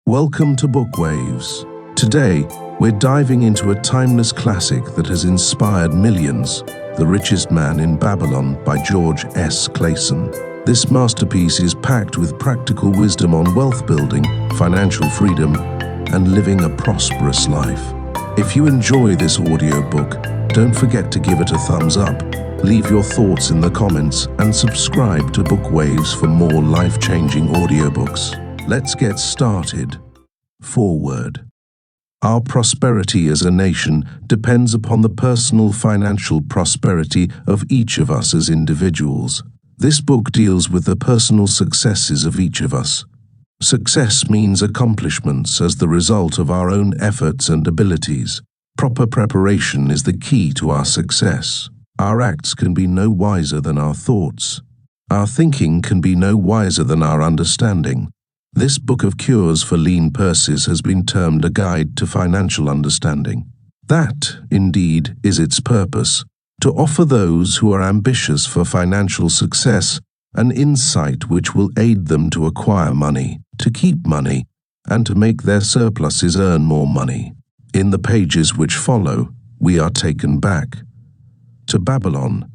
Welcome to Bookwaves. Today, we're diving into a timeless classic that has inspired millions, The Richest Man in Babylon by George S. Clason. This masterpiece is packed with practical wisdom on wealth building, financial freedom, and living a prosperous life. If you enjoy this audiobook, don't forget to give it a thumbs up, leave your thoughts in the comments, and subscribe to Bookwaves for more life-changing audiobooks. Let's get started. Foreword. Our prosperity as a nation depends upon the personal financial prosperity of each of us as individuals. This book deals with the personal successes of each of us. Success means accomplishments as the result of our own efforts and abilities. Proper preparation is the key to our success. Our acts can be no wiser than our thoughts. Our thinking can be no wiser than our understanding. This book of cures for lean purses has been termed a guide to financial understanding. That, indeed, is its purpose, to offer those who are ambitious for financial success an insight which will aid them to acquire money, to keep money, and to make their surpluses earn more money. In the pages which follow, we are taken back to Babylon,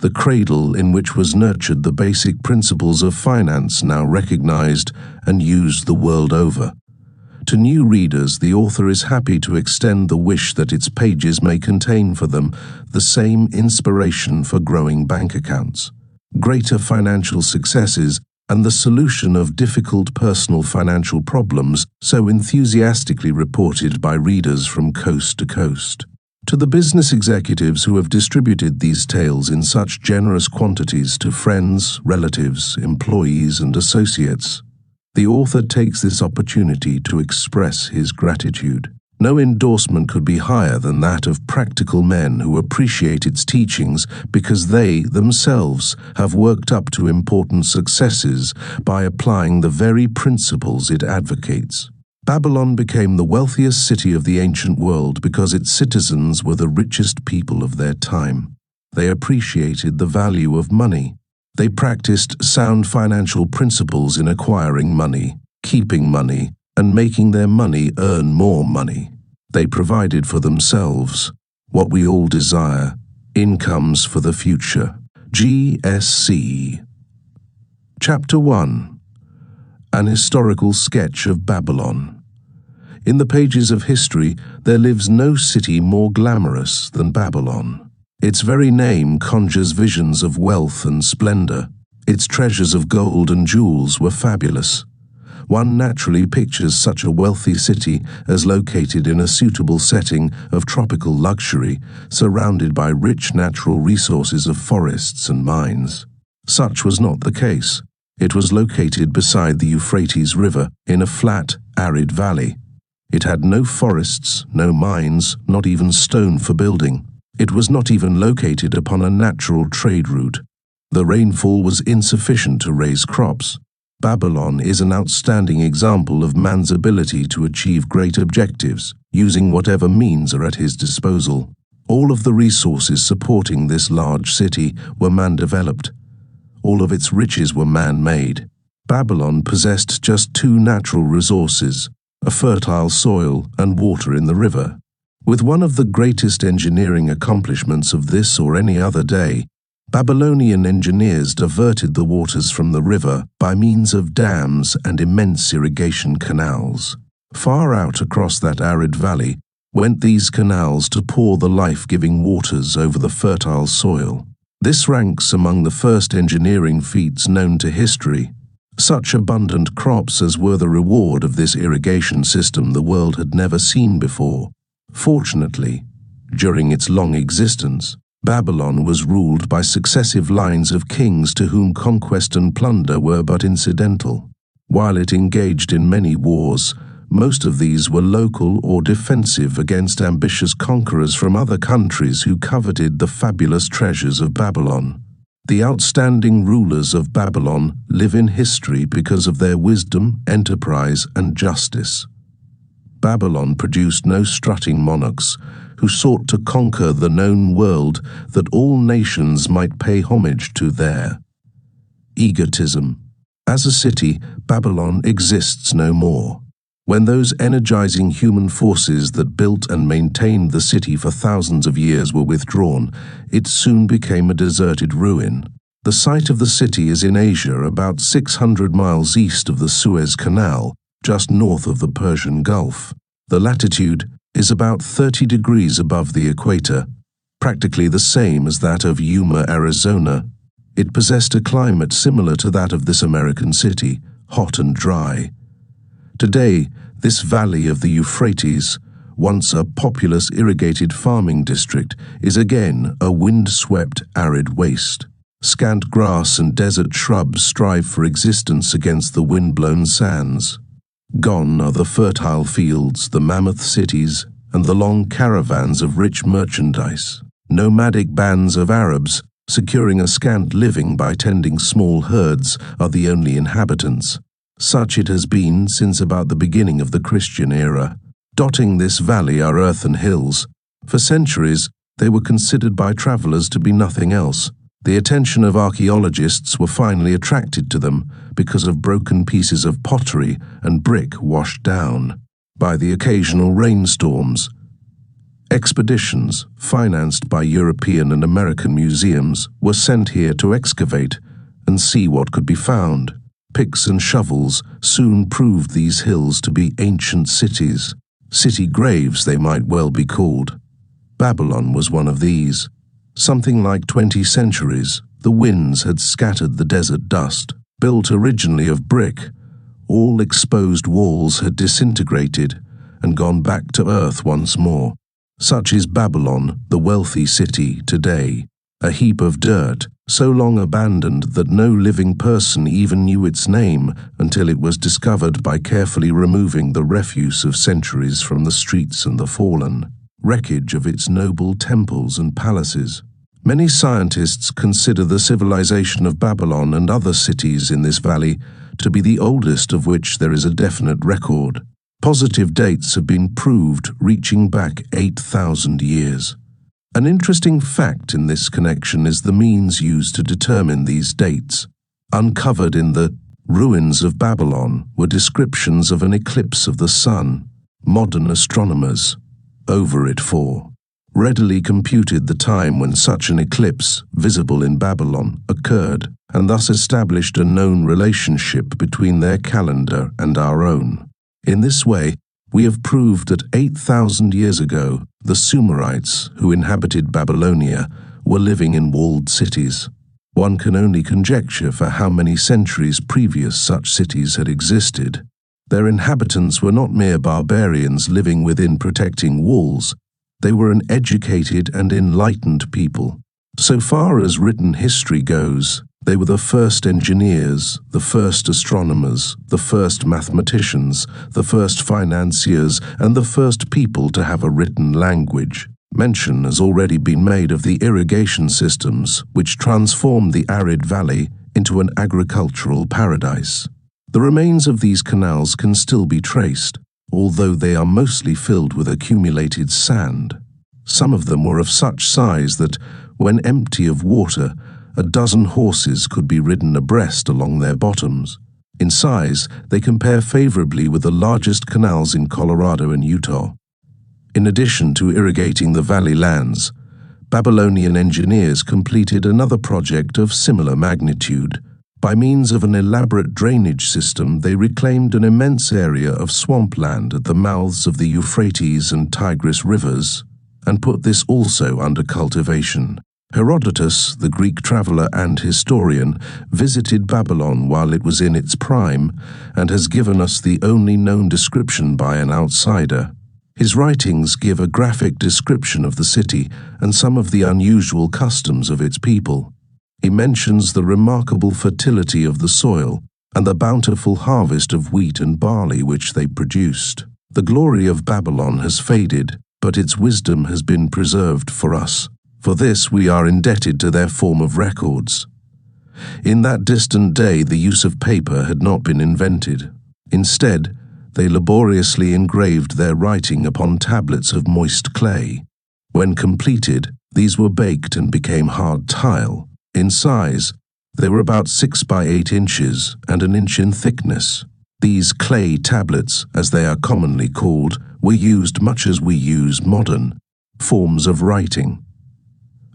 the cradle in which was nurtured the basic principles of finance now recognized and used the world over. To new readers, the author is happy to extend the wish that its pages may contain for them the same inspiration for growing bank accounts, greater financial successes, and the solution of difficult personal financial problems so enthusiastically reported by readers from coast to coast. To the business executives who have distributed these tales in such generous quantities to friends, relatives, employees, and associates, the author takes this opportunity to express his gratitude. No endorsement could be higher than that of practical men who appreciate its teachings because they themselves have worked up to important successes by applying the very principles it advocates. Babylon became the wealthiest city of the ancient world because its citizens were the richest people of their time. They appreciated the value of money. They practiced sound financial principles in acquiring money, keeping money, and making their money earn more money. They provided for themselves what we all desire, incomes for the future. GSC. Chapter 1. An historical sketch of Babylon. In the pages of history, there lives no city more glamorous than Babylon. Its very name conjures visions of wealth and splendor. Its treasures of gold and jewels were fabulous. One naturally pictures such a wealthy city as located in a suitable setting of tropical luxury, surrounded by rich natural resources of forests and mines. Such was not the case. It was located beside the Euphrates River in a flat, arid valley. It had no forests, no mines, not even stone for building. It was not even located upon a natural trade route. The rainfall was insufficient to raise crops. Babylon is an outstanding example of man's ability to achieve great objectives, using whatever means are at his disposal. All of the resources supporting this large city were man-developed. All of its riches were man-made. Babylon possessed just two natural resources: a fertile soil and water in the river. With one of the greatest engineering accomplishments of this or any other day, Babylonian engineers diverted the waters from the river by means of dams and immense irrigation canals. Far out across that arid valley went these canals to pour the life-giving waters over the fertile soil. This ranks among the first engineering feats known to history. Such abundant crops as were the reward of this irrigation system the world had never seen before. Fortunately, during its long existence, Babylon was ruled by successive lines of kings to whom conquest and plunder were but incidental. While it engaged in many wars, most of these were local or defensive against ambitious conquerors from other countries who coveted the fabulous treasures of Babylon. The outstanding rulers of Babylon live in history because of their wisdom, enterprise, and justice. Babylon produced no strutting monarchs who sought to conquer the known world that all nations might pay homage to there. Egotism. As a city, Babylon exists no more. When those energizing human forces that built and maintained the city for thousands of years were withdrawn, it soon became a deserted ruin. The site of the city is in Asia, about 600 miles east of the Suez Canal, just north of the Persian Gulf. The latitude is about 30 degrees above the equator, practically the same as that of Yuma, Arizona. It possessed a climate similar to that of this American city, hot and dry. Today, this valley of the Euphrates, once a populous irrigated farming district, is again a wind-swept arid waste. Scant grass and desert shrubs strive for existence against the wind-blown sands. Gone are the fertile fields, the mammoth cities, and the long caravans of rich merchandise. Nomadic bands of Arabs, securing a scant living by tending small herds, are the only inhabitants. Such it has been since about the beginning of the Christian era. Dotting this valley are earthen hills. For centuries, they were considered by travelers to be nothing else. The attention of archaeologists were finally attracted to them because of broken pieces of pottery and brick washed down by the occasional rainstorms. Expeditions, financed by European and American museums, were sent here to excavate and see what could be found. Picks and shovels soon proved these hills to be ancient cities. City graves they might well be called. Babylon was one of these. Something like 20 centuries, the winds had scattered the desert dust. Built originally of brick, all exposed walls had disintegrated and gone back to earth once more. Such is Babylon, the wealthy city, today, a heap of dirt, so long abandoned that no living person even knew its name until it was discovered by carefully removing the refuse of centuries from the streets and the fallen wreckage of its noble temples and palaces. Many scientists consider the civilization of Babylon and other cities in this valley to be the oldest of which there is a definite record. Positive dates have been proved reaching back 8,000 years. An interesting fact in this connection is the means used to determine these dates. Uncovered in the ruins of Babylon were descriptions of an eclipse of the sun. Modern astronomers, over it for, readily computed the time when such an eclipse, visible in Babylon, occurred, and thus established a known relationship between their calendar and our own. In this way, we have proved that 8,000 years ago, the Sumerites, who inhabited Babylonia, were living in walled cities. One can only conjecture for how many centuries previous such cities had existed. Their inhabitants were not mere barbarians living within protecting walls. They were an educated and enlightened people. So far as written history goes, they were the first engineers, the first astronomers, the first mathematicians, the first financiers, and the first people to have a written language. Mention has already been made of the irrigation systems which transformed the arid valley into an agricultural paradise. The remains of these canals can still be traced, although they are mostly filled with accumulated sand. Some of them were of such size that, when empty of water, a dozen horses could be ridden abreast along their bottoms. In size, they compare favorably with the largest canals in Colorado and Utah. In addition to irrigating the valley lands, Babylonian engineers completed another project of similar magnitude. By means of an elaborate drainage system, they reclaimed an immense area of swampland at the mouths of the Euphrates and Tigris rivers, and put this also under cultivation. Herodotus, the Greek traveler and historian, visited Babylon while it was in its prime and has given us the only known description by an outsider. His writings give a graphic description of the city and some of the unusual customs of its people. He mentions the remarkable fertility of the soil and the bountiful harvest of wheat and barley which they produced. The glory of Babylon has faded, but its wisdom has been preserved for us. For this we are indebted to their form of records. In that distant day the use of paper had not been invented. Instead, they laboriously engraved their writing upon tablets of moist clay. When completed, these were baked and became hard tile. In size, they were about 6 by 8 inches and an inch in thickness. These clay tablets, as they are commonly called, were used much as we use modern forms of writing.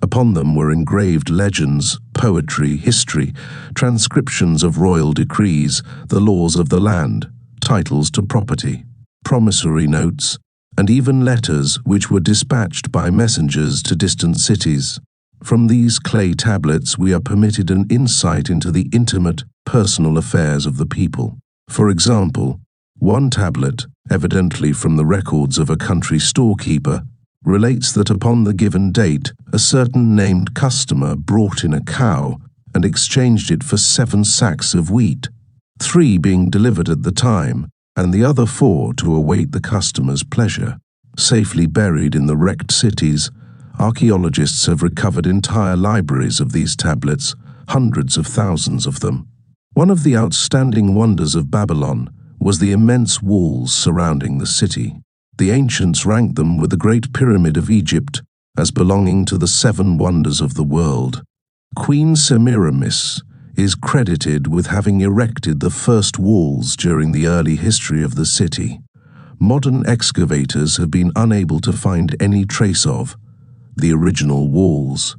Upon them were engraved legends, poetry, history, transcriptions of royal decrees, the laws of the land, titles to property, promissory notes, and even letters which were dispatched by messengers to distant cities. From these clay tablets we are permitted an insight into the intimate, personal affairs of the people. For example, one tablet, evidently from the records of a country storekeeper, relates that upon the given date, a certain named customer brought in a cow and exchanged it for 7 sacks of wheat, 3 being delivered at the time, and the other 4 to await the customer's pleasure. Safely buried in the wrecked cities, archaeologists have recovered entire libraries of these tablets, hundreds of thousands of them. One of the outstanding wonders of Babylon was the immense walls surrounding the city. The ancients ranked them with the Great Pyramid of Egypt as belonging to the 7 wonders of the world. Queen Semiramis is credited with having erected the first walls during the early history of the city. Modern excavators have been unable to find any trace of the original walls,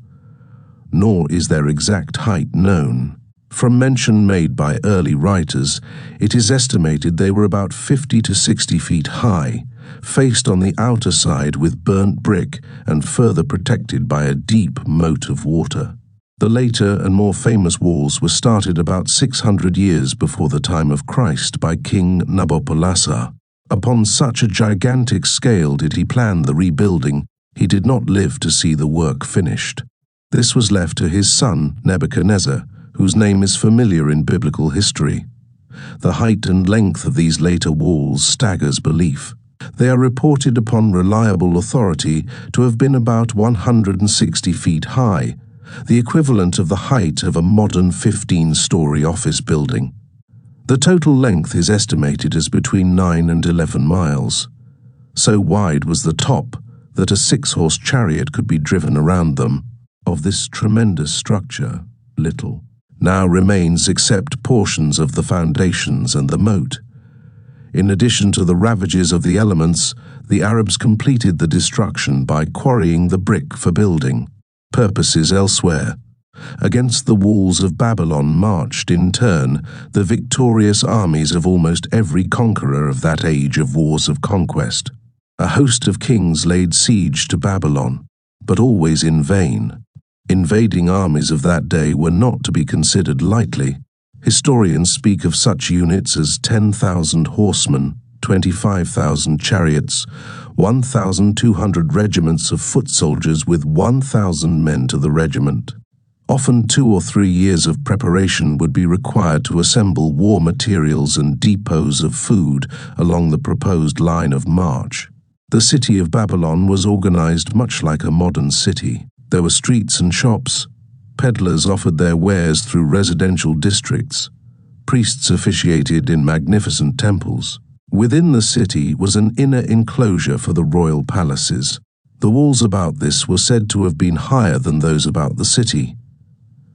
nor is their exact height known. From mention made by early writers, it is estimated they were about 50 to 60 feet high, faced on the outer side with burnt brick and further protected by a deep moat of water. The later and more famous walls were started about 600 years before the time of Christ by King Nabopolassar. Upon such a gigantic scale did he plan the rebuilding, he did not live to see the work finished. This was left to his son Nebuchadnezzar, whose name is familiar in biblical history. The height and length of these later walls staggers belief. They are reported upon reliable authority to have been about 160 feet high, the equivalent of the height of a modern 15-story office building. The total length is estimated as between 9 and 11 miles. So wide was the top that a 6-horse chariot could be driven around them. Of this tremendous structure, little now remains except portions of the foundations and the moat. In addition to the ravages of the elements, the Arabs completed the destruction by quarrying the brick for building purposes elsewhere. Against the walls of Babylon marched, in turn, the victorious armies of almost every conqueror of that age of wars of conquest. A host of kings laid siege to Babylon, but always in vain. Invading armies of that day were not to be considered lightly. Historians speak of such units as 10,000 horsemen, 25,000 chariots, 1,200 regiments of foot soldiers with 1,000 men to the regiment. Often 2 or 3 years of preparation would be required to assemble war materials and depots of food along the proposed line of march. The city of Babylon was organized much like a modern city. There were streets and shops. Peddlers offered their wares through residential districts. Priests officiated in magnificent temples. Within the city was an inner enclosure for the royal palaces. The walls about this were said to have been higher than those about the city.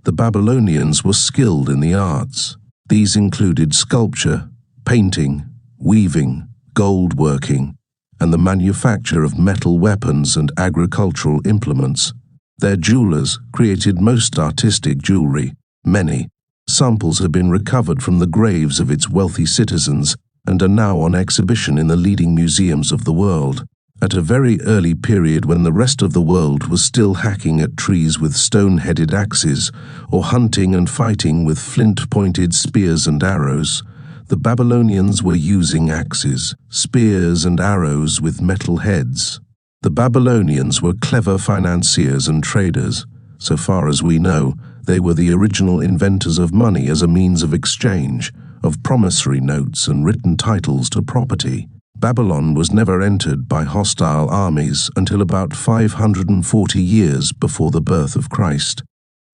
The Babylonians were skilled in the arts. These included sculpture, painting, weaving, gold working, and the manufacture of metal weapons and agricultural implements. Their jewelers created most artistic jewelry. Many samples have been recovered from the graves of its wealthy citizens and are now on exhibition in the leading museums of the world. At a very early period when the rest of the world was still hacking at trees with stone-headed axes or hunting and fighting with flint-pointed spears and arrows, the Babylonians were using axes, spears and arrows with metal heads. The Babylonians were clever financiers and traders. So far as we know, they were the original inventors of money as a means of exchange, of promissory notes and written titles to property. Babylon was never entered by hostile armies until about 540 years before the birth of Christ.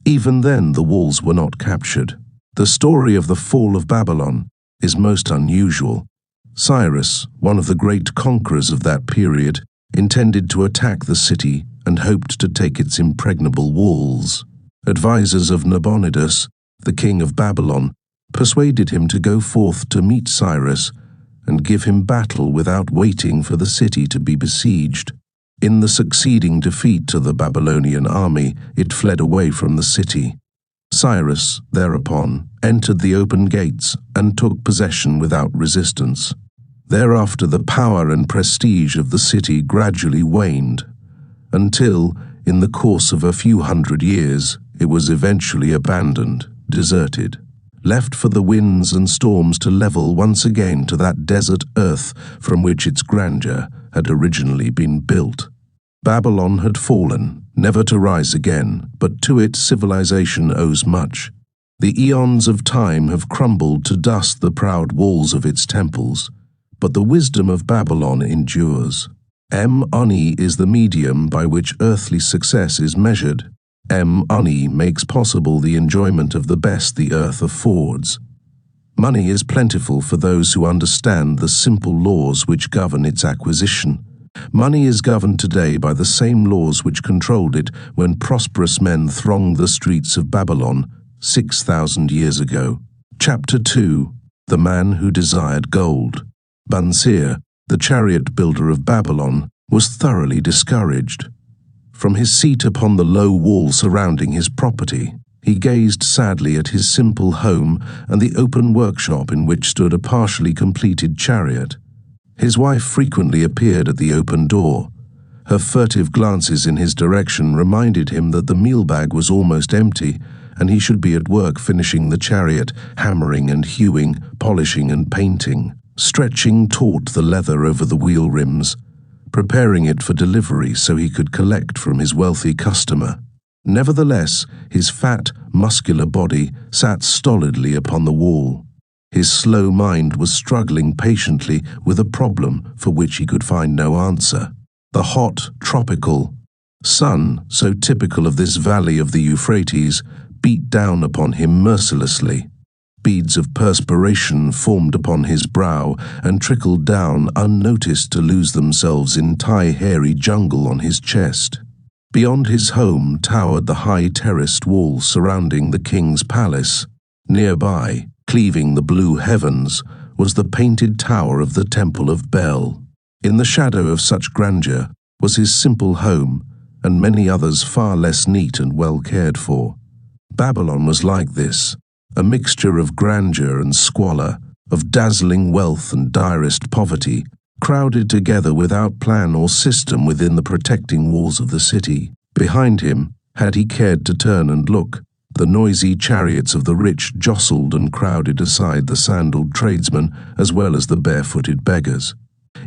Even then the walls were not captured. The story of the fall of Babylon is most unusual. Cyrus, one of the great conquerors of that period, intended to attack the city and hoped to take its impregnable walls. Advisors of Nabonidus, the king of Babylon, persuaded him to go forth to meet Cyrus and give him battle without waiting for the city to be besieged. In the succeeding defeat to the Babylonian army, it fled away from the city. Cyrus, thereupon, entered the open gates and took possession without resistance. Thereafter the power and prestige of the city gradually waned, until, in the course of a few hundred years, it was eventually abandoned, deserted, left for the winds and storms to level once again to that desert earth from which its grandeur had originally been built. Babylon had fallen, never to rise again, but to it civilization owes much. The eons of time have crumbled to dust the proud walls of its temples, but the wisdom of Babylon endures. Money is the medium by which earthly success is measured. Money makes possible the enjoyment of the best the earth affords. Money is plentiful for those who understand the simple laws which govern its acquisition. Money is governed today by the same laws which controlled it when prosperous men thronged the streets of Babylon 6,000 years ago. Chapter 2. The Man Who Desired Gold. Bansir, the chariot builder of Babylon, was thoroughly discouraged. From his seat upon the low wall surrounding his property, he gazed sadly at his simple home and the open workshop in which stood a partially completed chariot. His wife frequently appeared at the open door. Her furtive glances in his direction reminded him that the meal bag was almost empty, and he should be at work finishing the chariot, hammering and hewing, polishing and painting, stretching taut the leather over the wheel rims, preparing it for delivery so he could collect from his wealthy customer. Nevertheless, his fat, muscular body sat stolidly upon the wall. His slow mind was struggling patiently with a problem for which he could find no answer. The hot, tropical sun, so typical of this valley of the Euphrates, beat down upon him mercilessly. Beads of perspiration formed upon his brow and trickled down unnoticed to lose themselves in hairy jungle on his chest. Beyond his home towered the high terraced wall surrounding the king's palace. Nearby, cleaving the blue heavens, was the painted tower of the Temple of Bel. In the shadow of such grandeur was his simple home, and many others far less neat and well cared for. Babylon was like this, a mixture of grandeur and squalor, of dazzling wealth and direst poverty, crowded together without plan or system within the protecting walls of the city. Behind him, had he cared to turn and look, the noisy chariots of the rich jostled and crowded aside the sandaled tradesmen as well as the barefooted beggars.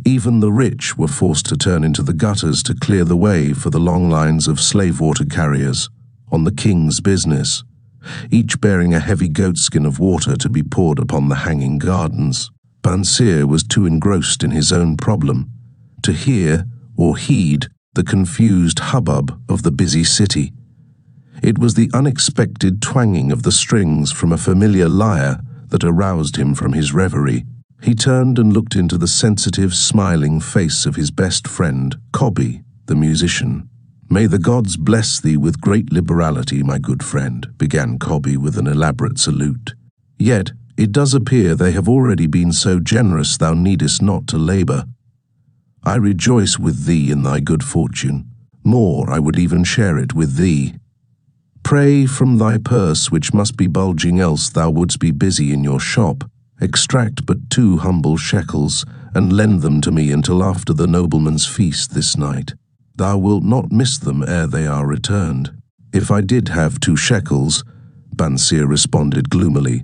Even the rich were forced to turn into the gutters to clear the way for the long lines of slave water carriers on the king's business, each bearing a heavy goatskin of water to be poured upon the hanging gardens. Bansir was too engrossed in his own problem to hear or heed the confused hubbub of the busy city. It was the unexpected twanging of the strings from a familiar lyre that aroused him from his reverie. He turned and looked into the sensitive, smiling face of his best friend, Cobby, the musician. "May the gods bless thee with great liberality, my good friend," began Cobby with an elaborate salute. "Yet it does appear they have already been so generous thou needest not to labour. I rejoice with thee in thy good fortune. More, I would even share it with thee. Pray from thy purse, which must be bulging, else thou wouldst be busy in your shop. Extract but 2 humble shekels, and lend them to me until after the nobleman's feast this night. Thou wilt not miss them ere they are returned." "If I did have 2 shekels," Bansir responded gloomily,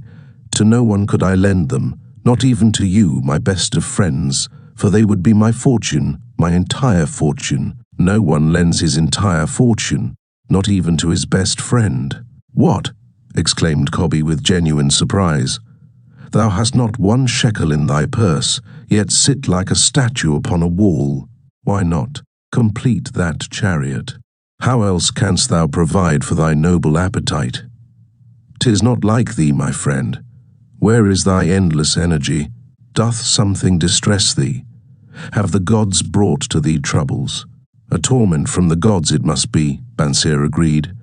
"to no one could I lend them, not even to you, my best of friends, for they would be my fortune, my entire fortune. No one lends his entire fortune, not even to his best friend." "What?" exclaimed Cobby with genuine surprise. "Thou hast not 1 shekel in thy purse, yet sit like a statue upon a wall. Why not complete that chariot? How else canst thou provide for thy noble appetite? 'Tis not like thee, my friend. Where is thy endless energy? Doth something distress thee? Have the gods brought to thee troubles?" "A torment from the gods it must be," Bansir agreed.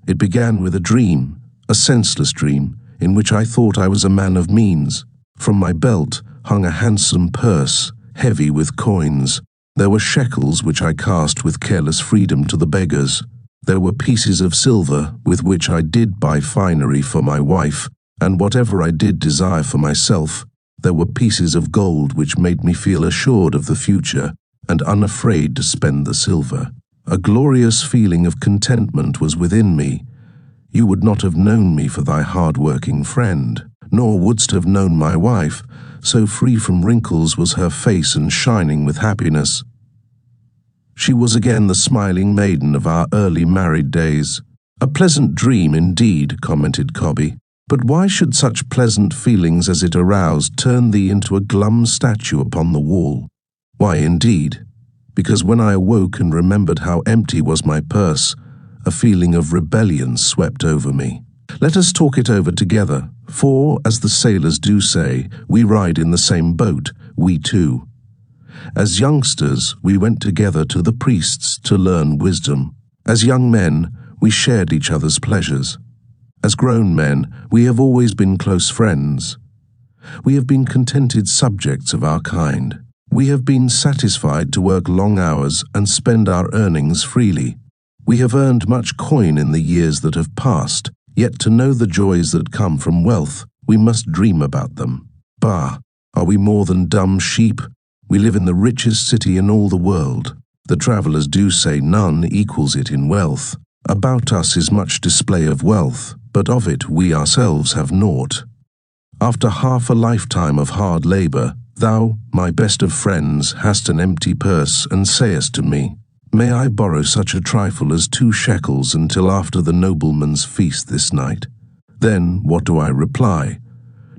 "It began with a dream, a senseless dream, in which I thought I was a man of means. From my belt hung a handsome purse, heavy with coins. There were shekels which I cast with careless freedom to the beggars. There were pieces of silver with which I did buy finery for my wife, and whatever I did desire for myself. There were pieces of gold which made me feel assured of the future and unafraid to spend the silver. A glorious feeling of contentment was within me. You would not have known me for thy hard-working friend, nor wouldst have known my wife, so free from wrinkles was her face and shining with happiness. She was again the smiling maiden of our early married days. A pleasant dream indeed, commented Cobby, but why should such pleasant feelings as it aroused turn thee into a glum statue upon the wall? Why, indeed, because when I awoke and remembered how empty was my purse, a feeling of rebellion swept over me. Let us talk it over together, for, as the sailors do say, we ride in the same boat, we two. As youngsters, we went together to the priests to learn wisdom. As young men, we shared each other's pleasures. As grown men, we have always been close friends. We have been contented subjects of our kind. We have been satisfied to work long hours and spend our earnings freely. We have earned much coin in the years that have passed, yet to know the joys that come from wealth, we must dream about them. Bah! Are we more than dumb sheep? We live in the richest city in all the world. The travellers do say none equals it in wealth. About us is much display of wealth, but of it we ourselves have naught. After half a lifetime of hard labour, thou, my best of friends, hast an empty purse, and sayest to me, "May I borrow such a trifle as 2 shekels until after the nobleman's feast this night?" Then what do I reply?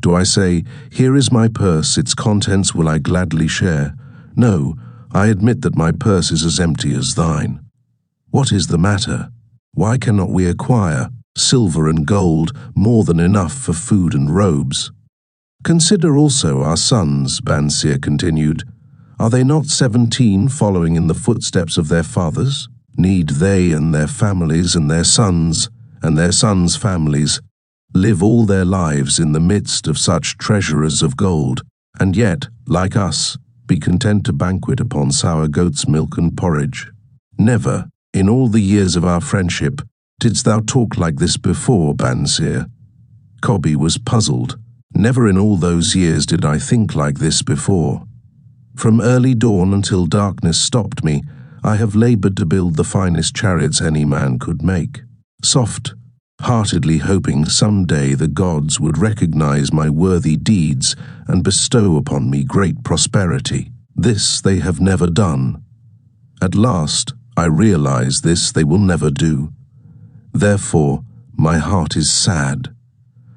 Do I say, "Here is my purse, its contents will I gladly share"? No, I admit that my purse is as empty as thine. What is the matter? Why cannot we acquire silver and gold more than enough for food and robes? Consider also our sons, Bansir continued. Are they not 17 following in the footsteps of their fathers? Need they and their families and their sons families live all their lives in the midst of such treasurers of gold, and yet, like us, be content to banquet upon sour goat's milk and porridge? Never, in all the years of our friendship, didst thou talk like this before, Bansir. Cobby was puzzled. Never in all those years did I think like this before. From early dawn until darkness stopped me, I have laboured to build the finest chariots any man could make. Soft-heartedly hoping some day the gods would recognize my worthy deeds and bestow upon me great prosperity. This they have never done. At last, I realize this they will never do. Therefore, my heart is sad.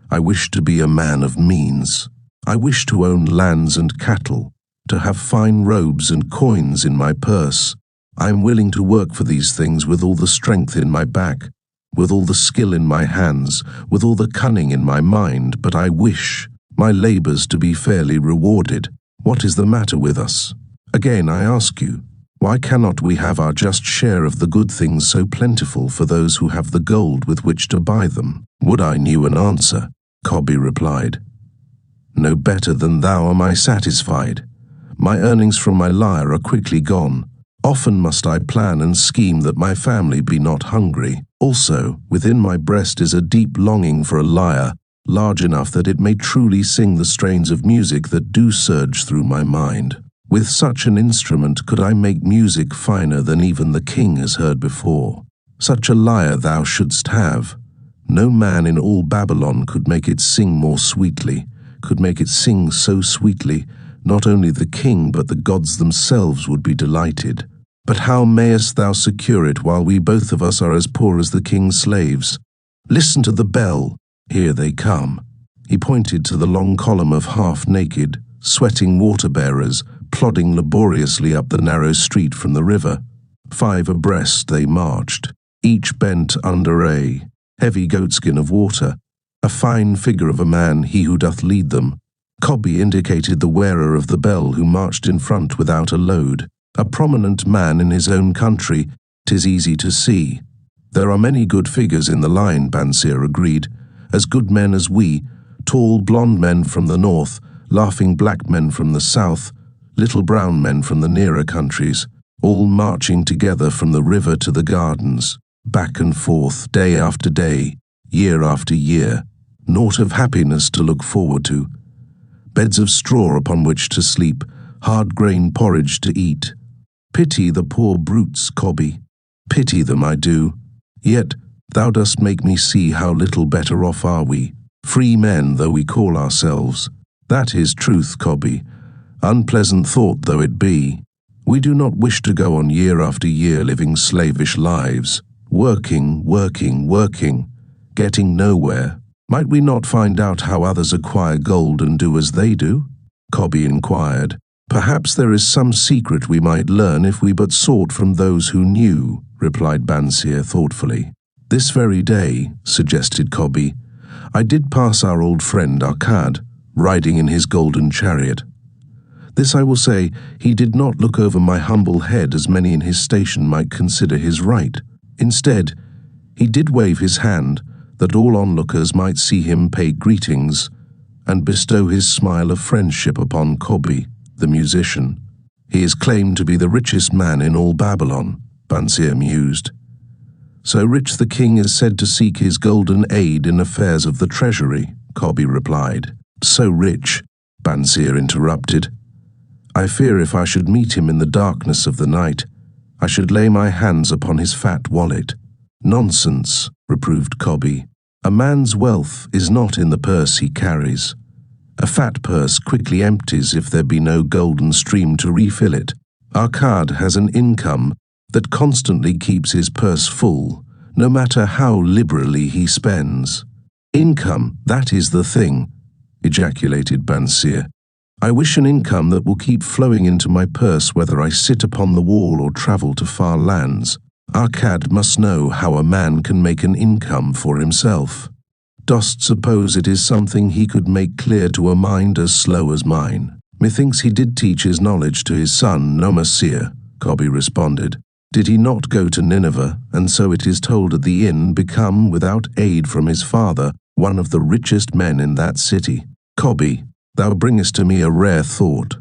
I wish to be a man of means. I wish to own lands and cattle, to have fine robes and coins in my purse. I am willing to work for these things with all the strength in my back, with all the skill in my hands, with all the cunning in my mind, but I wish my labours to be fairly rewarded. What is the matter with us? Again, I ask you, why cannot we have our just share of the good things so plentiful for those who have the gold with which to buy them? Would I knew an answer, Cobby replied. No better than thou am I satisfied. My earnings from my lyre are quickly gone. Often must I plan and scheme that my family be not hungry. Also, within my breast is a deep longing for a lyre, large enough that it may truly sing the strains of music that do surge through my mind. With such an instrument could I make music finer than even the king has heard before. Such a lyre thou shouldst have. No man in all Babylon could make it sing more sweetly, could make it sing so sweetly, not only the king but the gods themselves would be delighted. But how mayest thou secure it while we both of us are as poor as the king's slaves? Listen to the bell. Here they come. He pointed to the long column of half-naked, sweating water-bearers, plodding laboriously up the narrow street from the river. 5 abreast they marched, each bent under a heavy goatskin of water. A fine figure of a man he who doth lead them. Cobby indicated the wearer of the bell who marched in front without a load. A prominent man in his own country, 'tis easy to see. There are many good figures in the line, Bansir agreed, as good men as we, tall blonde men from the north, laughing black men from the south, little brown men from the nearer countries, all marching together from the river to the gardens, back and forth, day after day, year after year, naught of happiness to look forward to, beds of straw upon which to sleep, hard grain porridge to eat. Pity the poor brutes, Cobby, pity them I do. Yet thou dost make me see how little better off are we, free men though we call ourselves. That is truth, Cobby, unpleasant thought though it be. We do not wish to go on year after year living slavish lives, working, getting nowhere. Might we not find out how others acquire gold and do as they do? Cobby inquired. Perhaps there is some secret we might learn if we but sought from those who knew, replied Bansier thoughtfully. This very day, suggested Cobby, I did pass our old friend Arcad, riding in his golden chariot. This I will say, he did not look over my humble head as many in his station might consider his right. Instead, he did wave his hand, that all onlookers might see him pay greetings, and bestow his smile of friendship upon Cobby, the musician. He is claimed to be the richest man in all Babylon, Bansier mused. So rich the king is said to seek his golden aid in affairs of the treasury, Cobby replied. So rich, Bansier interrupted. I fear if I should meet him in the darkness of the night, I should lay my hands upon his fat wallet. Nonsense, reproved Cobby. A man's wealth is not in the purse he carries. A fat purse quickly empties if there be no golden stream to refill it. Arcad has an income that constantly keeps his purse full, no matter how liberally he spends. Income, that is the thing, ejaculated Bansier. I wish an income that will keep flowing into my purse whether I sit upon the wall or travel to far lands. Arcad must know how a man can make an income for himself. Dost suppose it is something he could make clear to a mind as slow as mine? Methinks he did teach his knowledge to his son Nomasir, Cobby responded. Did he not go to Nineveh, and so it is told at the inn, become, without aid from his father, one of the richest men in that city? Cobby, thou bringest to me a rare thought.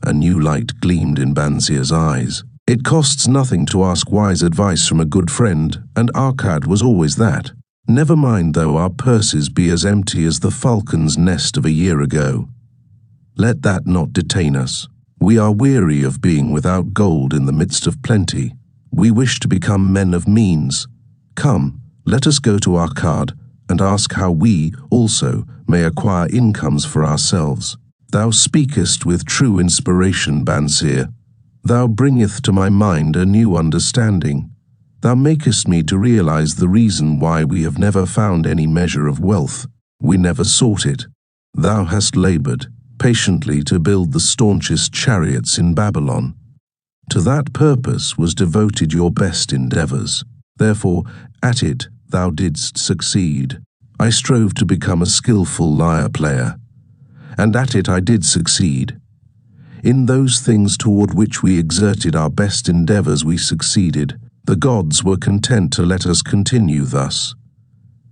A new light gleamed in Bansier's eyes. It costs nothing to ask wise advice from a good friend, and Arcad was always that. Never mind though our purses be as empty as the falcon's nest of a year ago. Let that not detain us. We are weary of being without gold in the midst of plenty. We wish to become men of means. Come, let us go to Arcad and ask how we, also, may acquire incomes for ourselves. Thou speakest with true inspiration, Bansier. Thou bringest to my mind a new understanding. Thou makest me to realize the reason why we have never found any measure of wealth. We never sought it. Thou hast labored patiently to build the staunchest chariots in Babylon. To that purpose was devoted your best endeavors. Therefore, at it thou didst succeed. I strove to become a skillful lyre player, and at it I did succeed. In those things toward which we exerted our best endeavors we succeeded. The gods were content to let us continue thus.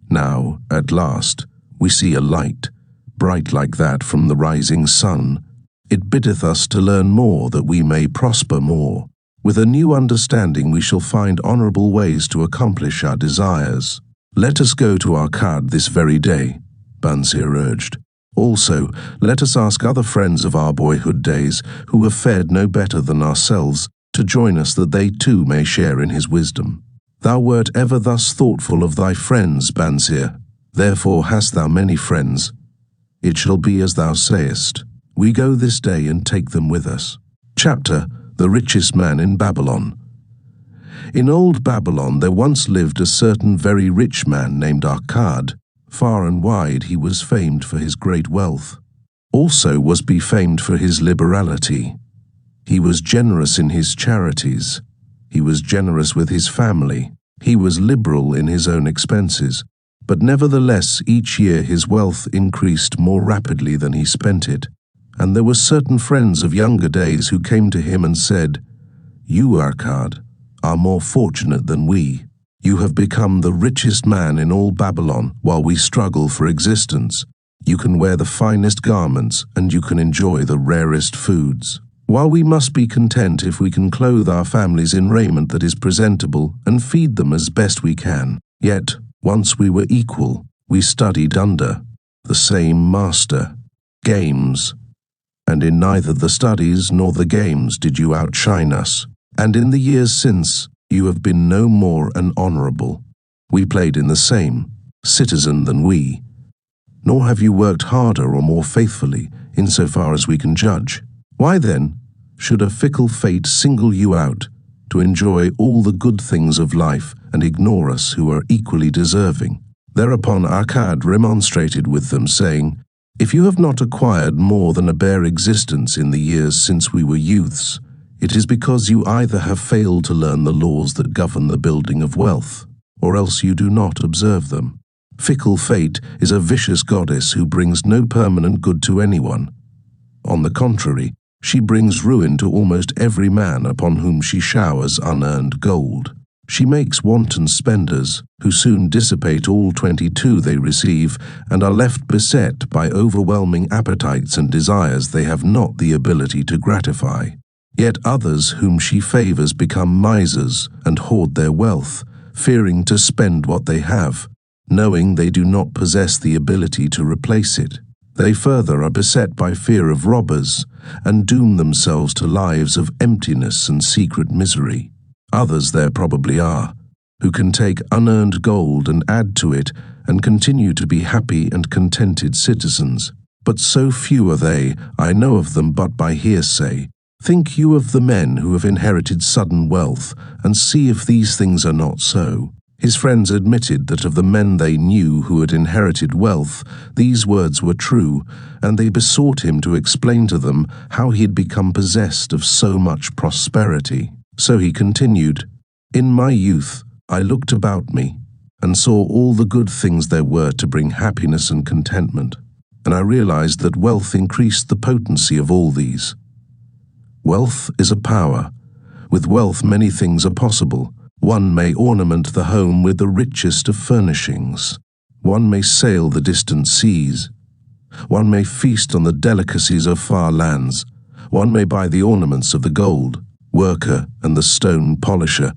Now, at last, we see a light, bright like that from the rising sun. It biddeth us to learn more that we may prosper more. With a new understanding we shall find honorable ways to accomplish our desires. Let us go to Arcad this very day, Bansier urged. Also, let us ask other friends of our boyhood days, who have fared no better than ourselves, to join us that they too may share in his wisdom. Thou wert ever thus thoughtful of thy friends, Bansier. Therefore hast thou many friends. It shall be as thou sayest. We go this day and take them with us. Chapter: The Richest Man in Babylon. In old Babylon there once lived a certain very rich man named Arcad. Far and wide he was famed for his great wealth. Also was he famed for his liberality. He was generous in his charities. He was generous with his family. He was liberal in his own expenses. But nevertheless, each year his wealth increased more rapidly than he spent it. And there were certain friends of younger days who came to him and said, "You, Arcad, are more fortunate than we. You have become the richest man in all Babylon while we struggle for existence. You can wear the finest garments and you can enjoy the rarest foods. While we must be content if we can clothe our families in raiment that is presentable and feed them as best we can. Yet, once we were equal, we studied under the same master, games. And in neither the studies nor the games did you outshine us. And in the years since, you have been no more an honorable. We played in the same citizen than we. Nor have you worked harder or more faithfully, insofar as we can judge. Why then should a fickle fate single you out to enjoy all the good things of life and ignore us who are equally deserving? Thereupon Akkad remonstrated with them, saying, If you have not acquired more than a bare existence in the years since we were youths, it is because you either have failed to learn the laws that govern the building of wealth, or else you do not observe them. Fickle fate is a vicious goddess who brings no permanent good to anyone. On the contrary, she brings ruin to almost every man upon whom she showers unearned gold. She makes wanton spenders, who soon dissipate all 22 they receive, and are left beset by overwhelming appetites and desires they have not the ability to gratify. Yet others whom she favors become misers and hoard their wealth, fearing to spend what they have, knowing they do not possess the ability to replace it. They further are beset by fear of robbers, and doom themselves to lives of emptiness and secret misery. Others there probably are, who can take unearned gold and add to it, and continue to be happy and contented citizens. But so few are they, I know of them but by hearsay. Think you of the men who have inherited sudden wealth, and see if these things are not so. His friends admitted that of the men they knew who had inherited wealth, these words were true, and they besought him to explain to them how he had become possessed of so much prosperity. So he continued, In my youth I looked about me, and saw all the good things there were to bring happiness and contentment, and I realized that wealth increased the potency of all these. Wealth is a power. With wealth many things are possible. One may ornament the home with the richest of furnishings. One may sail the distant seas. One may feast on the delicacies of far lands. One may buy the ornaments of the gold worker and the stone polisher.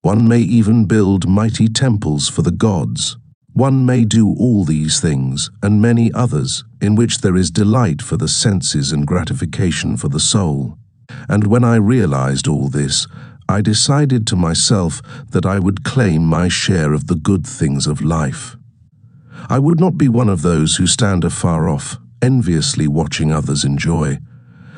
One may even build mighty temples for the gods. One may do all these things, and many others, in which there is delight for the senses and gratification for the soul. And when I realized all this, I decided to myself that I would claim my share of the good things of life. I would not be one of those who stand afar off, enviously watching others enjoy.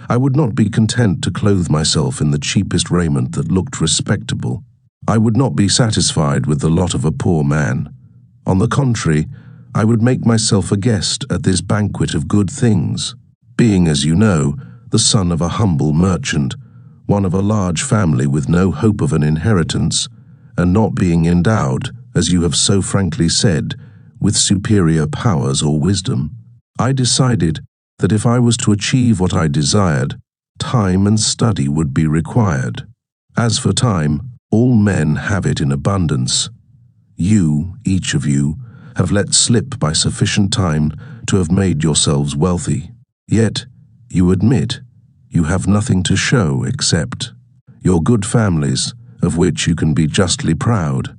I would not be content to clothe myself in the cheapest raiment that looked respectable. I would not be satisfied with the lot of a poor man. On the contrary, I would make myself a guest at this banquet of good things, being, as you know, the son of a humble merchant, one of a large family with no hope of an inheritance, and not being endowed, as you have so frankly said, with superior powers or wisdom. I decided that if I was to achieve what I desired, time and study would be required. As for time, all men have it in abundance. You, each of you, have let slip by sufficient time to have made yourselves wealthy. Yet, you admit, you have nothing to show except your good families, of which you can be justly proud.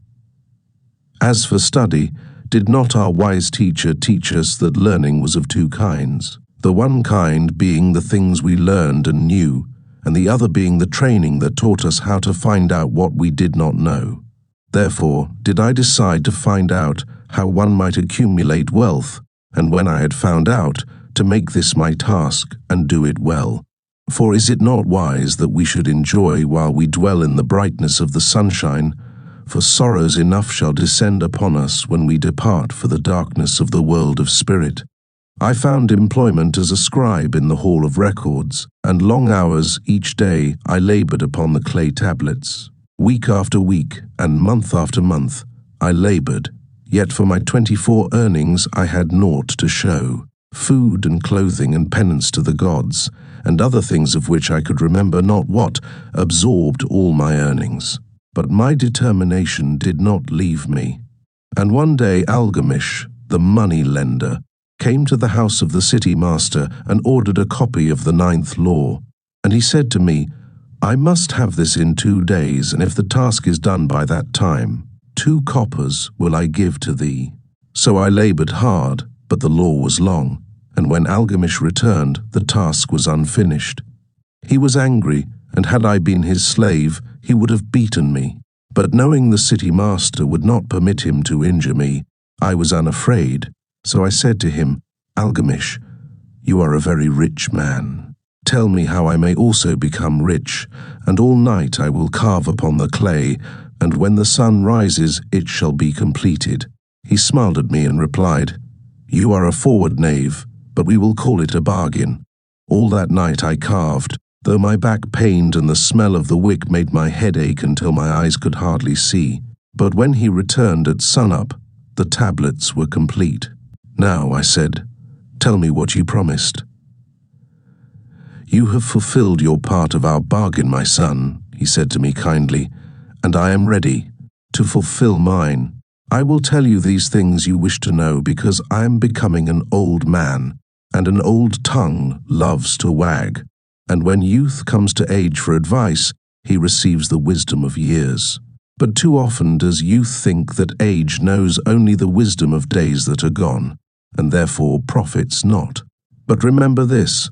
As for study, did not our wise teacher teach us that learning was of two kinds? The one kind being the things we learned and knew, and the other being the training that taught us how to find out what we did not know. Therefore, did I decide to find out how one might accumulate wealth, and when I had found out, to make this my task and do it well. For is it not wise that we should enjoy while we dwell in the brightness of the sunshine? For sorrows enough shall descend upon us when we depart for the darkness of the world of spirit. I found employment as a scribe in the hall of records, and long hours each day I labored upon the clay tablets. Week after week, and month after month, I labored, yet for my 24 earnings I had naught to show. Food and clothing and penance to the gods, and other things of which I could remember not what, absorbed all my earnings. but my determination did not leave me. And one day Algamish, the money lender, came to the house of the city master and ordered a copy of the 9th law. And he said to me, I must have this in 2 days, and if the task is done by that time, 2 coppers will I give to thee. So I labored hard, but the law was long, and when Algamish returned, the task was unfinished. He was angry, and had I been his slave, he would have beaten me. But knowing the city master would not permit him to injure me, I was unafraid. So I said to him, Algamish, you are a very rich man. Tell me how I may also become rich, and all night I will carve upon the clay, and when the sun rises it shall be completed. He smiled at me and replied, You are a forward knave, but we will call it a bargain. All that night I carved, though my back pained and the smell of the wick made my head ache until my eyes could hardly see. But when he returned at sunup, the tablets were complete. Now, I said, tell me what you promised. You have fulfilled your part of our bargain, my son, he said to me kindly, and I am ready to fulfill mine. I will tell you these things you wish to know because I am becoming an old man, and an old tongue loves to wag. And when youth comes to age for advice, he receives the wisdom of years. But too often does youth think that age knows only the wisdom of days that are gone, and therefore profits not. But remember this,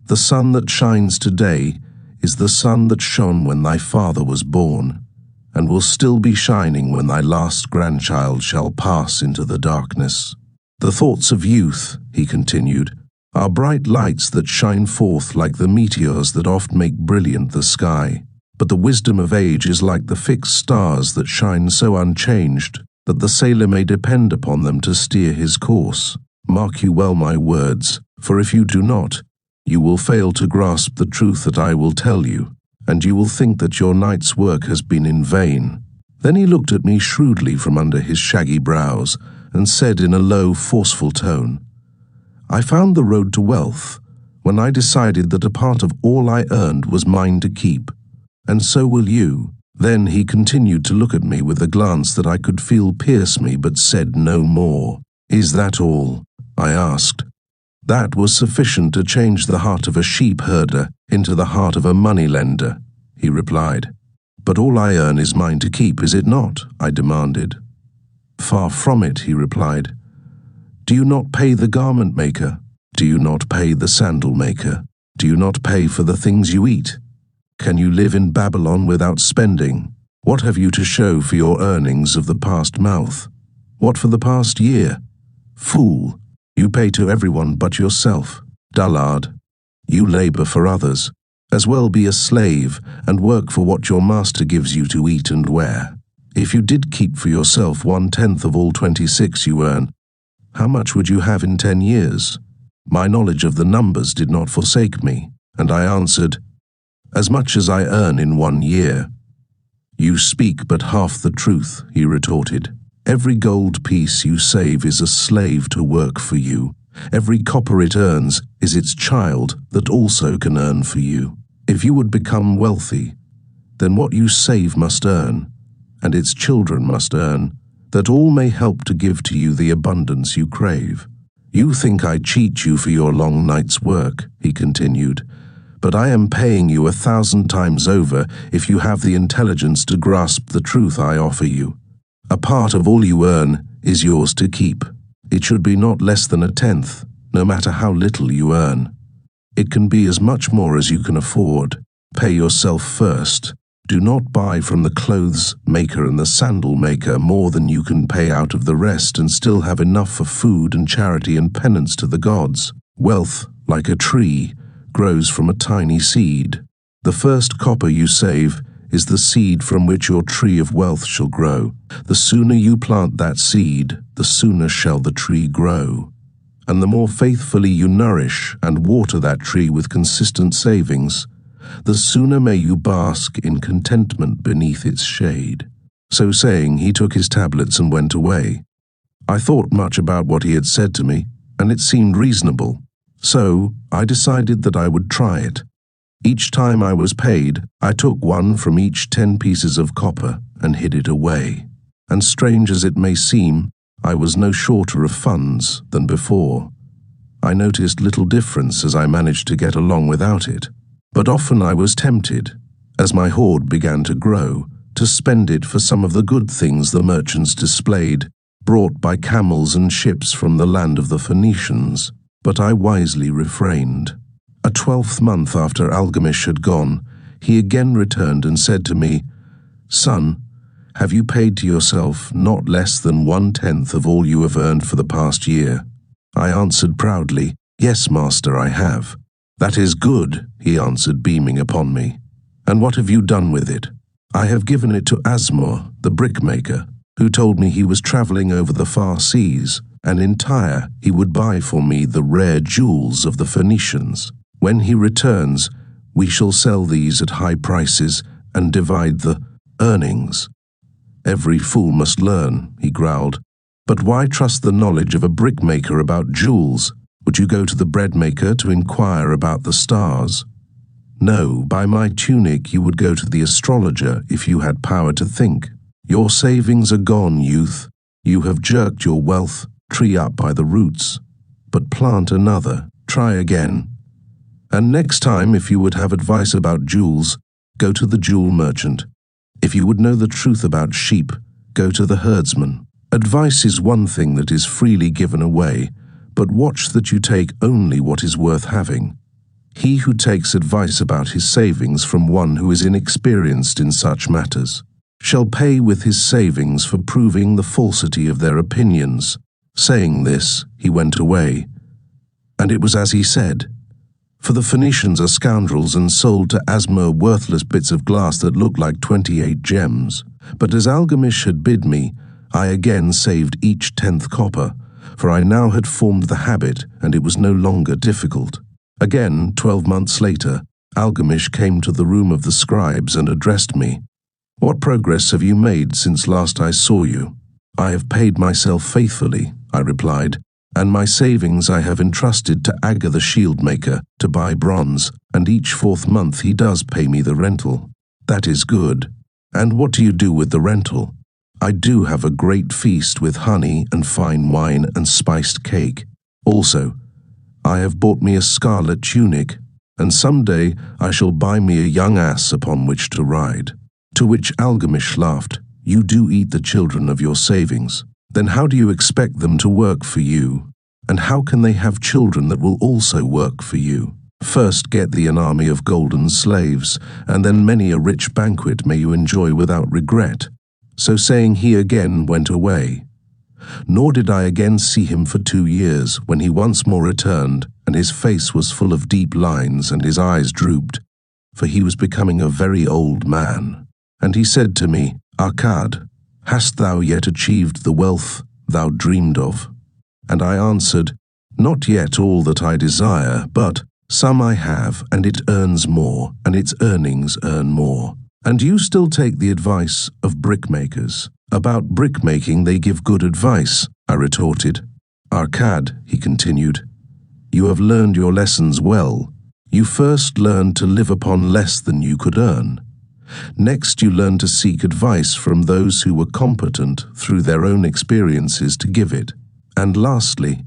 the sun that shines today is the sun that shone when thy father was born, and will still be shining when thy last grandchild shall pass into the darkness. The thoughts of youth, he continued, are bright lights that shine forth like the meteors that oft make brilliant the sky. But the wisdom of age is like the fixed stars that shine so unchanged that the sailor may depend upon them to steer his course. Mark you well my words, for if you do not, you will fail to grasp the truth that I will tell you, and you will think that your night's work has been in vain. Then he looked at me shrewdly from under his shaggy brows, and said in a low, forceful tone, I found the road to wealth when I decided that a part of all I earned was mine to keep, and so will you. Then he continued to look at me with a glance that I could feel pierce me, but said no more. Is that all? I asked. That was sufficient to change the heart of a sheep herder into the heart of a money-lender, he replied. But all I earn is mine to keep, is it not? I demanded. Far from it, he replied. Do you not pay the garment maker? Do you not pay the sandal maker? Do you not pay for the things you eat? Can you live in Babylon without spending? What have you to show for your earnings of the past month? What for the past year? Fool, you pay to everyone but yourself. Dullard, you labor for others. As well be a slave and work for what your master gives you to eat and wear. If you did keep for yourself 1/10 of all 26 you earn, how much would you have in 10 years? My knowledge of the numbers did not forsake me, and I answered, as much as I earn in 1 year. You speak but half the truth, he retorted. Every gold piece you save is a slave to work for you. Every copper it earns is its child that also can earn for you. If you would become wealthy, then what you save must earn, and its children must earn, that all may help to give to you the abundance you crave. You think I cheat you for your long night's work, he continued, but I am paying you 1,000 times over if you have the intelligence to grasp the truth I offer you. A part of all you earn is yours to keep. It should be not less than 1/10, no matter how little you earn. It can be as much more as you can afford. Pay yourself first. Do not buy from the clothes maker and the sandal maker more than you can pay out of the rest and still have enough for food and charity and penance to the gods. Wealth, like a tree, grows from a tiny seed. The first copper you save is the seed from which your tree of wealth shall grow. The sooner you plant that seed, the sooner shall the tree grow. And the more faithfully you nourish and water that tree with consistent savings, the sooner may you bask in contentment beneath its shade. So saying, he took his tablets and went away. I thought much about what he had said to me, and it seemed reasonable. So I decided that I would try it. Each time I was paid, I took one from each 10 pieces of copper and hid it away. And strange as it may seem, I was no shorter of funds than before. I noticed little difference as I managed to get along without it. But often I was tempted, as my hoard began to grow, to spend it for some of the good things the merchants displayed, brought by camels and ships from the land of the Phoenicians. But I wisely refrained. A 12th month after Algamish had gone, he again returned and said to me, "Son, have you paid to yourself not less than 1/10 of all you have earned for the past year?" I answered proudly, "Yes, master, I have." "That is good," he answered, beaming upon me. "And what have you done with it?" "I have given it to Asmor, the brickmaker, who told me he was traveling over the far seas, and in Tyre he would buy for me the rare jewels of the Phoenicians. When he returns, we shall sell these at high prices and divide the earnings." "Every fool must learn," he growled. "But why trust the knowledge of a brickmaker about jewels? Would you go to the breadmaker to inquire about the stars? No, by my tunic you would go to the astrologer if you had power to think. Your savings are gone, youth. You have jerked your wealth tree up by the roots. But plant another, try again. And next time, if you would have advice about jewels, go to the jewel merchant. If you would know the truth about sheep, go to the herdsman. Advice is one thing that is freely given away, but watch that you take only what is worth having. He who takes advice about his savings from one who is inexperienced in such matters shall pay with his savings for proving the falsity of their opinions." Saying this, he went away. And it was as he said. For the Phoenicians are scoundrels and sold to Asmor worthless bits of glass that look like 28 gems. But as Algamish had bid me, I again saved each 10th copper, for I now had formed the habit and it was no longer difficult. Again, 12 months later, Algamish came to the room of the scribes and addressed me. "What progress have you made since last I saw you?" "I have paid myself faithfully," I replied, "and my savings I have entrusted to Aga the shield maker to buy bronze, and each 4th month he does pay me the rental." "That is good. And what do you do with the rental?" "I do have a great feast with honey and fine wine and spiced cake. Also, I have bought me a scarlet tunic, and some day I shall buy me a young ass upon which to ride." To which Algamish laughed, "You do eat the children of your savings. Then how do you expect them to work for you? And how can they have children that will also work for you? First get thee an army of golden slaves, and then many a rich banquet may you enjoy without regret." So saying, he again went away. Nor did I again see him for 2 years, when he once more returned, and his face was full of deep lines, and his eyes drooped, for he was becoming a very old man. And he said to me, "Arkad, hast thou yet achieved the wealth thou dreamed of?" And I answered, "Not yet all that I desire, but some I have, and it earns more, and its earnings earn more." "And do you still take the advice of brickmakers?" "About brickmaking they give good advice," I retorted. "Arkad," he continued, "you have learned your lessons well. You first learned to live upon less than you could earn. Next, you learned to seek advice from those who were competent through their own experiences to give it. And lastly,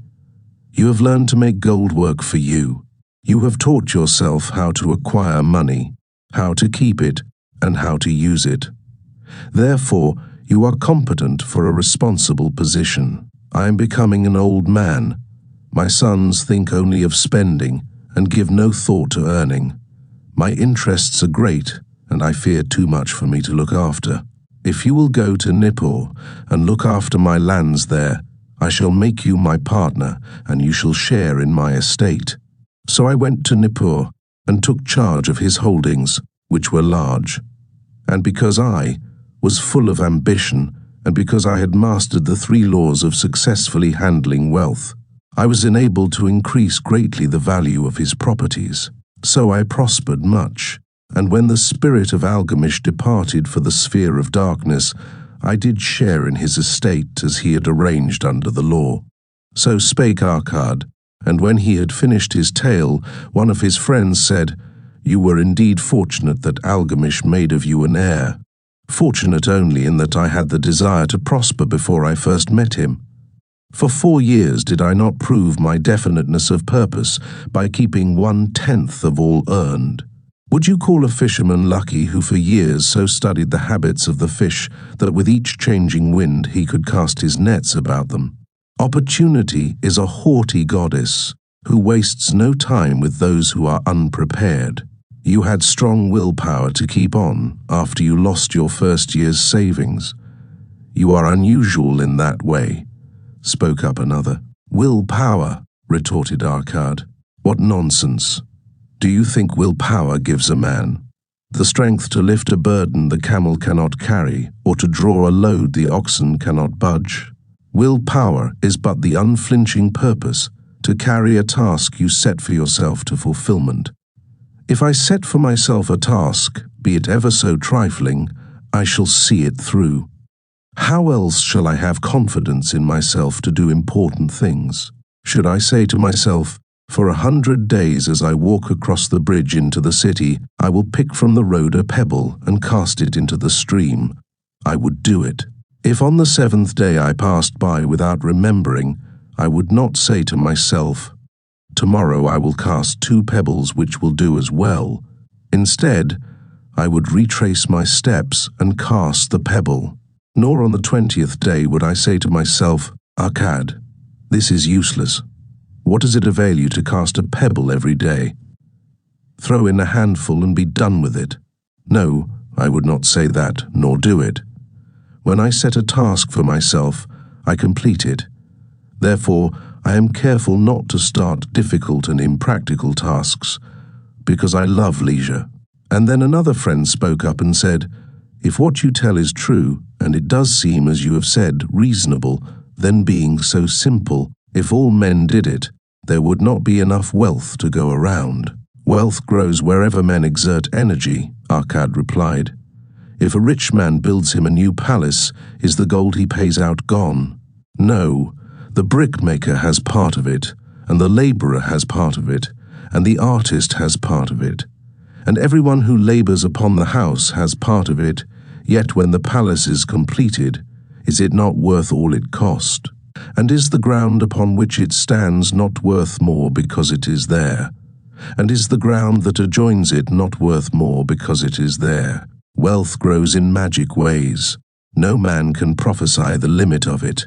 you have learned to make gold work for you. You have taught yourself how to acquire money, how to keep it, and how to use it. Therefore, you are competent for a responsible position. I am becoming an old man. My sons think only of spending and give no thought to earning. My interests are great, and I fear too much for me to look after. If you will go to Nippur and look after my lands there, I shall make you my partner, and you shall share in my estate." So I went to Nippur and took charge of his holdings, which were large. And because I was full of ambition, and because I had mastered the 3 laws of successfully handling wealth, I was enabled to increase greatly the value of his properties. So I prospered much. And when the spirit of Algamish departed for the sphere of darkness, I did share in his estate as he had arranged under the law. So spake Arkad, and when he had finished his tale, one of his friends said, You were indeed fortunate that Algamish made of you an heir. Fortunate only in that I had the desire to prosper before I first met him. For 4 years did I not prove my definiteness of purpose by keeping 1/10 of all earned. Would you call a fisherman lucky who for years so studied the habits of the fish that with each changing wind he could cast his nets about them? Opportunity is a haughty goddess who wastes no time with those who are unprepared. You had strong willpower to keep on after you lost your first year's savings. You are unusual in that way, spoke up another. Willpower, retorted Arkad. What nonsense. Do you think willpower gives a man the strength to lift a burden the camel cannot carry, or to draw a load the oxen cannot budge? Willpower is but the unflinching purpose to carry a task you set for yourself to fulfillment. If I set for myself a task, be it ever so trifling, I shall see it through. How else shall I have confidence in myself to do important things? Should I say to myself, for 100 days as I walk across the bridge into the city, I will pick from the road a pebble and cast it into the stream? I would do it. If on the 7th day I passed by without remembering, I would not say to myself, tomorrow I will cast 2 pebbles which will do as well. Instead, I would retrace my steps and cast the pebble. Nor on the 20th day would I say to myself, Arkad, this is useless. What does it avail you to cast a pebble every day? Throw in a handful and be done with it. No, I would not say that, nor do it. When I set a task for myself, I complete it. Therefore, I am careful not to start difficult and impractical tasks, because I love leisure. And then another friend spoke up and said, if what you tell is true, and it does seem, as you have said, reasonable, then being so simple, if all men did it, there would not be enough wealth to go around. Wealth grows wherever men exert energy, Arkad replied. If a rich man builds him a new palace, is the gold he pays out gone? No, the brickmaker has part of it, and the laborer has part of it, and the artist has part of it. And everyone who labors upon the house has part of it, yet when the palace is completed, is it not worth all it cost? And is the ground upon which it stands not worth more because it is there? And is the ground that adjoins it not worth more because it is there? Wealth grows in magic ways. No man can prophesy the limit of it.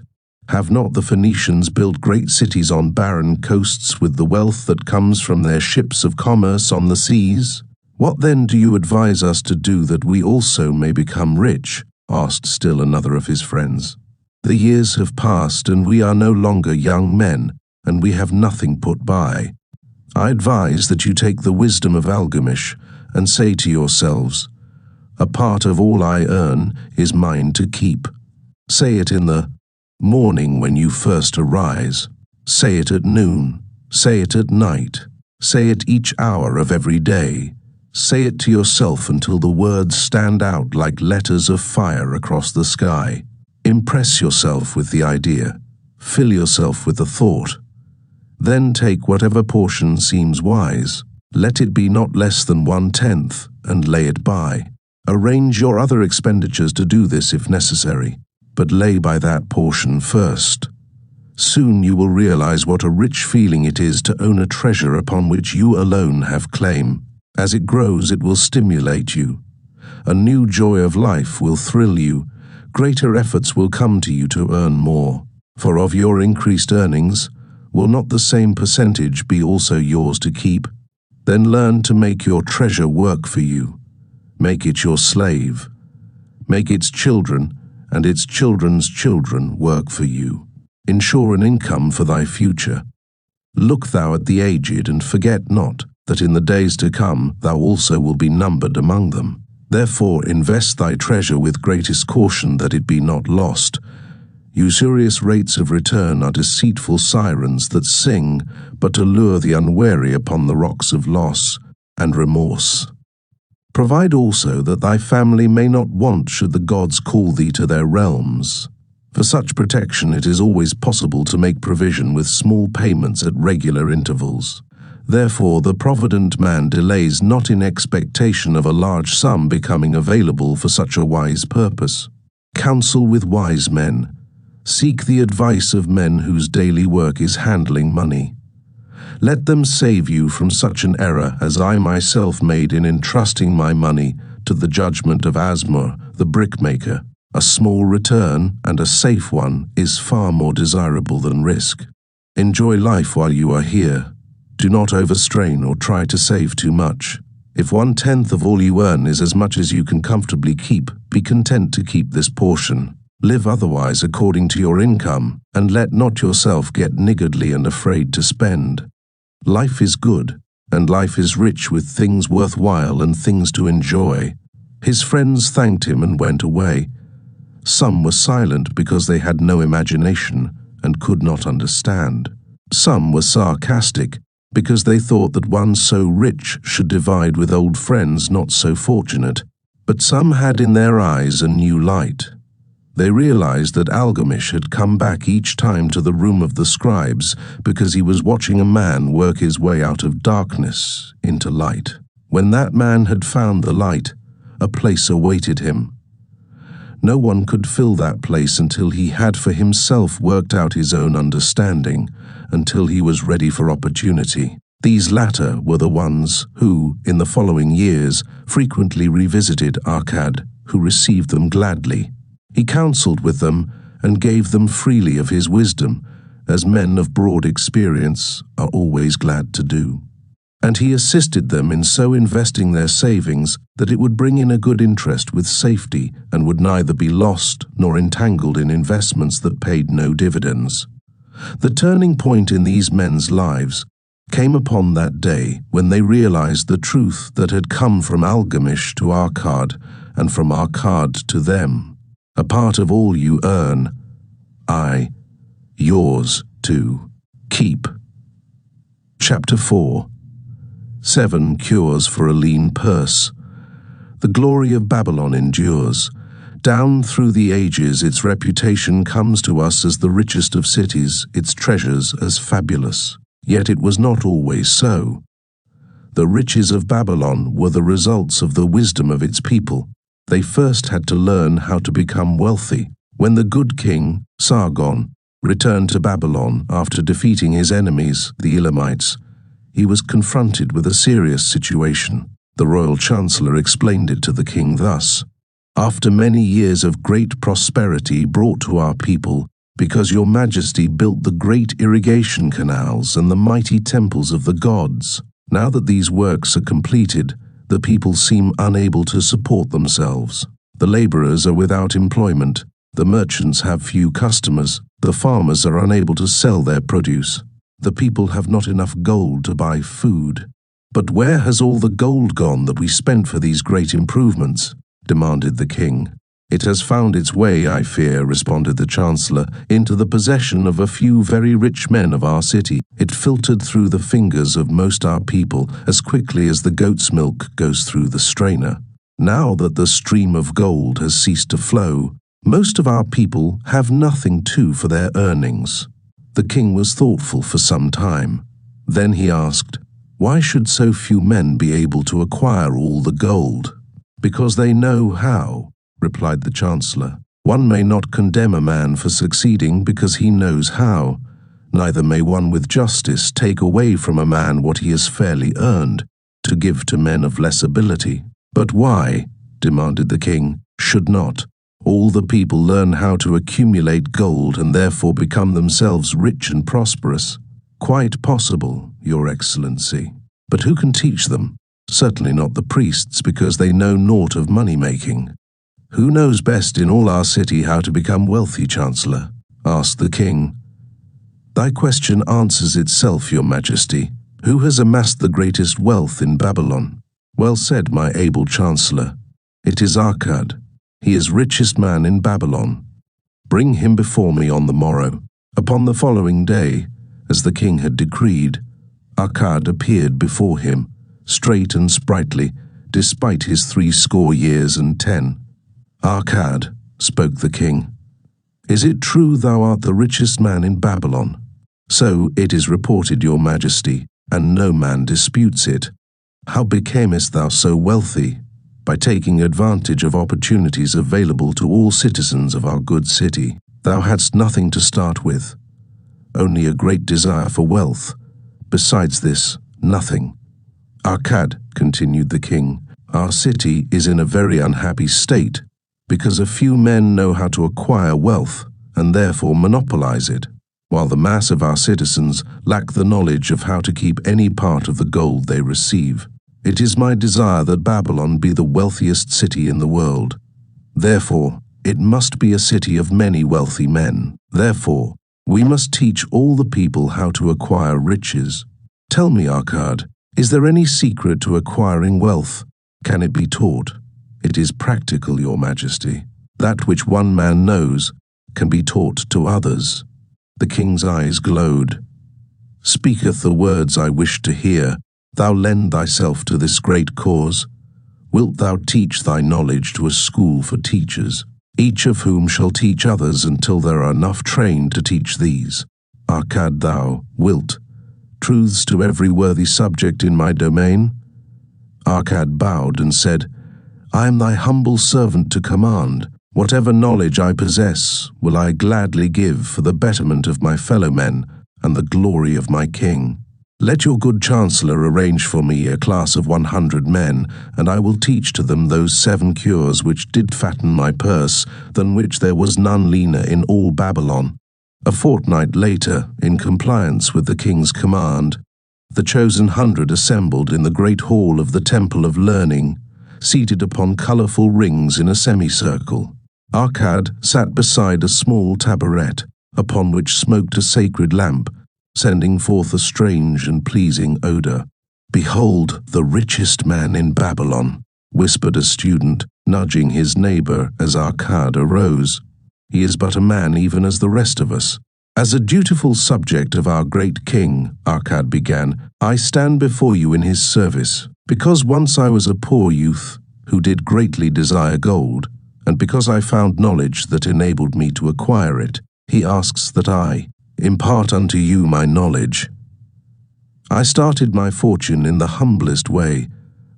Have not the Phoenicians built great cities on barren coasts with the wealth that comes from their ships of commerce on the seas? What then do you advise us to do that we also may become rich? Asked still another of his friends. The years have passed and we are no longer young men, and we have nothing put by. I advise that you take the wisdom of Algamish and say to yourselves, a part of all I earn is mine to keep. Say it in the morning when you first arise. Say it at noon. Say it at night. Say it each hour of every day. Say it to yourself until the words stand out like letters of fire across the sky. Impress yourself with the idea. Fill yourself with the thought. Then take whatever portion seems wise. Let it be not less than 1/10, and lay it by. Arrange your other expenditures to do this if necessary, but lay by that portion first. Soon you will realize what a rich feeling it is to own a treasure upon which you alone have claim. As it grows, it will stimulate you. A new joy of life will thrill you. Greater efforts will come to you to earn more. For of your increased earnings, will not the same percentage be also yours to keep? Then learn to make your treasure work for you. Make it your slave. Make its children and its children's children work for you. Ensure an income for thy future. Look thou at the aged, and forget not that in the days to come thou also will be numbered among them. Therefore invest thy treasure with greatest caution that it be not lost. Usurious rates of return are deceitful sirens that sing but to lure the unwary upon the rocks of loss and remorse. Provide also that thy family may not want should the gods call thee to their realms. For such protection it is always possible to make provision with small payments at regular intervals. Therefore the provident man delays not in expectation of a large sum becoming available for such a wise purpose. Counsel with wise men. Seek the advice of men whose daily work is handling money. Let them save you from such an error as I myself made in entrusting my money to the judgment of Asmur, the brickmaker. A small return, and a safe one, is far more desirable than risk. Enjoy life while you are here. Do not overstrain or try to save too much. If 1/10 of all you earn is as much as you can comfortably keep, be content to keep this portion. Live otherwise according to your income, and let not yourself get niggardly and afraid to spend. Life is good, and life is rich with things worthwhile and things to enjoy. His friends thanked him and went away. Some were silent because they had no imagination and could not understand. Some were sarcastic because they thought that one so rich should divide with old friends not so fortunate. But some had in their eyes a new light. They realized that Algamish had come back each time to the room of the scribes because he was watching a man work his way out of darkness into light. When that man had found the light, a place awaited him. No one could fill that place until he had for himself worked out his own understanding, until he was ready for opportunity. These latter were the ones who, in the following years, frequently revisited Arkad, who received them gladly. He counseled with them and gave them freely of his wisdom, as men of broad experience are always glad to do. And he assisted them in so investing their savings that it would bring in a good interest with safety and would neither be lost nor entangled in investments that paid no dividends. The turning point in these men's lives came upon that day when they realized the truth that had come from Algamish to Arkad and from Arkad to them. A part of all you earn, yours to keep. Chapter 4. 7 Cures for a Lean Purse. The glory of Babylon endures. Down through the ages its reputation comes to us as the richest of cities, its treasures as fabulous. Yet it was not always so. The riches of Babylon were the results of the wisdom of its people. They first had to learn how to become wealthy. When the good king, Sargon, returned to Babylon after defeating his enemies, the Elamites, he was confronted with a serious situation. The royal chancellor explained it to the king thus: "After many years of great prosperity brought to our people, because your majesty built the great irrigation canals and the mighty temples of the gods, now that these works are completed, the people seem unable to support themselves. The laborers are without employment, the merchants have few customers, the farmers are unable to sell their produce. The people have not enough gold to buy food." "But where has all the gold gone that we spent for these great improvements?" demanded the king. "It has found its way, I fear," responded the chancellor, "into the possession of a few very rich men of our city. It filtered through the fingers of most our people as quickly as the goat's milk goes through the strainer. Now that the stream of gold has ceased to flow, most of our people have nothing too for their earnings." The king was thoughtful for some time. Then he asked, "Why should so few men be able to acquire all the gold?" "Because they know how," replied the chancellor. "One may not condemn a man for succeeding because he knows how. Neither may one with justice take away from a man what he has fairly earned, to give to men of less ability." "But why," demanded the king, "should not all the people learn how to accumulate gold and therefore become themselves rich and prosperous?" "Quite possible, Your Excellency. But who can teach them? Certainly not the priests, because they know naught of money-making." "Who knows best in all our city how to become wealthy, Chancellor?" asked the king. "Thy question answers itself, Your Majesty. Who has amassed the greatest wealth in Babylon?" "Well said, my able Chancellor. It is Arkad. He is richest man in Babylon. Bring him before me on the morrow." Upon the following day, as the king had decreed, Arkad appeared before him, straight and sprightly, despite his 60 years and 10. "Arkad," spoke the king, "is it true thou art the richest man in Babylon?" "So it is reported, Your Majesty. and no man disputes it. How becamest thou so wealthy? By taking advantage of opportunities available to all citizens of our good city. Thou hadst nothing to start with, only a great desire for wealth. Besides this, nothing. Arkad, continued the king, our city is in a very unhappy state, because a few men know how to acquire wealth and therefore monopolize it, while the mass of our citizens lack the knowledge of how to keep any part of the gold they receive. It is my desire that Babylon be the wealthiest city in the world. Therefore, it must be a city of many wealthy men. Therefore, we must teach all the people how to acquire riches. Tell me, Arkad, is there any secret to acquiring wealth? Can it be taught? It is practical, your majesty. That which one man knows can be taught to others. The king's eyes glowed. Speaketh the words I wish to hear. Thou lend thyself to this great cause. Wilt thou teach thy knowledge to a school for teachers, each of whom shall teach others until there are enough trained to teach these? Arkad, thou wilt truths to every worthy subject in my domain? Arkad bowed and said, I am thy humble servant to command. Whatever knowledge I possess will I gladly give for the betterment of my fellow men and the glory of my king. Let your good chancellor arrange for me a class of 100 men, and I will teach to them those 7 cures which did fatten my purse, than which there was none leaner in all Babylon. A fortnight later, in compliance with the king's command, the chosen 100 assembled in the great hall of the Temple of Learning, seated upon colorful rings in a semicircle. Arkad sat beside a small taboret, upon which smoked a sacred lamp, sending forth a strange and pleasing odor. Behold, the richest man in Babylon, whispered a student, nudging his neighbor as Arkad arose. He is but a man even as the rest of us. As a dutiful subject of our great king, Arkad began, I stand before you in his service, because once I was a poor youth who did greatly desire gold, and because I found knowledge that enabled me to acquire it, he asks that I impart unto you my knowledge. I started my fortune in the humblest way.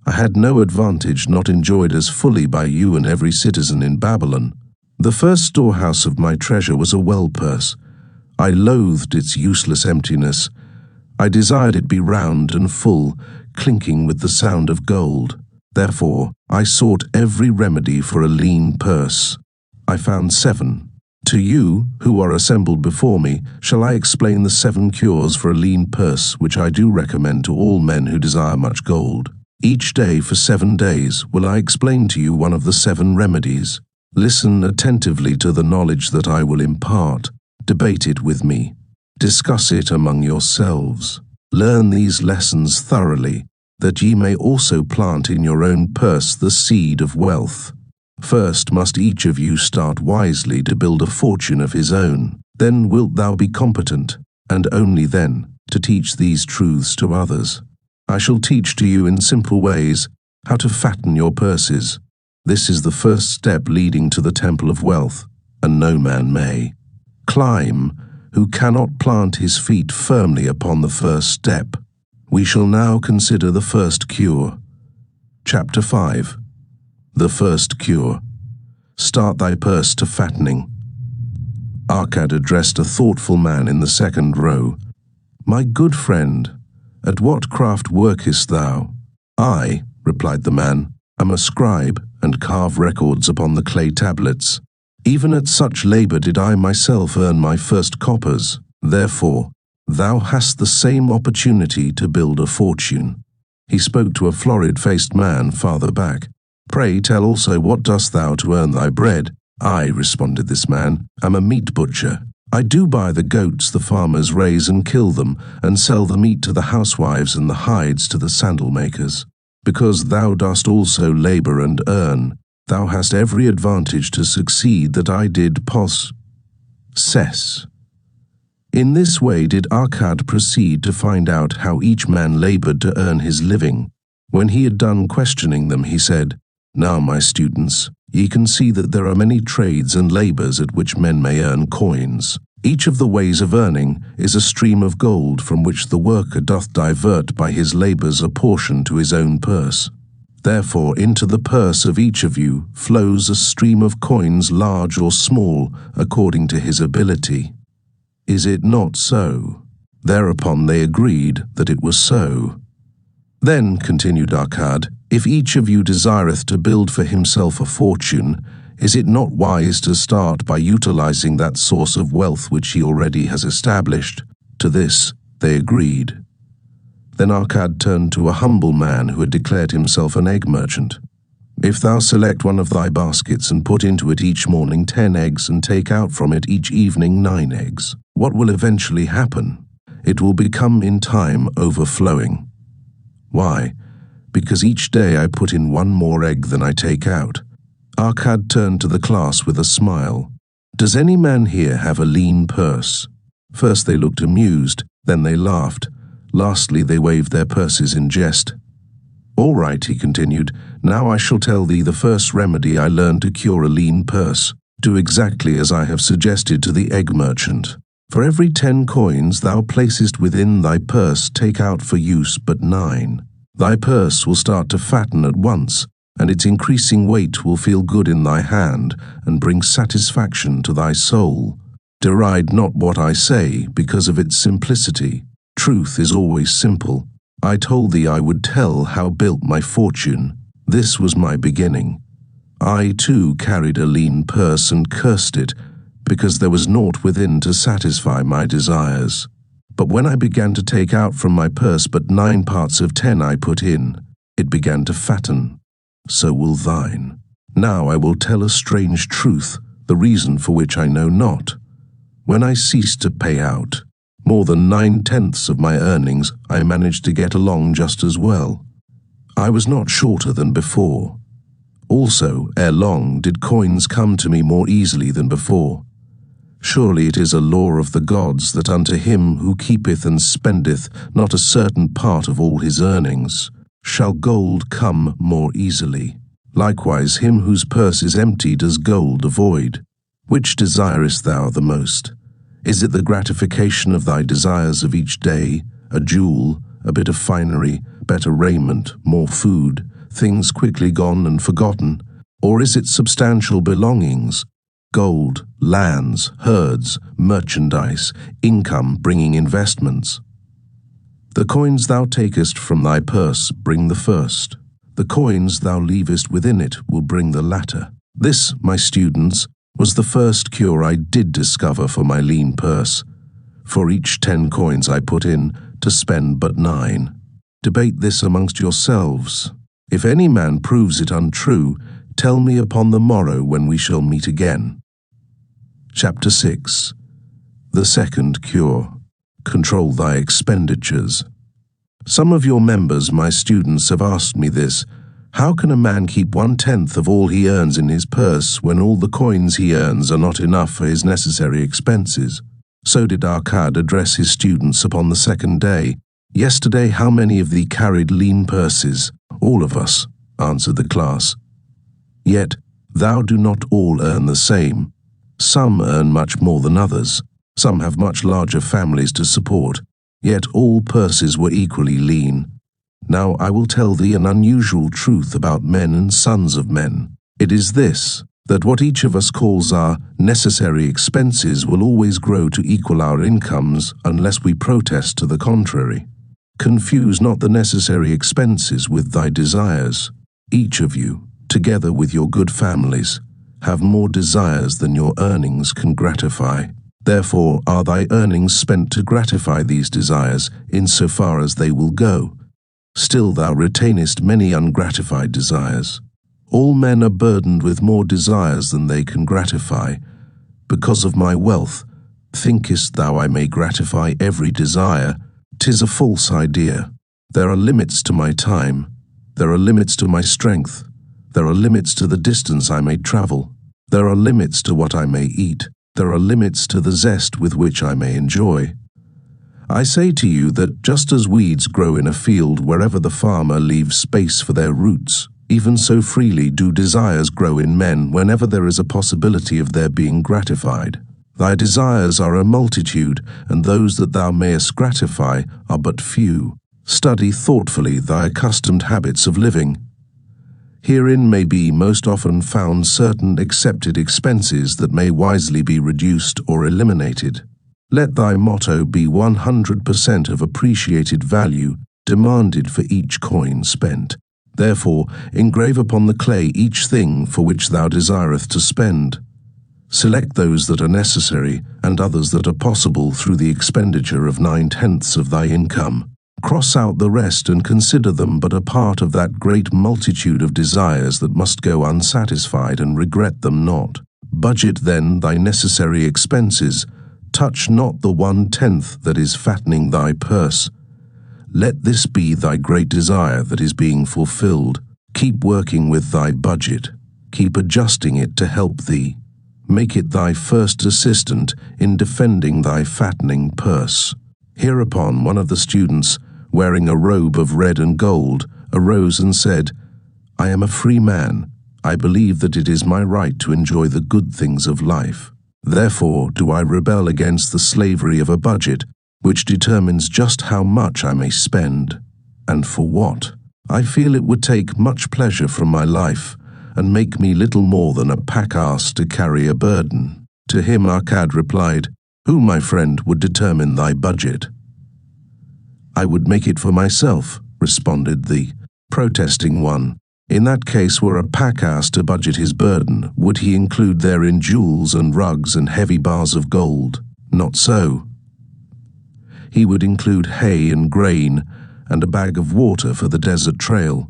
I had no advantage not enjoyed as fully by you and every citizen in Babylon. The first storehouse of my treasure was a well purse. I loathed its useless emptiness. I desired it be round and full, clinking with the sound of gold. Therefore, I sought every remedy for a lean purse. I found 7. To you, who are assembled before me, shall I explain the 7 cures for a lean purse which I do recommend to all men who desire much gold. Each day for 7 days will I explain to you one of the 7 remedies. Listen attentively to the knowledge that I will impart. Debate it with me. Discuss it among yourselves. Learn these lessons thoroughly, that ye may also plant in your own purse the seed of wealth. First must each of you start wisely to build a fortune of his own. Then wilt thou be competent, and only then, to teach these truths to others. I shall teach to you in simple ways how to fatten your purses. This is the first step leading to the temple of wealth, and no man may climb who cannot plant his feet firmly upon the first step. We shall now consider the first cure. Chapter 5. The first cure. Start thy purse to fattening. Arkad addressed a thoughtful man in the second row. My good friend, at what craft workest thou? I, replied the man, am a scribe and carve records upon the clay tablets. Even at such labor did I myself earn my first coppers. Therefore, thou hast the same opportunity to build a fortune. He spoke to a florid-faced man farther back. Pray tell also, what dost thou to earn thy bread? I, responded this man, am a meat butcher. I do buy the goats the farmers raise and kill them, and sell the meat to the housewives and the hides to the sandal makers. Because thou dost also labor and earn, thou hast every advantage to succeed that I did possess. In this way did Arkad proceed to find out how each man labored to earn his living. When he had done questioning them, he said, Now, my students, ye can see that there are many trades and labors at which men may earn coins. Each of the ways of earning is a stream of gold from which the worker doth divert by his labours a portion to his own purse. Therefore into the purse of each of you flows a stream of coins large or small according to his ability. Is it not so?" Thereupon they agreed that it was so. "Then," continued Arcad, "if each of you desireth to build for himself a fortune, is it not wise to start by utilizing that source of wealth which he already has established?" To this they agreed. Then Arcad turned to a humble man who had declared himself an egg merchant. "If thou select one of thy baskets and put into it each morning 10 eggs and take out from it each evening 9 eggs, what will eventually happen? It will become in time overflowing. Why? Because each day I put in 1 more egg than I take out." Arcad turned to the class with a smile. "Does any man here have a lean purse?" First they looked amused, then they laughed. Lastly they waved their purses in jest. "All right," he continued, "now I shall tell thee the first remedy I learned to cure a lean purse. Do exactly as I have suggested to the egg merchant. For every 10 coins thou placest within thy purse, take out for use but 9. Thy purse will start to fatten at once, and its increasing weight will feel good in thy hand and bring satisfaction to thy soul. Deride not what I say because of its simplicity. Truth is always simple. I told thee I would tell how built my fortune. This was my beginning. I too carried a lean purse and cursed it, because there was naught within to satisfy my desires. But when I began to take out from my purse but 9 parts of 10 I put in, it began to fatten. So will thine. Now I will tell a strange truth, the reason for which I know not. When I ceased to pay out, more than 9/10 of my earnings I managed to get along just as well. I was not shorter than before. Also, ere long did coins come to me more easily than before. Surely it is a law of the gods that unto him who keepeth and spendeth not a certain part of all his earnings, shall gold come more easily. Likewise him whose purse is empty does gold avoid. Which desirest thou the most? Is it the gratification of thy desires of each day, a jewel, a bit of finery, better raiment, more food, things quickly gone and forgotten? Or is it substantial belongings, gold, lands, herds, merchandise, income bringing investments? The coins thou takest from thy purse bring the first. The coins thou leavest within it will bring the latter. This, my students, was the first cure I did discover for my lean purse. For each 10 coins I put in, to spend but 9. Debate this amongst yourselves. If any man proves it untrue, tell me upon the morrow when we shall meet again. Chapter 6. The second cure. Control thy expenditures. Some of your members, my students, have asked me this. How can a man keep 1/10 of all he earns in his purse when all the coins he earns are not enough for his necessary expenses? So did Arcad address his students upon the second day. Yesterday, how many of thee carried lean purses? All of us, answered the class. Yet, thou do not all earn the same. Some earn much more than others. Some have much larger families to support. Yet all purses were equally lean. Now I will tell thee an unusual truth about men and sons of men. It is this, that what each of us calls our necessary expenses will always grow to equal our incomes unless we protest to the contrary. Confuse not the necessary expenses with thy desires. Each of you, together with your good families, have more desires than your earnings can gratify. Therefore are thy earnings spent to gratify these desires insofar as they will go. Still thou retainest many ungratified desires. All men are burdened with more desires than they can gratify. Because of my wealth, thinkest thou I may gratify every desire? 'Tis a false idea. There are limits to my time. There are limits to my strength. There are limits to the distance I may travel. There are limits to what I may eat. There are limits to the zest with which I may enjoy. I say to you that just as weeds grow in a field wherever the farmer leaves space for their roots, even so freely do desires grow in men whenever there is a possibility of their being gratified. Thy desires are a multitude, and those that thou mayest gratify are but few. Study thoughtfully thy accustomed habits of living. Herein may be most often found certain accepted expenses that may wisely be reduced or eliminated. Let thy motto be 100% of appreciated value demanded for each coin spent. Therefore, engrave upon the clay each thing for which thou desireth to spend. Select those that are necessary and others that are possible through the expenditure of 9/10 of thy income. Cross out the rest and consider them but a part of that great multitude of desires that must go unsatisfied, and regret them not. Budget then thy necessary expenses. Touch not the 1/10 that is fattening thy purse. Let this be thy great desire that is being fulfilled. Keep working with thy budget. Keep adjusting it to help thee. Make it thy first assistant in defending thy fattening purse. Hereupon one of the students, wearing a robe of red and gold, arose and said, I am a free man. I believe that it is my right to enjoy the good things of life. Therefore do I rebel against the slavery of a budget, which determines just how much I may spend, and for what. I feel it would take much pleasure from my life, and make me little more than a pack-ass to carry a burden. To him Arkad replied, Who, my friend, would determine thy budget? I would make it for myself, responded the protesting one. In that case, were a pack-ass to budget his burden, would he include therein jewels and rugs and heavy bars of gold? Not so. He would include hay and grain and a bag of water for the desert trail.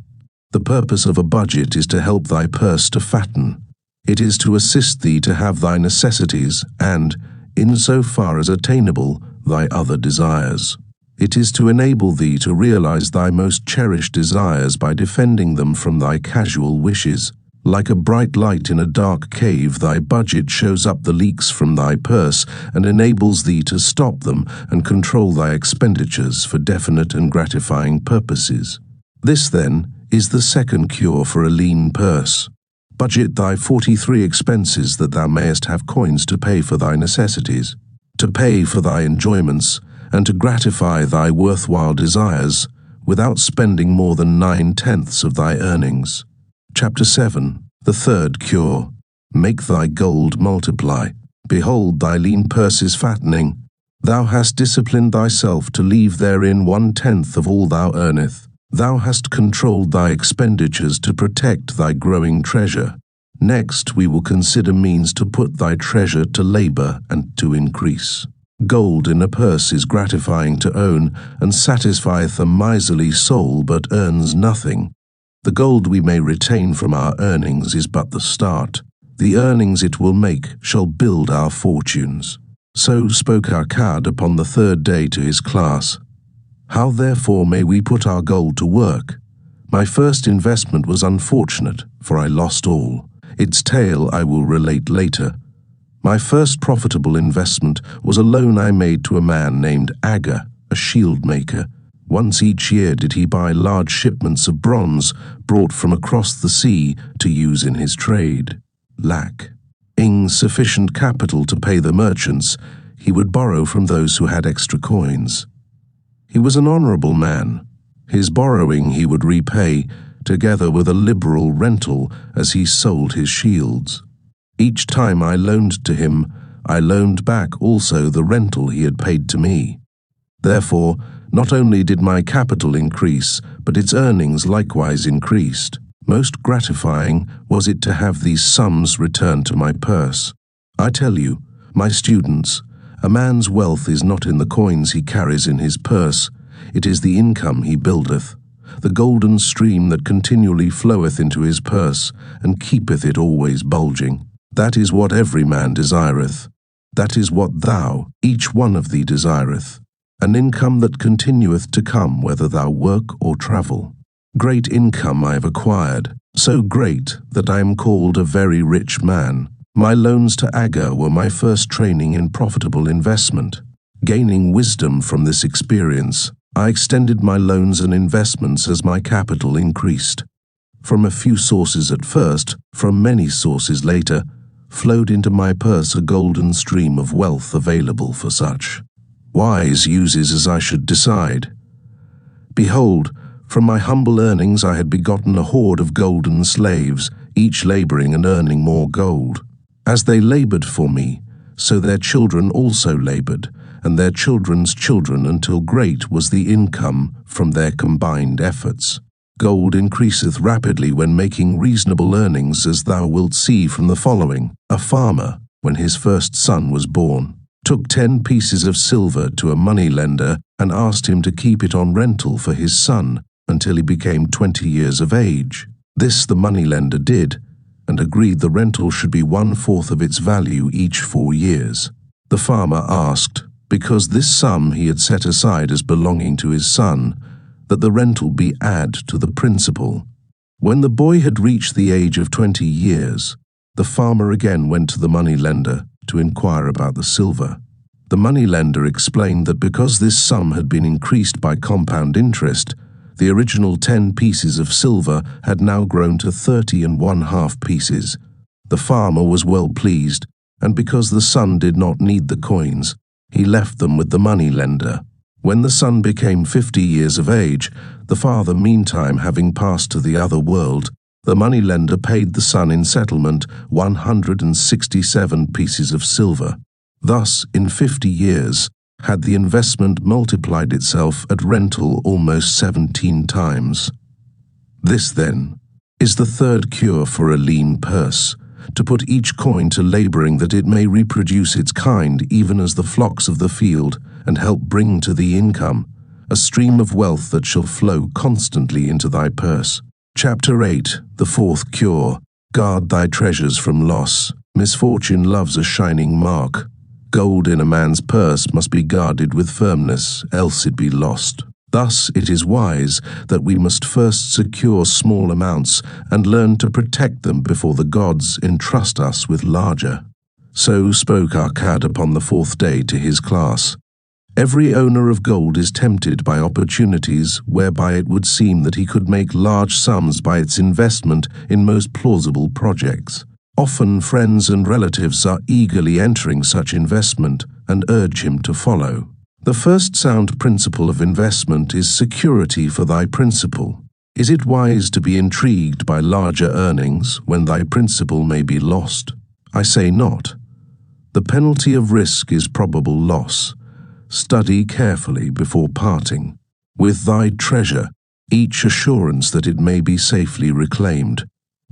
The purpose of a budget is to help thy purse to fatten. It is to assist thee to have thy necessities and, in so far as attainable, thy other desires. It is to enable thee to realize thy most cherished desires by defending them from thy casual wishes. Like a bright light in a dark cave, thy budget shows up the leaks from thy purse and enables thee to stop them and control thy expenditures for definite and gratifying purposes. This, then, is the second cure for a lean purse. Budget thy 43 expenses that thou mayest have coins to pay for thy necessities, to pay for thy enjoyments, and to gratify thy worthwhile desires without spending more than 9/10 of thy earnings. Chapter 7. The third cure. Make thy gold multiply. Behold, thy lean purse is fattening. Thou hast disciplined thyself to leave therein 1/10 of all thou earnest. Thou hast controlled thy expenditures to protect thy growing treasure. Next, we will consider means to put thy treasure to labor and to increase. Gold in a purse is gratifying to own, and satisfieth a miserly soul, but earns nothing. The gold we may retain from our earnings is but the start. The earnings it will make shall build our fortunes. So spoke Arkad upon the third day to his class. How therefore may we put our gold to work? My first investment was unfortunate, for I lost all. Its tale I will relate later. My first profitable investment was a loan I made to a man named Aga, a shield maker. Once each year did he buy large shipments of bronze brought from across the sea to use in his trade. Lacking sufficient capital to pay the merchants, he would borrow from those who had extra coins. He was an honorable man. His borrowing he would repay, together with a liberal rental as he sold his shields. Each time I loaned to him, I loaned back also the rental he had paid to me. Therefore, not only did my capital increase, but its earnings likewise increased. Most gratifying was it to have these sums returned to my purse. I tell you, my students, a man's wealth is not in the coins he carries in his purse, it is the income he buildeth, the golden stream that continually floweth into his purse, and keepeth it always bulging. That is what every man desireth. That is what thou, each one of thee, desireth. An income that continueth to come, whether thou work or travel. Great income I have acquired, so great that I am called a very rich man. My loans to Aga were my first training in profitable investment. Gaining wisdom from this experience, I extended my loans and investments as my capital increased. From a few sources at first, from many sources later, flowed into my purse a golden stream of wealth available for such wise uses as I should decide. Behold, from my humble earnings I had begotten a horde of golden slaves, each laboring and earning more gold. As they labored for me, so their children also labored, and their children's children, until great was the income from their combined efforts. Gold increaseth rapidly when making reasonable earnings, as thou wilt see from the following. A farmer, when his first son was born, took 10 pieces of silver to a moneylender and asked him to keep it on rental for his son until he became 20 years of age. This the moneylender did, and agreed the rental should be 1/4 of its value each 4 years. The farmer asked, because this sum he had set aside as belonging to his son, that the rental be add to the principal. When the boy had reached the age of 20 years, the farmer again went to the moneylender to inquire about the silver. The moneylender explained that because this sum had been increased by compound interest, the original 10 pieces of silver had now grown to 30½ pieces. The farmer was well pleased, and because the son did not need the coins, he left them with the moneylender. When the son became 50 years of age, the father meantime having passed to the other world, the moneylender paid the son in settlement 167 pieces of silver. Thus, in 50 years, had the investment multiplied itself at rental almost 17 times. This, then, is the third cure for a lean purse, to put each coin to laboring that it may reproduce its kind, even as the flocks of the field, and help bring to thee income, a stream of wealth that shall flow constantly into thy purse. Chapter 8, the fourth cure. Guard thy treasures from loss. Misfortune loves a shining mark. Gold in a man's purse must be guarded with firmness, else it be lost. Thus it is wise that we must first secure small amounts and learn to protect them before the gods entrust us with larger. So spoke Akkad upon the 4th day to his class. Every owner of gold is tempted by opportunities whereby it would seem that he could make large sums by its investment in most plausible projects. Often friends and relatives are eagerly entering such investment and urge him to follow. The first sound principle of investment is security for thy principal. Is it wise to be intrigued by larger earnings when thy principal may be lost? I say not. The penalty of risk is probable loss. Study carefully before parting. With thy treasure, each assurance that it may be safely reclaimed.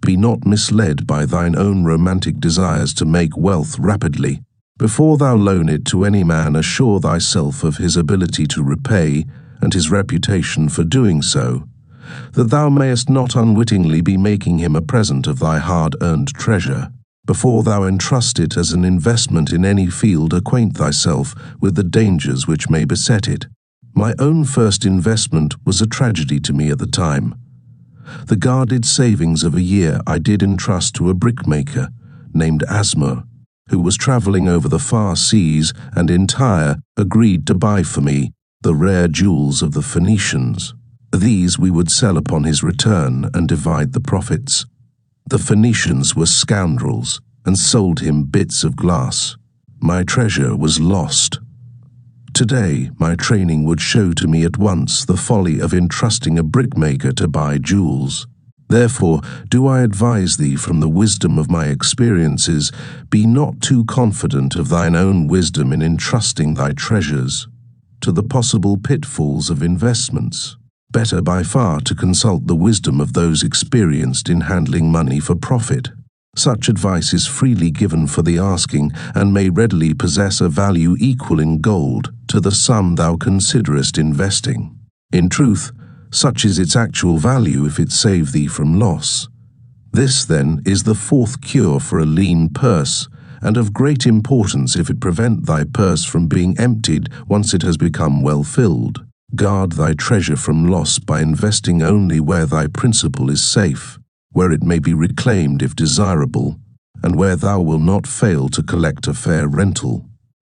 Be not misled by thine own romantic desires to make wealth rapidly. Before thou loan it to any man, assure thyself of his ability to repay and his reputation for doing so, that thou mayest not unwittingly be making him a present of thy hard-earned treasure. Before thou entrust it as an investment in any field, acquaint thyself with the dangers which may beset it. My own first investment was a tragedy to me at the time. The guarded savings of a year I did entrust to a brickmaker named Asmur, who was travelling over the far seas and in Tyre agreed to buy for me the rare jewels of the Phoenicians. These we would sell upon his return and divide the profits. The Phoenicians were scoundrels and sold him bits of glass. My treasure was lost. Today, my training would show to me at once the folly of entrusting a brickmaker to buy jewels. Therefore, do I advise thee from the wisdom of my experiences, be not too confident of thine own wisdom in entrusting thy treasures to the possible pitfalls of investments. Better by far to consult the wisdom of those experienced in handling money for profit. Such advice is freely given for the asking, and may readily possess a value equal in gold to the sum thou considerest investing. In truth, such is its actual value if it save thee from loss. This, then, is the 4th cure for a lean purse, and of great importance if it prevent thy purse from being emptied once it has become well filled. Guard thy treasure from loss by investing only where thy principal is safe, where it may be reclaimed if desirable, and where thou wilt not fail to collect a fair rental.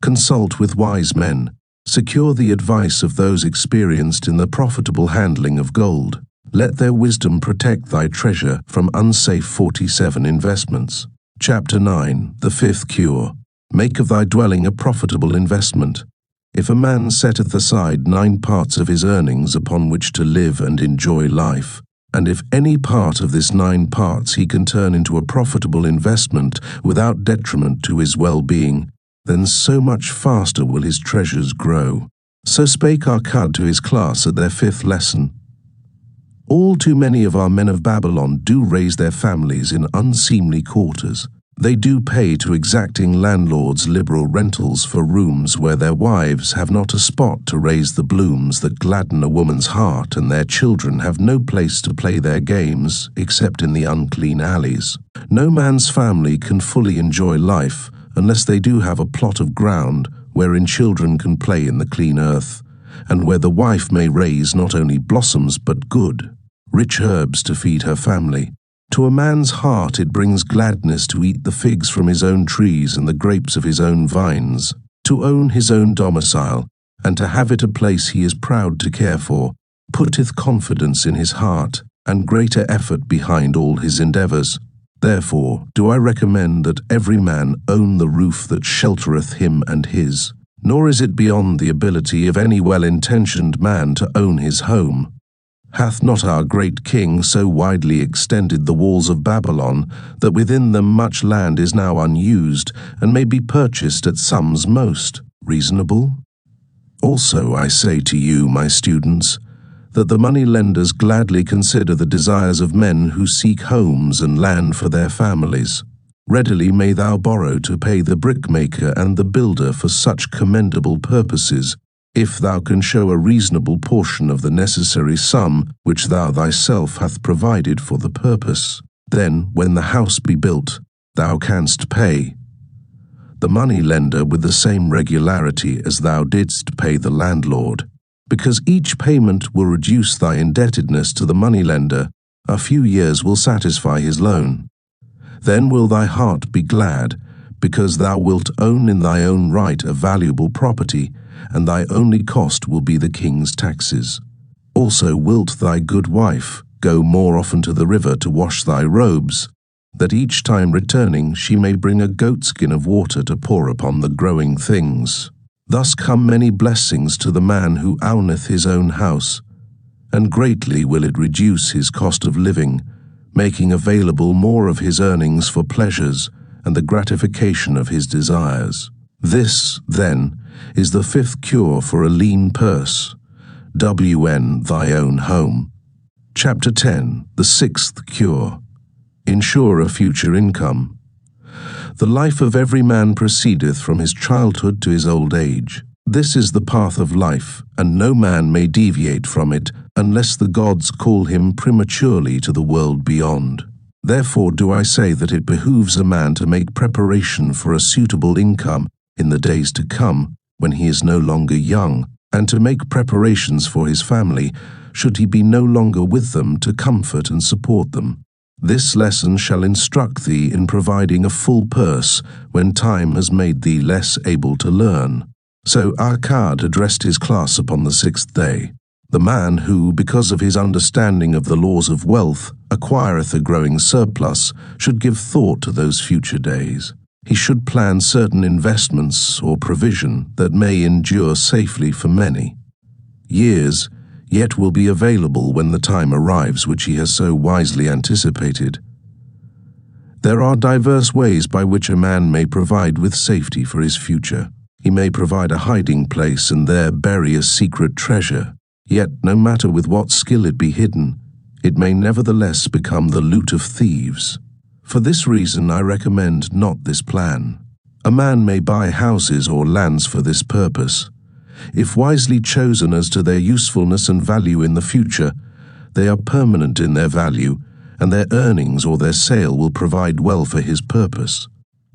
Consult with wise men. Secure the advice of those experienced in the profitable handling of gold. Let their wisdom protect thy treasure from unsafe 47 investments. Chapter 9. The fifth cure. Make of thy dwelling a profitable investment. If a man setteth aside 9 parts of his earnings upon which to live and enjoy life, and if any part of this 9 parts he can turn into a profitable investment without detriment to his well-being, then so much faster will his treasures grow. So spake our Cud to his class at their 5th lesson. All too many of our men of Babylon do raise their families in unseemly quarters. They do pay to exacting landlords liberal rentals for rooms where their wives have not a spot to raise the blooms that gladden a woman's heart, and their children have no place to play their games except in the unclean alleys. No man's family can fully enjoy life unless they do have a plot of ground wherein children can play in the clean earth, and where the wife may raise not only blossoms but good, rich herbs to feed her family. To a man's heart it brings gladness to eat the figs from his own trees and the grapes of his own vines, to own his own domicile, and to have it a place he is proud to care for, putteth confidence in his heart, and greater effort behind all his endeavours. Therefore do I recommend that every man own the roof that sheltereth him and his, nor is it beyond the ability of any well-intentioned man to own his home. Hath not our great king so widely extended the walls of Babylon that within them much land is now unused, and may be purchased at sums most reasonable? Also I say to you, my students, that the money-lenders gladly consider the desires of men who seek homes and land for their families. Readily may thou borrow to pay the brickmaker and the builder for such commendable purposes, if thou can show a reasonable portion of the necessary sum which thou thyself hath provided for the purpose. Then, when the house be built, thou canst pay the money-lender with the same regularity as thou didst pay the landlord, because each payment will reduce thy indebtedness to the money-lender. A few years will satisfy his loan. Then will thy heart be glad, because thou wilt own in thy own right a valuable property, and thy only cost will be the king's taxes. Also wilt thy good wife go more often to the river to wash thy robes, that each time returning she may bring a goatskin of water to pour upon the growing things. Thus come many blessings to the man who owneth his own house, and greatly will it reduce his cost of living, making available more of his earnings for pleasures and the gratification of his desires. This, then, is the 5th cure for a lean purse. WN thy own home. Chapter 10. The 6th cure. Ensure a future income. The life of every man proceedeth from his childhood to his old age. This is the path of life, and no man may deviate from it unless the gods call him prematurely to the world beyond. Therefore do I say that it behooves a man to make preparation for a suitable income in the days to come, when he is no longer young, and to make preparations for his family, should he be no longer with them to comfort and support them. This lesson shall instruct thee in providing a full purse when time has made thee less able to learn. So Akkad addressed his class upon the 6th day. The man who, because of his understanding of the laws of wealth, acquireth a growing surplus, should give thought to those future days. He should plan certain investments or provision that may endure safely for many years, yet will be available when the time arrives which he has so wisely anticipated. There are diverse ways by which a man may provide with safety for his future. He may provide a hiding place and there bury a secret treasure, yet no matter with what skill it be hidden, it may nevertheless become the loot of thieves. For this reason I recommend not this plan. A man may buy houses or lands for this purpose. If wisely chosen as to their usefulness and value in the future, they are permanent in their value, and their earnings or their sale will provide well for his purpose.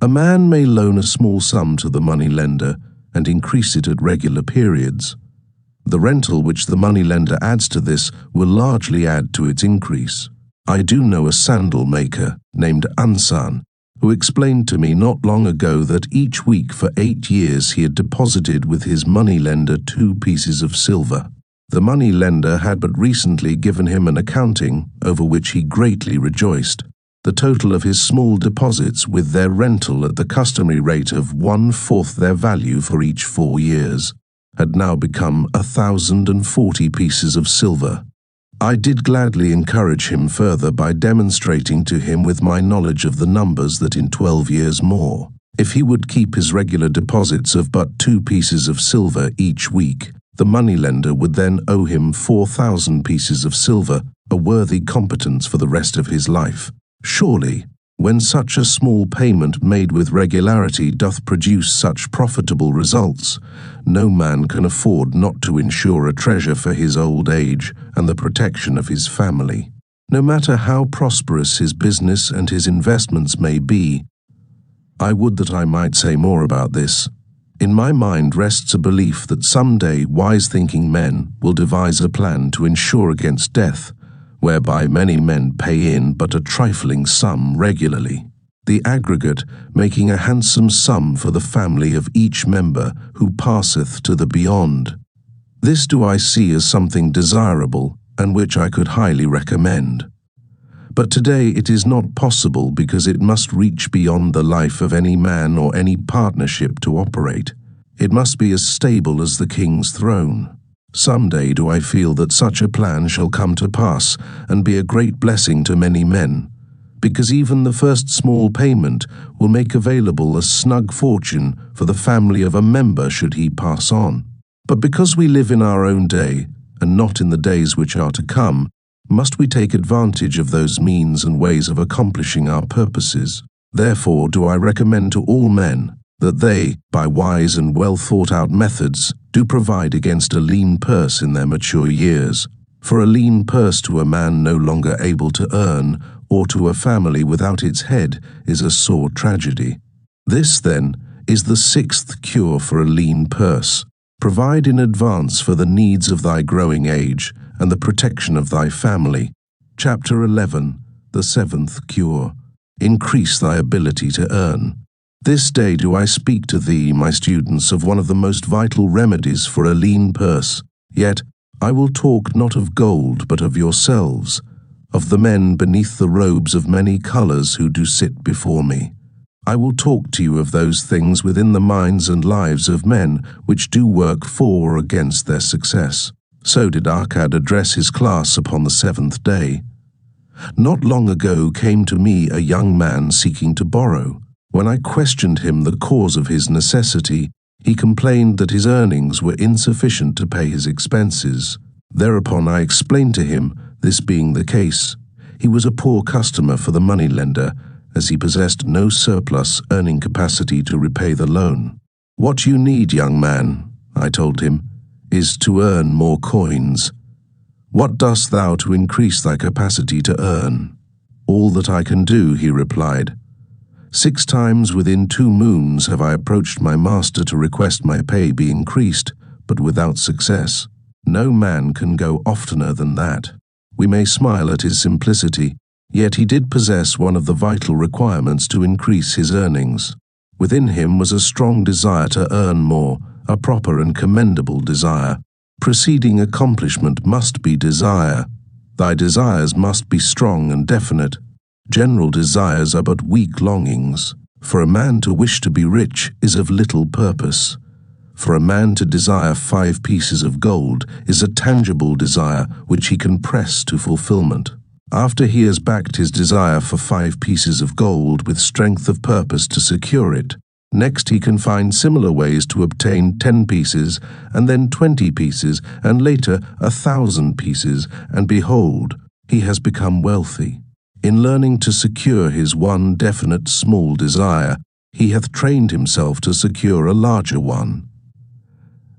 A man may loan a small sum to the money-lender and increase it at regular periods. The rental which the money-lender adds to this will largely add to its increase. I do know a sandal maker named Ansan, who explained to me not long ago that each week for 8 years he had deposited with his money-lender 2 pieces of silver. The money-lender had but recently given him an accounting, over which he greatly rejoiced. The total of his small deposits, with their rental at the customary rate of 1/4 their value for each 4 years, had now become 1,040 pieces of silver. I did gladly encourage him further by demonstrating to him with my knowledge of the numbers that in 12 years more, if he would keep his regular deposits of but 2 pieces of silver each week, the moneylender would then owe him 4,000 pieces of silver, a worthy competence for the rest of his life. Surely, when such a small payment made with regularity doth produce such profitable results, no man can afford not to insure a treasure for his old age and the protection of his family. No matter how prosperous his business and his investments may be, I would that I might say more about this. In my mind rests a belief that someday wise-thinking men will devise a plan to insure against death, whereby many men pay in but a trifling sum regularly, the aggregate making a handsome sum for the family of each member who passeth to the beyond. This do I see as something desirable, and which I could highly recommend. But today it is not possible because it must reach beyond the life of any man or any partnership to operate. It must be as stable as the king's throne. Some day do I feel that such a plan shall come to pass and be a great blessing to many men, because even the first small payment will make available a snug fortune for the family of a member should he pass on. But because we live in our own day, and not in the days which are to come, must we take advantage of those means and ways of accomplishing our purposes. Therefore do I recommend to all men that they, by wise and well-thought-out methods, do provide against a lean purse in their mature years. For a lean purse to a man no longer able to earn, or to a family without its head, is a sore tragedy. This, then, is the 6th cure for a lean purse. Provide in advance for the needs of thy growing age and the protection of thy family. Chapter 11, the 7th cure. Increase thy ability to earn. This day do I speak to thee, my students, of one of the most vital remedies for a lean purse. Yet I will talk not of gold, but of yourselves, of the men beneath the robes of many colors who do sit before me. I will talk to you of those things within the minds and lives of men which do work for or against their success. So did Akkad address his class upon the 7th day. Not long ago came to me a young man seeking to borrow. When I questioned him the cause of his necessity, he complained that his earnings were insufficient to pay his expenses. Thereupon I explained to him, this being the case, he was a poor customer for the moneylender, as he possessed no surplus earning capacity to repay the loan. What you need, young man, I told him, is to earn more coins. What dost thou to increase thy capacity to earn? All that I can do, he replied. 6 times within 2 moons have I approached my master to request my pay be increased, but without success. No man can go oftener than that. We may smile at his simplicity, yet he did possess one of the vital requirements to increase his earnings. Within him was a strong desire to earn more, a proper and commendable desire. Preceding accomplishment must be desire. Thy desires must be strong and definite. General desires are but weak longings. For a man to wish to be rich is of little purpose. For a man to desire 5 pieces of gold is a tangible desire which he can press to fulfillment. After he has backed his desire for 5 pieces of gold with strength of purpose to secure it, next he can find similar ways to obtain 10 pieces, and then 20 pieces, and later 1,000 pieces, and behold, he has become wealthy. In learning to secure his one definite small desire, he hath trained himself to secure a larger one.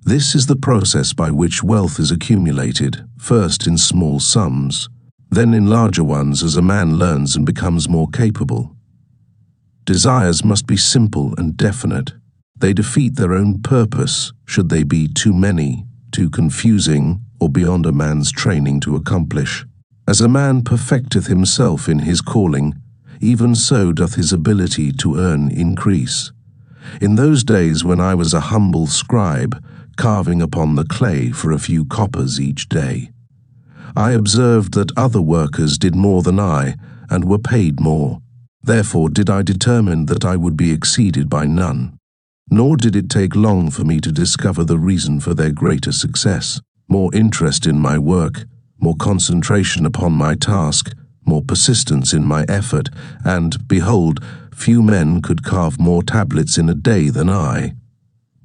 This is the process by which wealth is accumulated, first in small sums, then in larger ones as a man learns and becomes more capable. Desires must be simple and definite. They defeat their own purpose should they be too many, too confusing, or beyond a man's training to accomplish. As a man perfecteth himself in his calling, even so doth his ability to earn increase. In those days when I was a humble scribe, carving upon the clay for a few coppers each day, I observed that other workers did more than I, and were paid more. Therefore did I determine that I would be exceeded by none. Nor did it take long for me to discover the reason for their greater success. More interest in my work, more concentration upon my task, more persistence in my effort, and, behold, few men could carve more tablets in a day than I.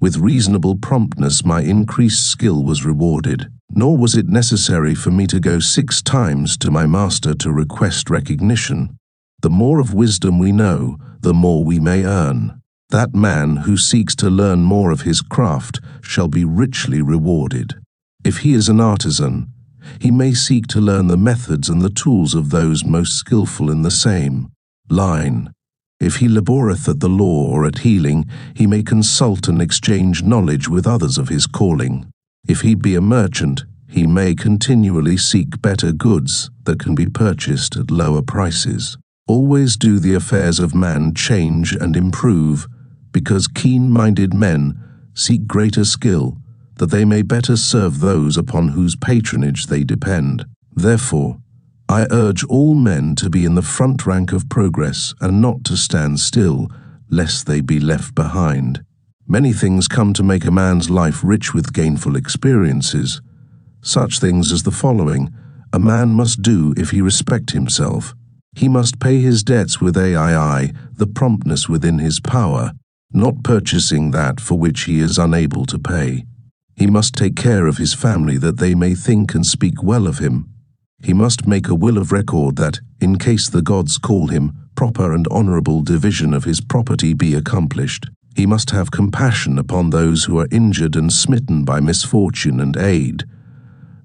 With reasonable promptness my increased skill was rewarded, nor was it necessary for me to go 6 times to my master to request recognition. The more of wisdom we know, the more we may earn. That man who seeks to learn more of his craft shall be richly rewarded. If he is an artisan, he may seek to learn the methods and the tools of those most skillful in the same line. If he laboureth at the law or at healing, he may consult and exchange knowledge with others of his calling. If he be a merchant, he may continually seek better goods that can be purchased at lower prices. Always do the affairs of man change and improve, because keen-minded men seek greater skill, that they may better serve those upon whose patronage they depend. Therefore, I urge all men to be in the front rank of progress and not to stand still, lest they be left behind. Many things come to make a man's life rich with gainful experiences. Such things as the following a man must do if he respect himself. He must pay his debts with the promptness within his power, not purchasing that for which he is unable to pay. He must take care of his family that they may think and speak well of him. He must make a will of record that, in case the gods call him, proper and honourable division of his property be accomplished. He must have compassion upon those who are injured and smitten by misfortune and aid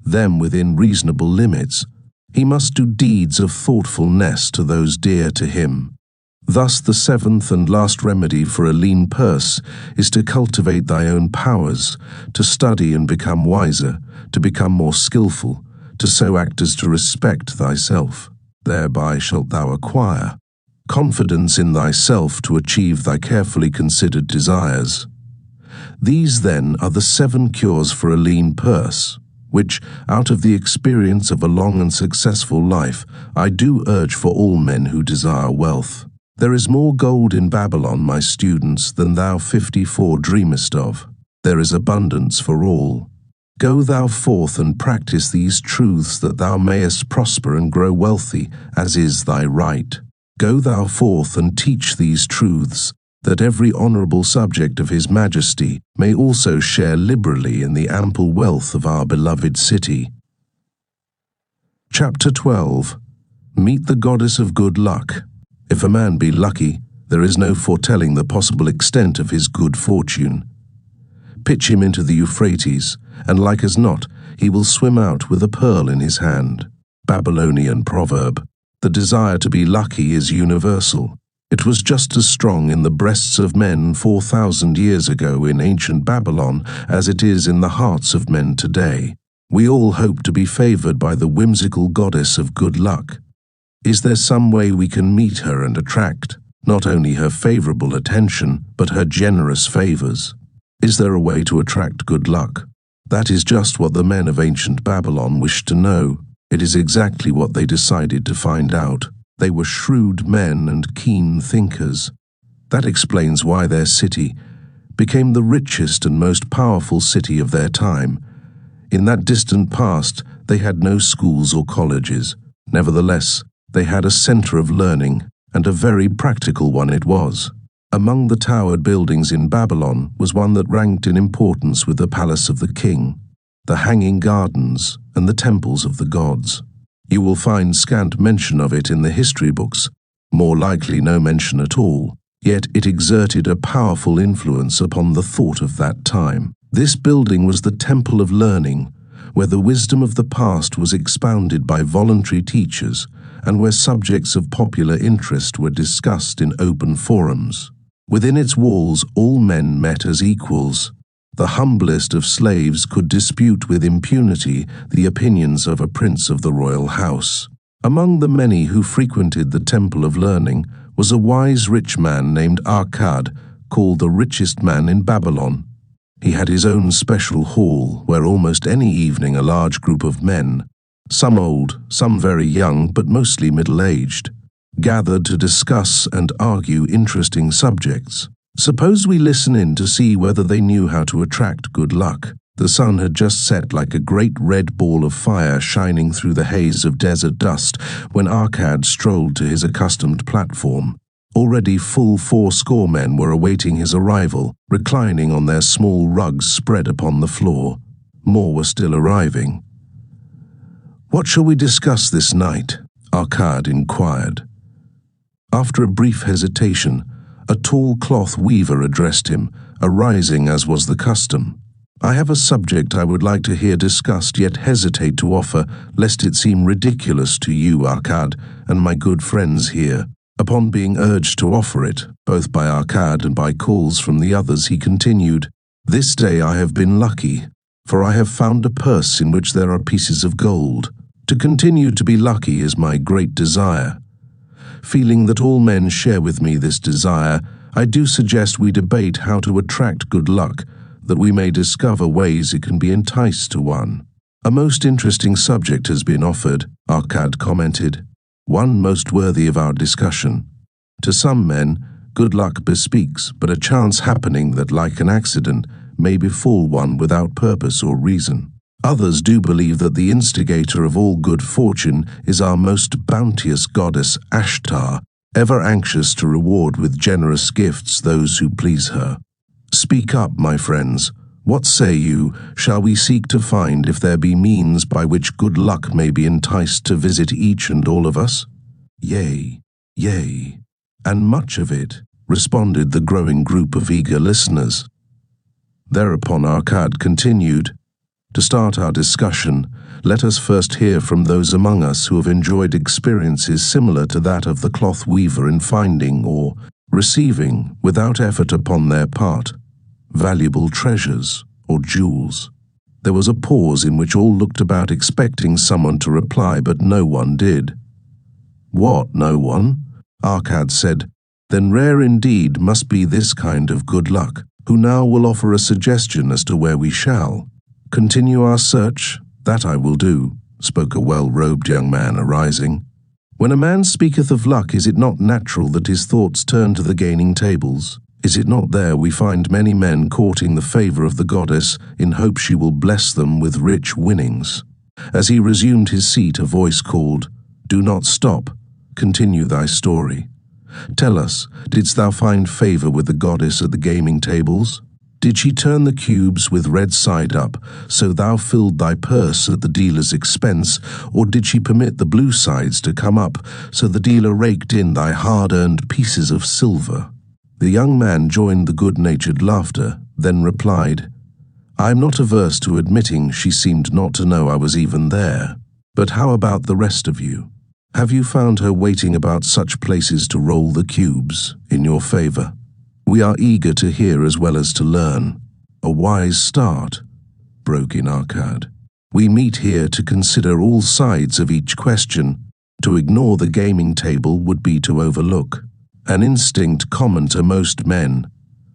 them within reasonable limits. He must do deeds of thoughtfulness to those dear to him. Thus the 7th and last remedy for a lean purse is to cultivate thy own powers, to study and become wiser, to become more skillful, to so act as to respect thyself. Thereby shalt thou acquire confidence in thyself to achieve thy carefully considered desires. These, then, are the 7 cures for a lean purse, which, out of the experience of a long and successful life, I do urge for all men who desire wealth. There is more gold in Babylon, my students, than thou 54 dreamest of. There is abundance for all. Go thou forth and practice these truths that thou mayest prosper and grow wealthy, as is thy right. Go thou forth and teach these truths, that every honourable subject of his majesty may also share liberally in the ample wealth of our beloved city. Chapter 12. Meet the goddess of good luck. If a man be lucky, there is no foretelling the possible extent of his good fortune. Pitch him into the Euphrates, and like as not, he will swim out with a pearl in his hand. Babylonian proverb. The desire to be lucky is universal. It was just as strong in the breasts of men 4,000 years ago in ancient Babylon as it is in the hearts of men today. We all hope to be favoured by the whimsical goddess of good luck. Is there some way we can meet her and attract not only her favourable attention, but her generous favours? Is there a way to attract good luck? That is just what the men of ancient Babylon wished to know. It is exactly what they decided to find out. They were shrewd men and keen thinkers. That explains why their city became the richest and most powerful city of their time. In that distant past, they had no schools or colleges. Nevertheless, they had a centre of learning, and a very practical one it was. Among the towered buildings in Babylon was one that ranked in importance with the palace of the king, the hanging gardens, and the temples of the gods. You will find scant mention of it in the history books, more likely no mention at all, yet it exerted a powerful influence upon the thought of that time. This building was the temple of learning, where the wisdom of the past was expounded by voluntary teachers, and where subjects of popular interest were discussed in open forums. Within its walls all men met as equals. The humblest of slaves could dispute with impunity the opinions of a prince of the royal house. Among the many who frequented the Temple of Learning was a wise rich man named Akkad, called the richest man in Babylon. He had his own special hall, where almost any evening a large group of men, some old, some very young, but mostly middle-aged, gathered to discuss and argue interesting subjects. Suppose we listen in to see whether they knew how to attract good luck. The sun had just set like a great red ball of fire shining through the haze of desert dust when Arcad strolled to his accustomed platform. Already full 80 men were awaiting his arrival, reclining on their small rugs spread upon the floor. More were still arriving. "What shall we discuss this night?" Arcad inquired. After a brief hesitation, a tall cloth weaver addressed him, arising as was the custom. "I have a subject I would like to hear discussed, yet hesitate to offer, lest it seem ridiculous to you, Arcad, and my good friends here." Upon being urged to offer it, both by Arcad and by calls from the others, he continued, "This day I have been lucky, for I have found a purse in which there are pieces of gold. To continue to be lucky is my great desire. Feeling that all men share with me this desire, I do suggest we debate how to attract good luck, that we may discover ways it can be enticed to one." "A most interesting subject has been offered," Arcad commented. "One most worthy of our discussion. To some men, good luck bespeaks but a chance happening that, like an accident, may befall one without purpose or reason. Others do believe that the instigator of all good fortune is our most bounteous goddess Ashtar, ever anxious to reward with generous gifts those who please her. Speak up, my friends. What say you? Shall we seek to find if there be means by which good luck may be enticed to visit each and all of us?" "Yea, yea, and much of it," responded the growing group of eager listeners. Thereupon Arcad continued, "To start our discussion, let us first hear from those among us who have enjoyed experiences similar to that of the cloth weaver in finding or receiving, without effort upon their part, valuable treasures or jewels." There was a pause in which all looked about expecting someone to reply, but no one did. "What, no one?" Arcad said. "Then rare indeed must be this kind of good luck. Who now will offer a suggestion as to where we shall?" "Continue our search, that I will do," spoke a well-robed young man arising. "When a man speaketh of luck, is it not natural that his thoughts turn to the gaining tables? Is it not there we find many men courting the favor of the goddess in hope she will bless them with rich winnings?" As he resumed his seat, a voice called, "Do not stop. Continue thy story. Tell us, didst thou find favor with the goddess at the gaming tables? Did she turn the cubes with red side up, so thou filled thy purse at the dealer's expense, or did she permit the blue sides to come up, so the dealer raked in thy hard-earned pieces of silver?" The young man joined the good-natured laughter, then replied, "I am not averse to admitting she seemed not to know I was even there. But how about the rest of you? Have you found her waiting about such places to roll the cubes in your favor? We are eager to hear as well as to learn." "A wise start," broke in Arcad. "We meet here to consider all sides of each question. To ignore the gaming table would be to overlook an instinct common to most men,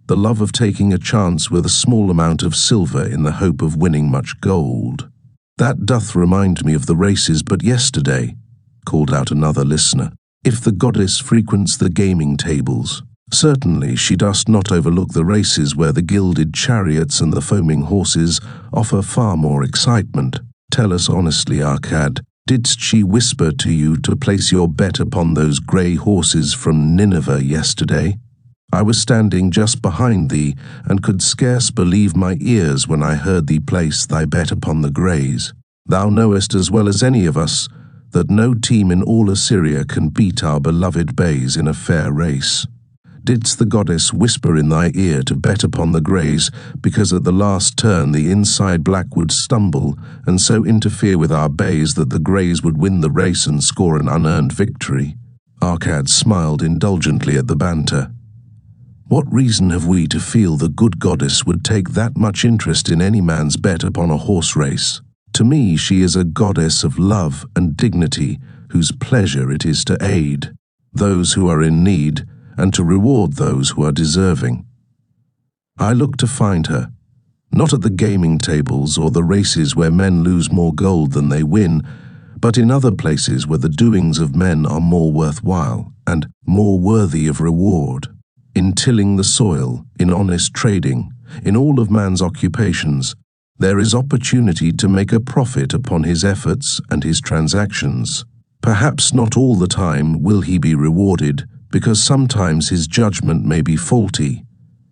the love of taking a chance with a small amount of silver in the hope of winning much gold." "That doth remind me of the races but yesterday," called out another listener. "If the goddess frequents the gaming tables, certainly she does not overlook the races where the gilded chariots and the foaming horses offer far more excitement. Tell us honestly, Arcad, didst she whisper to you to place your bet upon those grey horses from Nineveh yesterday? I was standing just behind thee, and could scarce believe my ears when I heard thee place thy bet upon the greys. Thou knowest as well as any of us that no team in all Assyria can beat our beloved bays in a fair race. Didst the goddess whisper in thy ear to bet upon the greys, because at the last turn the inside black would stumble and so interfere with our bays that the greys would win the race and score an unearned victory?" Arcad smiled indulgently at the banter. "What reason have we to feel the good goddess would take that much interest in any man's bet upon a horse race? To me she is a goddess of love and dignity, whose pleasure it is to aid those who are in need and to reward those who are deserving. I look to find her, not at the gaming tables or the races where men lose more gold than they win, but in other places where the doings of men are more worthwhile. and more worthy of reward. In tilling the soil, in honest trading, in all of man's occupations, there is opportunity to make a profit upon his efforts and his transactions. Perhaps not all the time will he be rewarded, because sometimes his judgment may be faulty,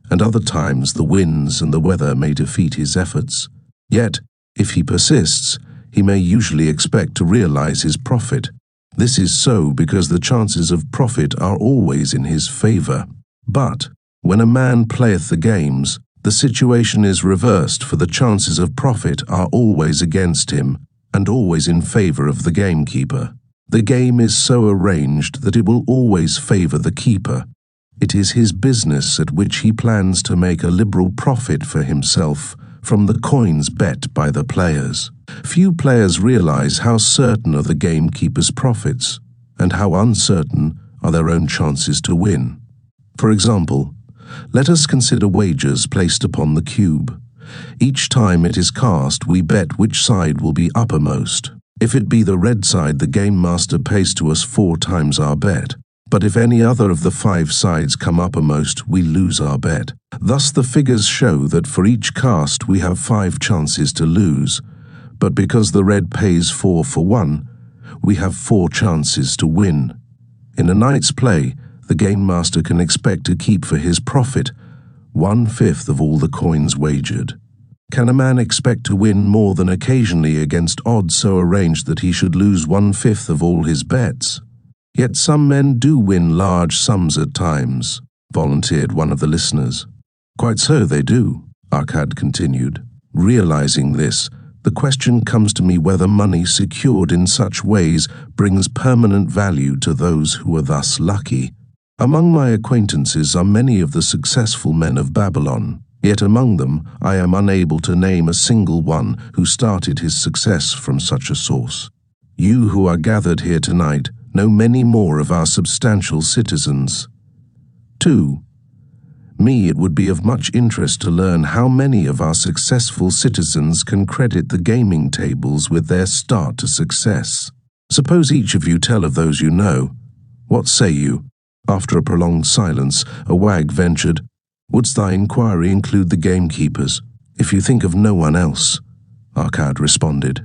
and other times the winds and the weather may defeat his efforts. Yet, if he persists, he may usually expect to realize his profit. This is so because the chances of profit are always in his favor. But, when a man playeth the games, the situation is reversed, for the chances of profit are always against him, and always in favor of the gamekeeper. The game is so arranged that it will always favor the keeper. It is his business at which he plans to make a liberal profit for himself from the coins bet by the players. Few players realize how certain are the gamekeeper's profits, and how uncertain are their own chances to win. For example, let us consider wagers placed upon the cube. Each time it is cast, we bet which side will be uppermost. If it be the red side, the game master pays to us 4 times our bet. But if any other of the 5 sides come uppermost, we lose our bet. Thus the figures show that for each cast we have 5 chances to lose, but because the red pays 4 for 1, we have 4 chances to win. In a night's play, the game master can expect to keep for his profit 1/5 of all the coins wagered. Can a man expect to win more than occasionally against odds so arranged that he should lose 1/5 of all his bets? Yet some men do win large sums at times, volunteered one of the listeners. Quite so they do, Arkad continued. Realizing this, the question comes to me whether money secured in such ways brings permanent value to those who are thus lucky. Among my acquaintances are many of the successful men of Babylon, yet among them I am unable to name a single one who started his success from such a source. You who are gathered here tonight know many more of our substantial citizens. 2. Me, it would be of much interest to learn how many of our successful citizens can credit the gaming tables with their start to success. Suppose each of you tell of those you know. What say you? After a prolonged silence, a wag ventured, "Wouldst thy inquiry include the gamekeepers?" "If you think of no one else," Arkad responded.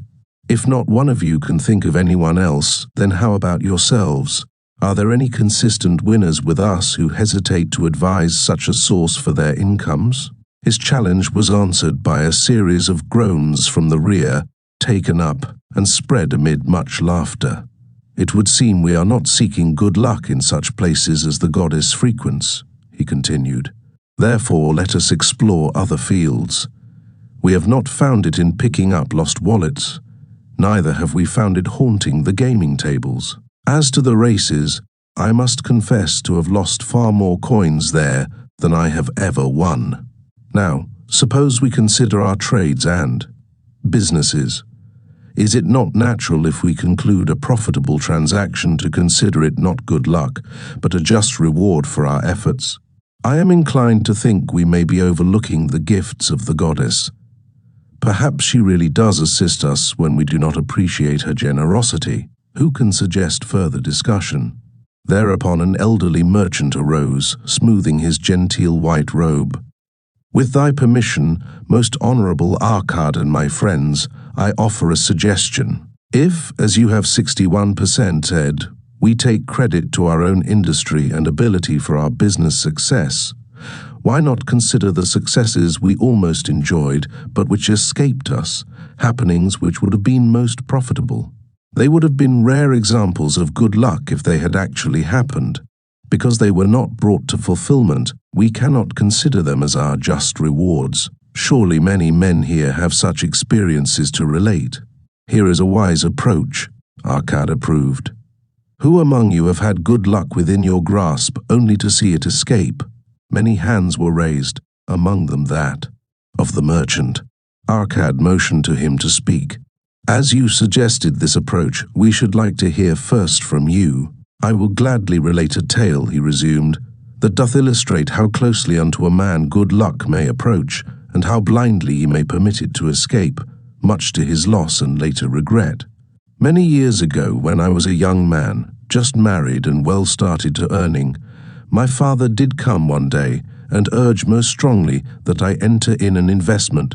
"If not one of you can think of anyone else, then how about yourselves? Are there any consistent winners with us who hesitate to advise such a source for their incomes?" His challenge was answered by a series of groans from the rear, taken up and spread amid much laughter. "It would seem we are not seeking good luck in such places as the goddess frequents," he continued. "Therefore let us explore other fields. We have not found it in picking up lost wallets, neither have we found it haunting the gaming tables. As to the races, I must confess to have lost far more coins there than I have ever won. Now, suppose we consider our trades and businesses. Is it not natural if we conclude a profitable transaction to consider it not good luck, but a just reward for our efforts? I am inclined to think we may be overlooking the gifts of the goddess. Perhaps she really does assist us when we do not appreciate her generosity. Who can suggest further discussion?" Thereupon an elderly merchant arose, smoothing his genteel white robe. "With thy permission, most honorable Arkad and my friends, I offer a suggestion. If, as you have 61% said, we take credit to our own industry and ability for our business success, why not consider the successes we almost enjoyed but which escaped us, happenings which would have been most profitable? They would have been rare examples of good luck if they had actually happened. Because they were not brought to fulfillment, we cannot consider them as our just rewards. Surely many men here have such experiences to relate. Here is a wise approach," Arkad approved. "Who among you have had good luck within your grasp only to see it escape?" Many hands were raised, among them that of the merchant. Arkad motioned to him to speak. "As you suggested this approach, we should like to hear first from you. I will gladly relate a tale," he resumed, "that doth illustrate how closely unto a man good luck may approach, and how blindly he may permit it to escape, much to his loss and later regret. Many years ago, when I was a young man, just married and well started to earning, my father did come one day and urge most strongly that I enter in an investment.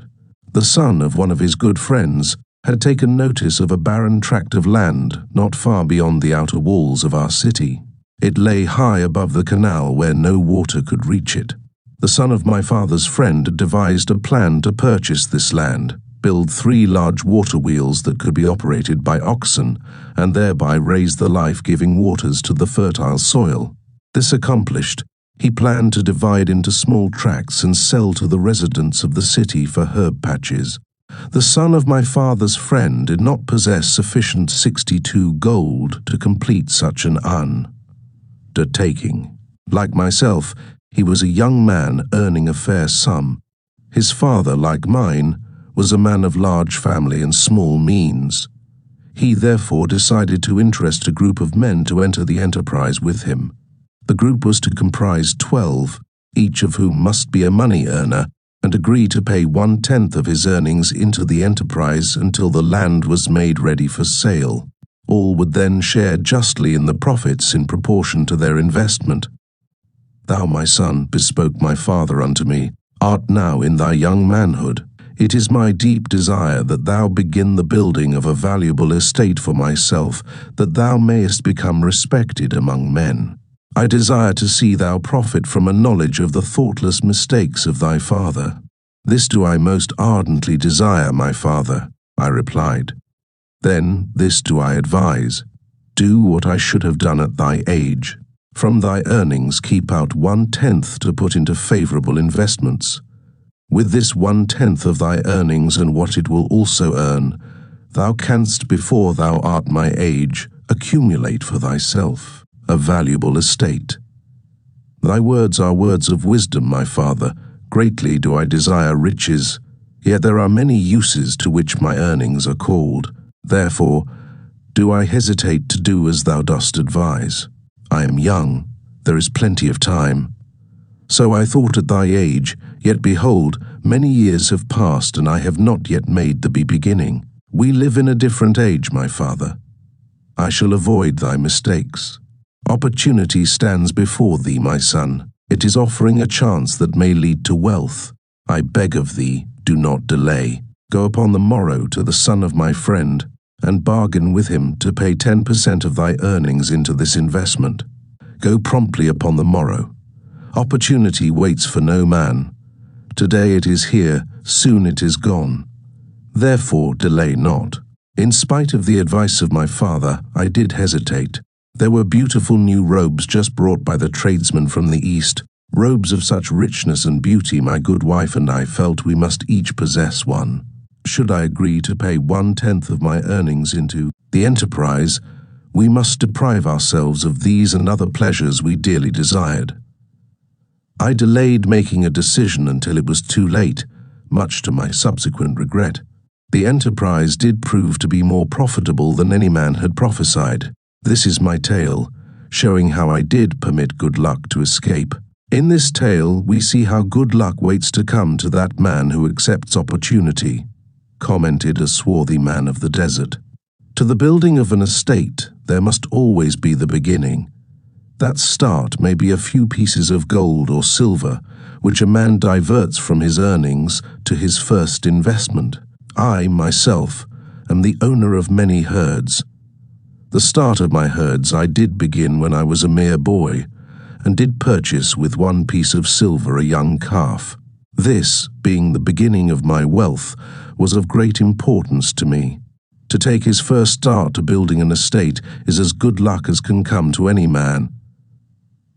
The son of one of his good friends had taken notice of a barren tract of land not far beyond the outer walls of our city. It lay high above the canal where no water could reach it. The son of my father's friend had devised a plan to purchase this land, build 3 large water wheels that could be operated by oxen, and thereby raise the life-giving waters to the fertile soil. This accomplished, he planned to divide into small tracts and sell to the residents of the city for herb patches. The son of my father's friend did not possess sufficient 62 gold to complete such an undertaking. Like myself, he was a young man earning a fair sum. His father, like mine, was a man of large family and small means. He therefore decided to interest a group of men to enter the enterprise with him. The group was to comprise 12, each of whom must be a money earner, and agree to pay 1/10 of his earnings into the enterprise until the land was made ready for sale. All would then share justly in the profits in proportion to their investment. Thou, my son, bespoke my father unto me, art now in thy young manhood. It is my deep desire that thou begin the building of a valuable estate for myself, that thou mayest become respected among men. I desire to see thou profit from a knowledge of the thoughtless mistakes of thy father. This do I most ardently desire, my father, I replied. Then this do I advise. Do what I should have done at thy age. From thy earnings keep out 1/10 to put into favorable investments. With this 1/10 of thy earnings and what it will also earn, thou canst, before thou art my age, accumulate for thyself a valuable estate. Thy words are words of wisdom, my father. Greatly do I desire riches, yet there are many uses to which my earnings are called. Therefore, do I hesitate to do as thou dost advise. I am young, there is plenty of time. So I thought at thy age, yet behold, many years have passed and I have not yet made the beginning. We live in a different age, my father. I shall avoid thy mistakes. Opportunity stands before thee, my son. It is offering a chance that may lead to wealth. I beg of thee, do not delay. Go upon the morrow to the son of my friend, and bargain with him to pay 10% of thy earnings into this investment. Go promptly upon the morrow. Opportunity waits for no man. Today it is here, soon it is gone. Therefore delay not. In spite of the advice of my father, I did hesitate. There were beautiful new robes just brought by the tradesmen from the east, robes of such richness and beauty my good wife and I felt we must each possess one. Should I agree to pay 1/10 of my earnings into the enterprise, we must deprive ourselves of these and other pleasures we dearly desired. I delayed making a decision until it was too late, much to my subsequent regret. The enterprise did prove to be more profitable than any man had prophesied. This is my tale, showing how I did permit good luck to escape. In this tale, we see how good luck waits to come to that man who accepts opportunity, commented a swarthy man of the desert. To the building of an estate, there must always be the beginning. That start may be a few pieces of gold or silver, which a man diverts from his earnings to his first investment. I, myself, am the owner of many herds. The start of my herds I did begin when I was a mere boy, and did purchase with 1 piece of silver a young calf. This, being the beginning of my wealth, was of great importance to me. To take his first start to building an estate is as good luck as can come to any man.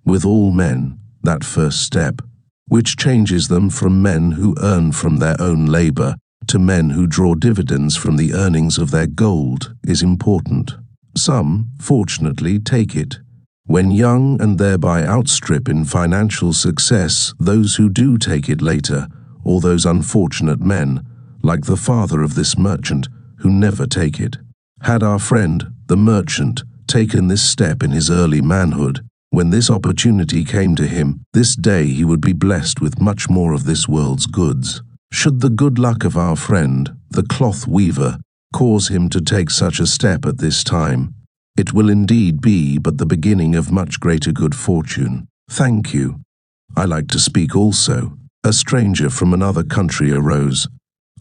With all men, that first step, which changes them from men who earn from their own labor to men who draw dividends from the earnings of their gold, is important. Some, fortunately, take it. When young and thereby outstrip in financial success those who do take it later, or those unfortunate men, like the father of this merchant, who never take it. Had our friend, the merchant, taken this step in his early manhood, when this opportunity came to him, this day he would be blessed with much more of this world's goods. Should the good luck of our friend, the cloth weaver, cause him to take such a step at this time, It will indeed be but the beginning of much greater good fortune. Thank you. I like to speak also. A stranger from another country arose.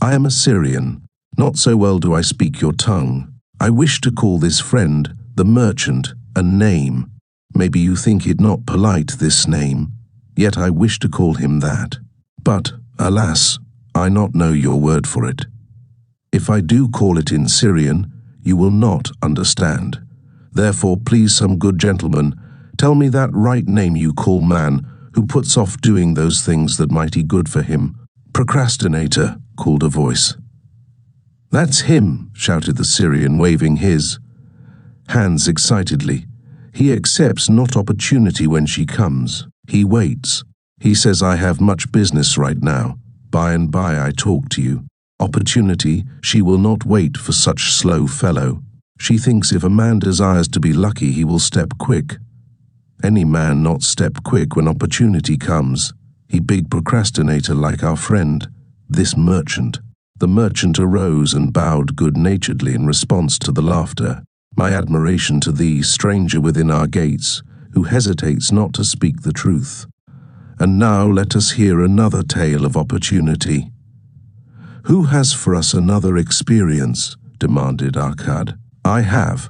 I am a Syrian. Not so well do I speak your tongue. I wish to call this friend, the merchant, a name. Maybe you think it not polite, this name. Yet I wish to call him that. But, alas, I not know your word for it. If I do call it in Syrian, you will not understand. Therefore, please, some good gentleman, tell me that right name you call man, who puts off doing those things that might be good for him. Procrastinator, called a voice. That's him, shouted the Syrian, waving his hands excitedly. He accepts not opportunity when she comes. He waits. He says, I have much business right now. By and by I talk to you. Opportunity, she will not wait for such slow fellow. She thinks if a man desires to be lucky, he will step quick. Any man not step quick when opportunity comes. He big procrastinator like our friend, this merchant. The merchant arose and bowed good-naturedly in response to the laughter. My admiration to thee, stranger within our gates, who hesitates not to speak the truth. And now let us hear another tale of opportunity. Who has for us another experience? Demanded Arkad. I have,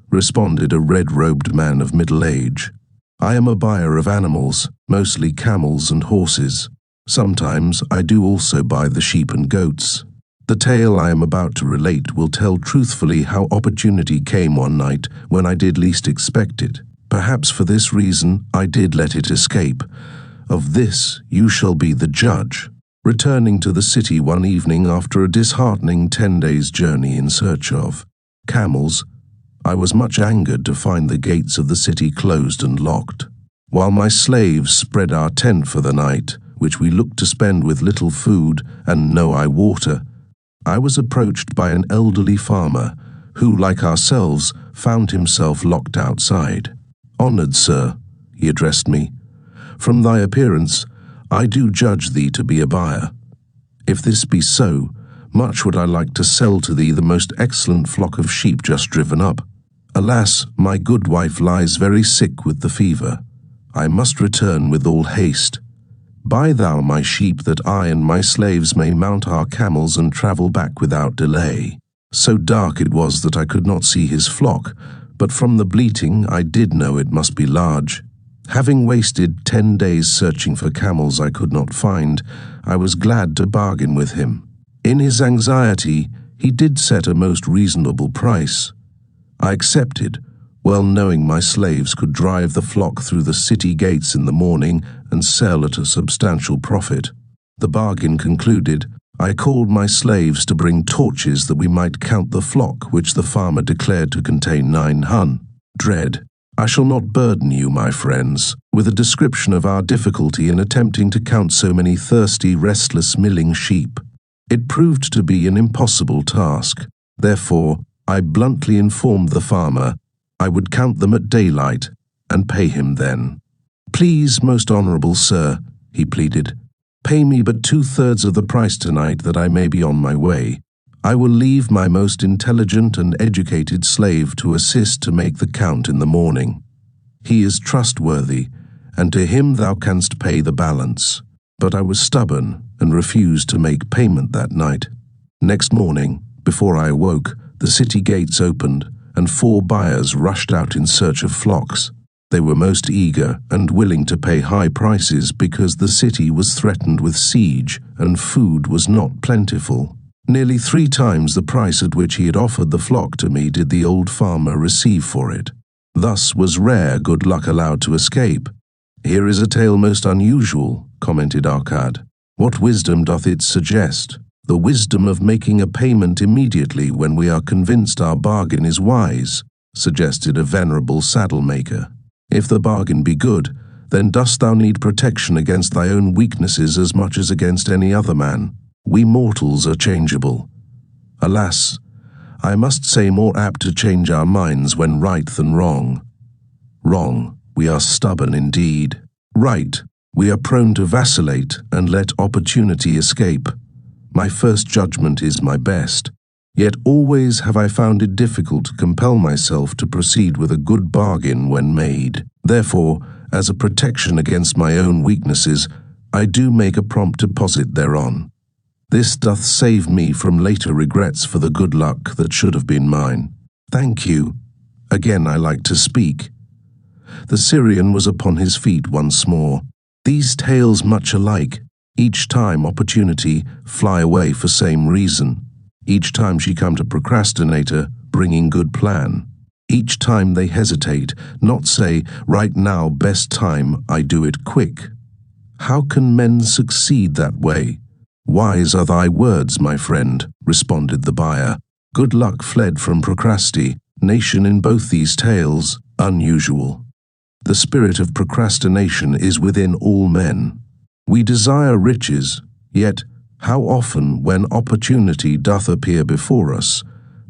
responded a red-robed man of middle age. I am a buyer of animals, mostly camels and horses. Sometimes I do also buy the sheep and goats. The tale I am about to relate will tell truthfully how opportunity came one night when I did least expect it. Perhaps for this reason I did let it escape. Of this you shall be the judge. Returning to the city one evening after a disheartening 10 days' journey in search of camels, I was much angered to find the gates of the city closed and locked. While my slaves spread our tent for the night, which we looked to spend with little food and no water, I was approached by an elderly farmer who, like ourselves, found himself locked outside. Honored sir, he addressed me, from thy appearance, I do judge thee to be a buyer. If this be so, much would I like to sell to thee the most excellent flock of sheep just driven up. Alas, my good wife lies very sick with the fever. I must return with all haste. Buy thou my sheep that I and my slaves may mount our camels and travel back without delay. So dark it was that I could not see his flock, but from the bleating I did know it must be large. Having wasted 10 days searching for camels I could not find, I was glad to bargain with him. In his anxiety, he did set a most reasonable price. I accepted, well knowing my slaves could drive the flock through the city gates in the morning and sell at a substantial profit. The bargain concluded, I called my slaves to bring torches that we might count the flock, which the farmer declared to contain 900. I shall not burden you, my friends, with a description of our difficulty in attempting to count so many thirsty, restless, milling sheep. It proved to be an impossible task. Therefore, I bluntly informed the farmer I would count them at daylight and pay him then. Please, most honorable sir, he pleaded, pay me but 2/3 of the price tonight that I may be on my way. I will leave my most intelligent and educated slave to assist to make the count in the morning. He is trustworthy, and to him thou canst pay the balance. But I was stubborn and refused to make payment that night. Next morning, before I awoke, the city gates opened, and 4 buyers rushed out in search of flocks. They were most eager and willing to pay high prices because the city was threatened with siege and food was not plentiful. Nearly 3 times the price at which he had offered the flock to me did the old farmer receive for it. Thus was rare good luck allowed to escape. Here is a tale most unusual, commented Arkad. What wisdom doth it suggest? The wisdom of making a payment immediately when we are convinced our bargain is wise, suggested a venerable saddle-maker. If the bargain be good, then dost thou need protection against thy own weaknesses as much as against any other man. We mortals are changeable. Alas, I must say more apt to change our minds when right than wrong. Wrong, we are stubborn indeed. Right, we are prone to vacillate and let opportunity escape. My first judgment is my best. Yet always have I found it difficult to compel myself to proceed with a good bargain when made. Therefore, as a protection against my own weaknesses, I do make a prompt deposit thereon. This doth save me from later regrets for the good luck that should have been mine. Thank you. Again I like to speak. The Syrian was upon his feet once more. These tales much alike, each time opportunity fly away for same reason. Each time she come to procrastinator, bringing good plan. Each time they hesitate, not say, right now, best time, I do it quick. How can men succeed that way? Wise are thy words, my friend, responded the buyer. Good luck fled from procrastination in both these tales, unusual. The spirit of procrastination is within all men. We desire riches, yet how often, when opportunity doth appear before us,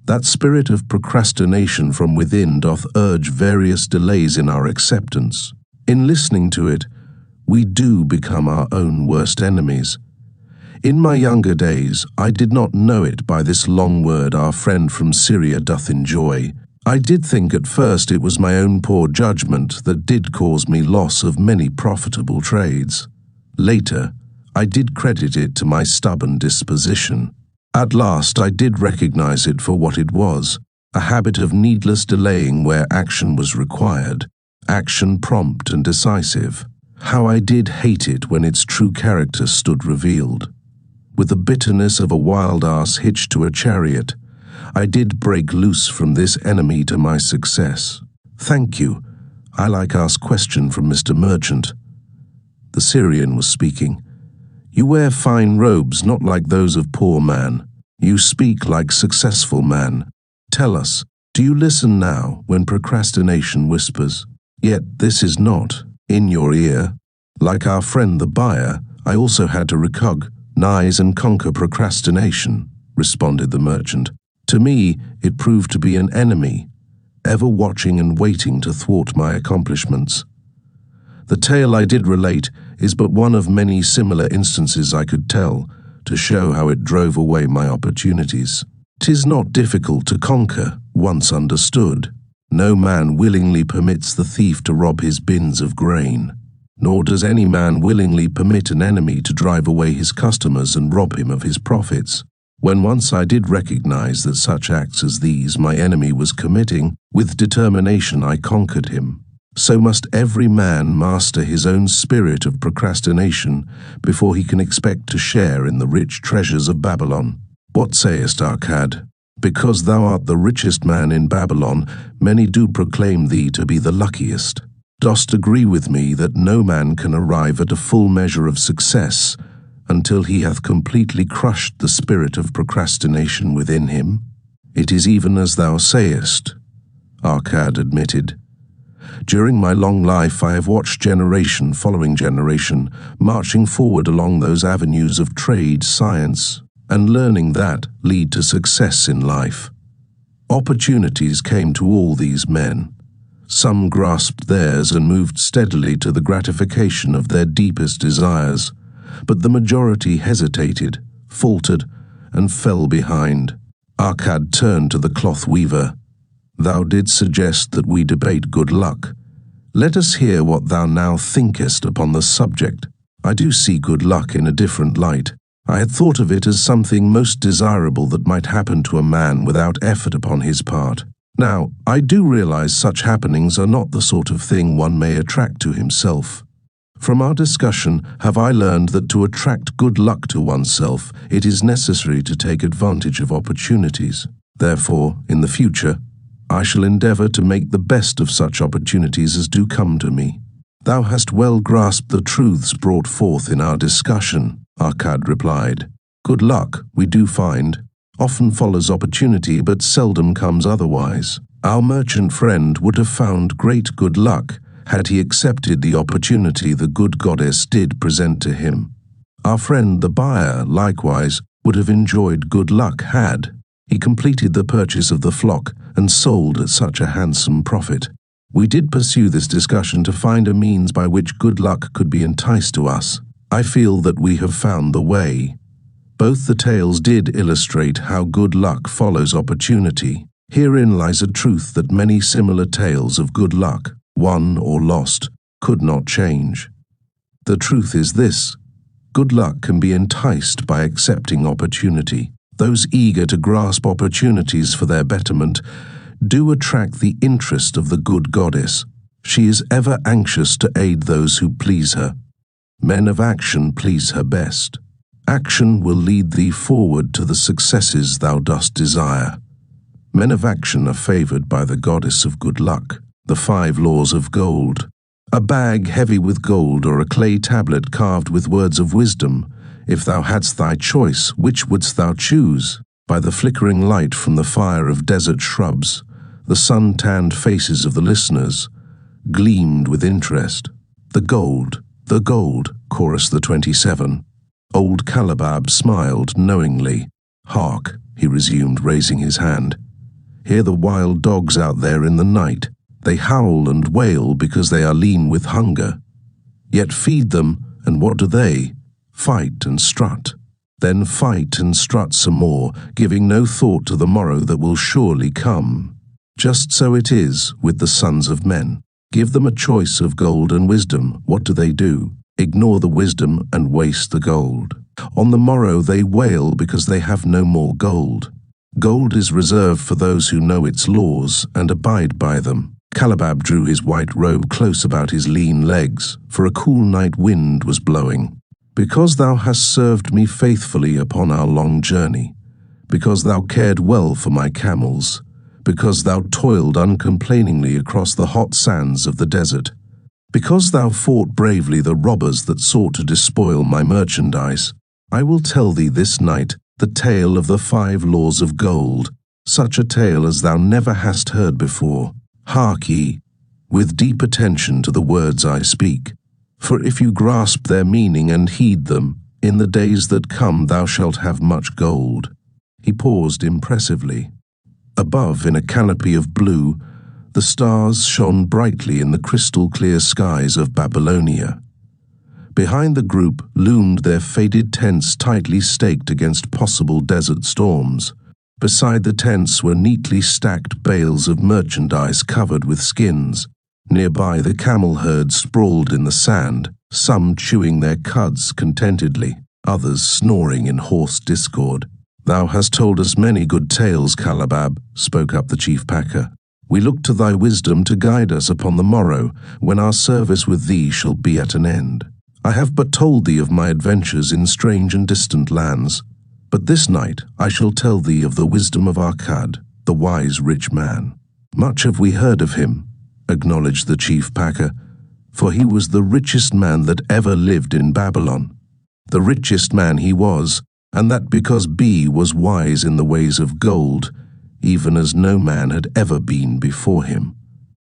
that spirit of procrastination from within doth urge various delays in our acceptance. In listening to it, we do become our own worst enemies. In my younger days, I did not know it by this long word our friend from Syria doth enjoy. I did think at first it was my own poor judgment that did cause me loss of many profitable trades. Later, I did credit it to my stubborn disposition. At last I did recognize it for what it was, a habit of needless delaying where action was required, action prompt and decisive. How I did hate it when its true character stood revealed. With the bitterness of a wild ass hitched to a chariot, I did break loose from this enemy to my success. Thank you. I like ask question from Mr. Merchant. The Syrian was speaking. You wear fine robes, not like those of poor man. You speak like successful man. Tell us, do you listen now when procrastination whispers? Yet this is not in your ear. Like our friend the buyer, I also had to recognize and conquer procrastination, responded the merchant. To me, it proved to be an enemy, ever watching and waiting to thwart my accomplishments. The tale I did relate is but one of many similar instances I could tell to show how it drove away my opportunities. 'Tis not difficult to conquer, once understood. No man willingly permits the thief to rob his bins of grain, nor does any man willingly permit an enemy to drive away his customers and rob him of his profits. When once I did recognize that such acts as these my enemy was committing, with determination I conquered him. So must every man master his own spirit of procrastination before he can expect to share in the rich treasures of Babylon. What sayest, Arcad? Because thou art the richest man in Babylon, many do proclaim thee to be the luckiest. Dost agree with me that no man can arrive at a full measure of success until he hath completely crushed the spirit of procrastination within him? It is even as thou sayest, Arcad admitted. During my long life I have watched generation following generation marching forward along those avenues of trade, science, and learning that lead to success in life. Opportunities came to all these men. Some grasped theirs and moved steadily to the gratification of their deepest desires, but the majority hesitated, faltered, and fell behind. Arcad turned to the cloth weaver. Thou didst suggest that we debate good luck. Let us hear what thou now thinkest upon the subject. I do see good luck in a different light. I had thought of it as something most desirable that might happen to a man without effort upon his part. Now, I do realize such happenings are not the sort of thing one may attract to himself. From our discussion have I learned that to attract good luck to oneself, it is necessary to take advantage of opportunities. Therefore, in the future, I shall endeavor to make the best of such opportunities as do come to me. Thou hast well grasped the truths brought forth in our discussion, Arcad replied. Good luck, we do find, often follows opportunity but seldom comes otherwise. Our merchant friend would have found great good luck had he accepted the opportunity the good goddess did present to him. Our friend the buyer, likewise, would have enjoyed good luck had he completed the purchase of the flock and sold at such a handsome profit. We did pursue this discussion to find a means by which good luck could be enticed to us. I feel that we have found the way. Both the tales did illustrate how good luck follows opportunity. Herein lies a truth that many similar tales of good luck, won or lost, could not change. The truth is this: good luck can be enticed by accepting opportunity. Those eager to grasp opportunities for their betterment do attract the interest of the good goddess. She is ever anxious to aid those who please her. Men of action please her best. Action will lead thee forward to the successes thou dost desire. Men of action are favored by the goddess of good luck. The 5 laws of gold. A bag heavy with gold, or a clay tablet carved with words of wisdom. If thou hadst thy choice, which wouldst thou choose? By the flickering light from the fire of desert shrubs, the sun-tanned faces of the listeners gleamed with interest. The gold, chorused the 27. Old Calabab smiled knowingly. Hark, he resumed, raising his hand. Hear the wild dogs out there in the night. They howl and wail because they are lean with hunger. Yet feed them, and what do they? Fight and strut. Then fight and strut some more, giving no thought to the morrow that will surely come. Just so it is with the sons of men. Give them a choice of gold and wisdom. What do? Ignore the wisdom and waste the gold. On the morrow they wail because they have no more gold. Gold is reserved for those who know its laws and abide by them. Calabab drew his white robe close about his lean legs, for a cool night wind was blowing. Because thou hast served me faithfully upon our long journey, because thou cared well for my camels, because thou toiled uncomplainingly across the hot sands of the desert, because thou fought bravely the robbers that sought to despoil my merchandise, I will tell thee this night the tale of the 5 laws of gold, such a tale as thou never hast heard before. Hark ye, with deep attention to the words I speak, for if you grasp their meaning and heed them, in the days that come thou shalt have much gold. He paused impressively. Above, in a canopy of blue, the stars shone brightly in the crystal-clear skies of Babylonia. Behind the group loomed their faded tents tightly staked against possible desert storms. Beside the tents were neatly stacked bales of merchandise covered with skins. Nearby the camel herd sprawled in the sand, some chewing their cuds contentedly, others snoring in hoarse discord. Thou hast told us many good tales, Calabab, spoke up the chief packer. We look to thy wisdom to guide us upon the morrow, when our service with thee shall be at an end. I have but told thee of my adventures in strange and distant lands, but this night I shall tell thee of the wisdom of Akkad, the wise rich man. Much have we heard of him, acknowledged the chief packer, for he was the richest man that ever lived in Babylon. The richest man he was, and that because B was wise in the ways of gold, even as no man had ever been before him.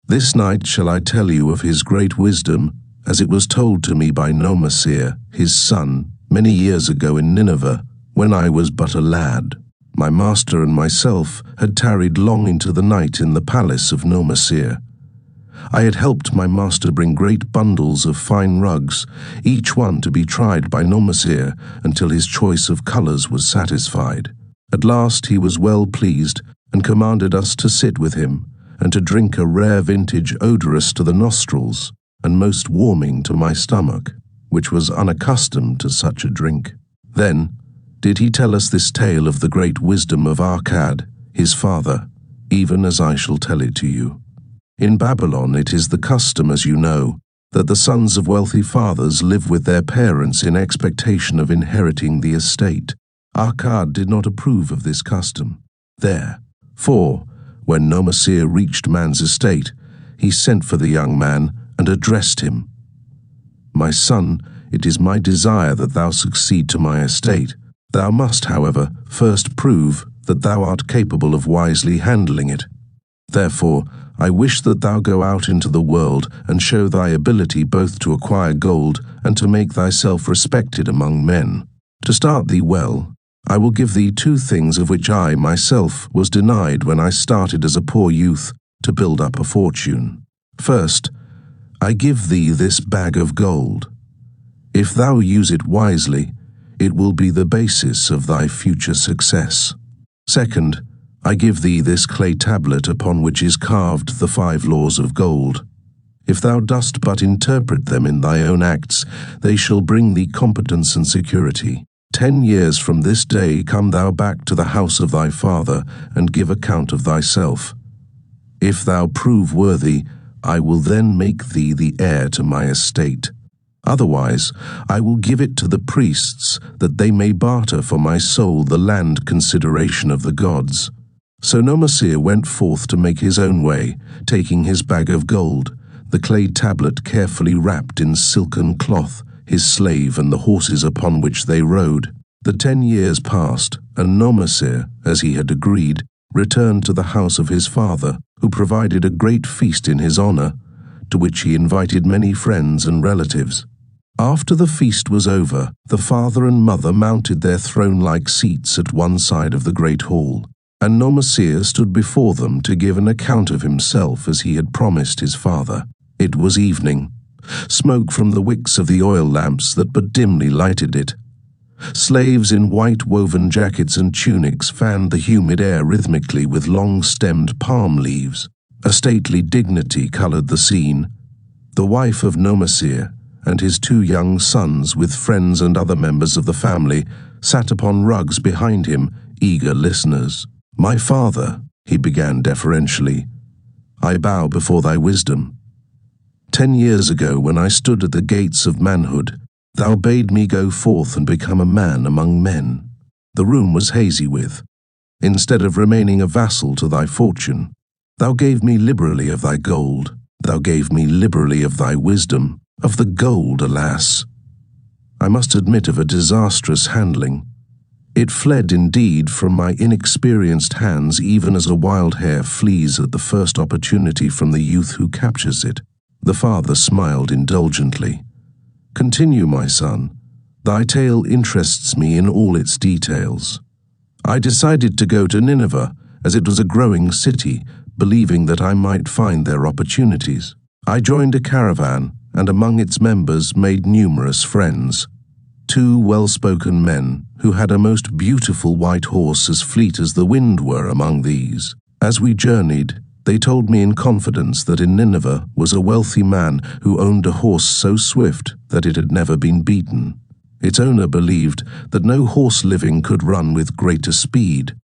This night shall I tell you of his great wisdom, as it was told to me by Nomasir, his son, many years ago in Nineveh, when I was but a lad. My master and myself had tarried long into the night in the palace of Nomasir. I had helped my master bring great bundles of fine rugs, each one to be tried by Nomasir until his choice of colors was satisfied. At last he was well pleased and commanded us to sit with him and to drink a rare vintage odorous to the nostrils and most warming to my stomach, which was unaccustomed to such a drink. Then did he tell us this tale of the great wisdom of Akkad, his father, even as I shall tell it to you. In Babylon it is the custom, as you know, that the sons of wealthy fathers live with their parents in expectation of inheriting the estate. Akkad did not approve of this custom. Therefore, when Nomasir reached man's estate, he sent for the young man and addressed him. My son, it is my desire that thou succeed to my estate. Thou must, however, first prove that thou art capable of wisely handling it. Therefore, I wish that thou go out into the world and show thy ability both to acquire gold and to make thyself respected among men. To start thee well, I will give thee 2 things of which I, myself, was denied when I started as a poor youth to build up a fortune. First, I give thee this bag of gold. If thou use it wisely, It will be the basis of thy future success. Second, I give thee this clay tablet upon which is carved the 5 laws of gold. If thou dost but interpret them in thy own acts, they shall bring thee competence and security. 10 years from this day come thou back to the house of thy father, and give account of thyself. If thou prove worthy, I will then make thee the heir to my estate. Otherwise, I will give it to the priests, that they may barter for my soul the land consideration of the gods. So Nomasir went forth to make his own way, taking his bag of gold, the clay tablet carefully wrapped in silken cloth, his slave and the horses upon which they rode. The 10 years passed, and Nomasir, as he had agreed, returned to the house of his father, who provided a great feast in his honor, to which he invited many friends and relatives. After the feast was over, the father and mother mounted their throne-like seats at one side of the great hall, and Nomasir stood before them to give an account of himself as he had promised his father. It was evening. Smoke from the wicks of the oil lamps that but dimly lighted it. Slaves in white woven jackets and tunics fanned the humid air rhythmically with long-stemmed palm leaves. A stately dignity colored the scene. The wife of Nomasir and his 2 young sons, with friends and other members of the family, sat upon rugs behind him, eager listeners. "My father," he began deferentially, "I bow before thy wisdom. 10 years ago, when I stood at the gates of manhood, thou bade me go forth and become a man among men. The room was hazy with. Instead of remaining a vassal to thy fortune, thou gave me liberally of thy gold. Thou gave me liberally of thy wisdom. Of the gold, alas, I must admit of a disastrous handling. It fled indeed from my inexperienced hands, even as a wild hare flees at the first opportunity from the youth who captures it." The father smiled indulgently. "Continue, my son. Thy tale interests me in all its details. I decided to go to Nineveh, as it was a growing city, believing that I might find there opportunities. I joined a caravan, and among its members made numerous friends. 2 well-spoken men, who had a most beautiful white horse as fleet as the wind were among these. As we journeyed, they told me in confidence that in Nineveh was a wealthy man who owned a horse so swift that it had never been beaten. Its owner believed that no horse living could run with greater speed.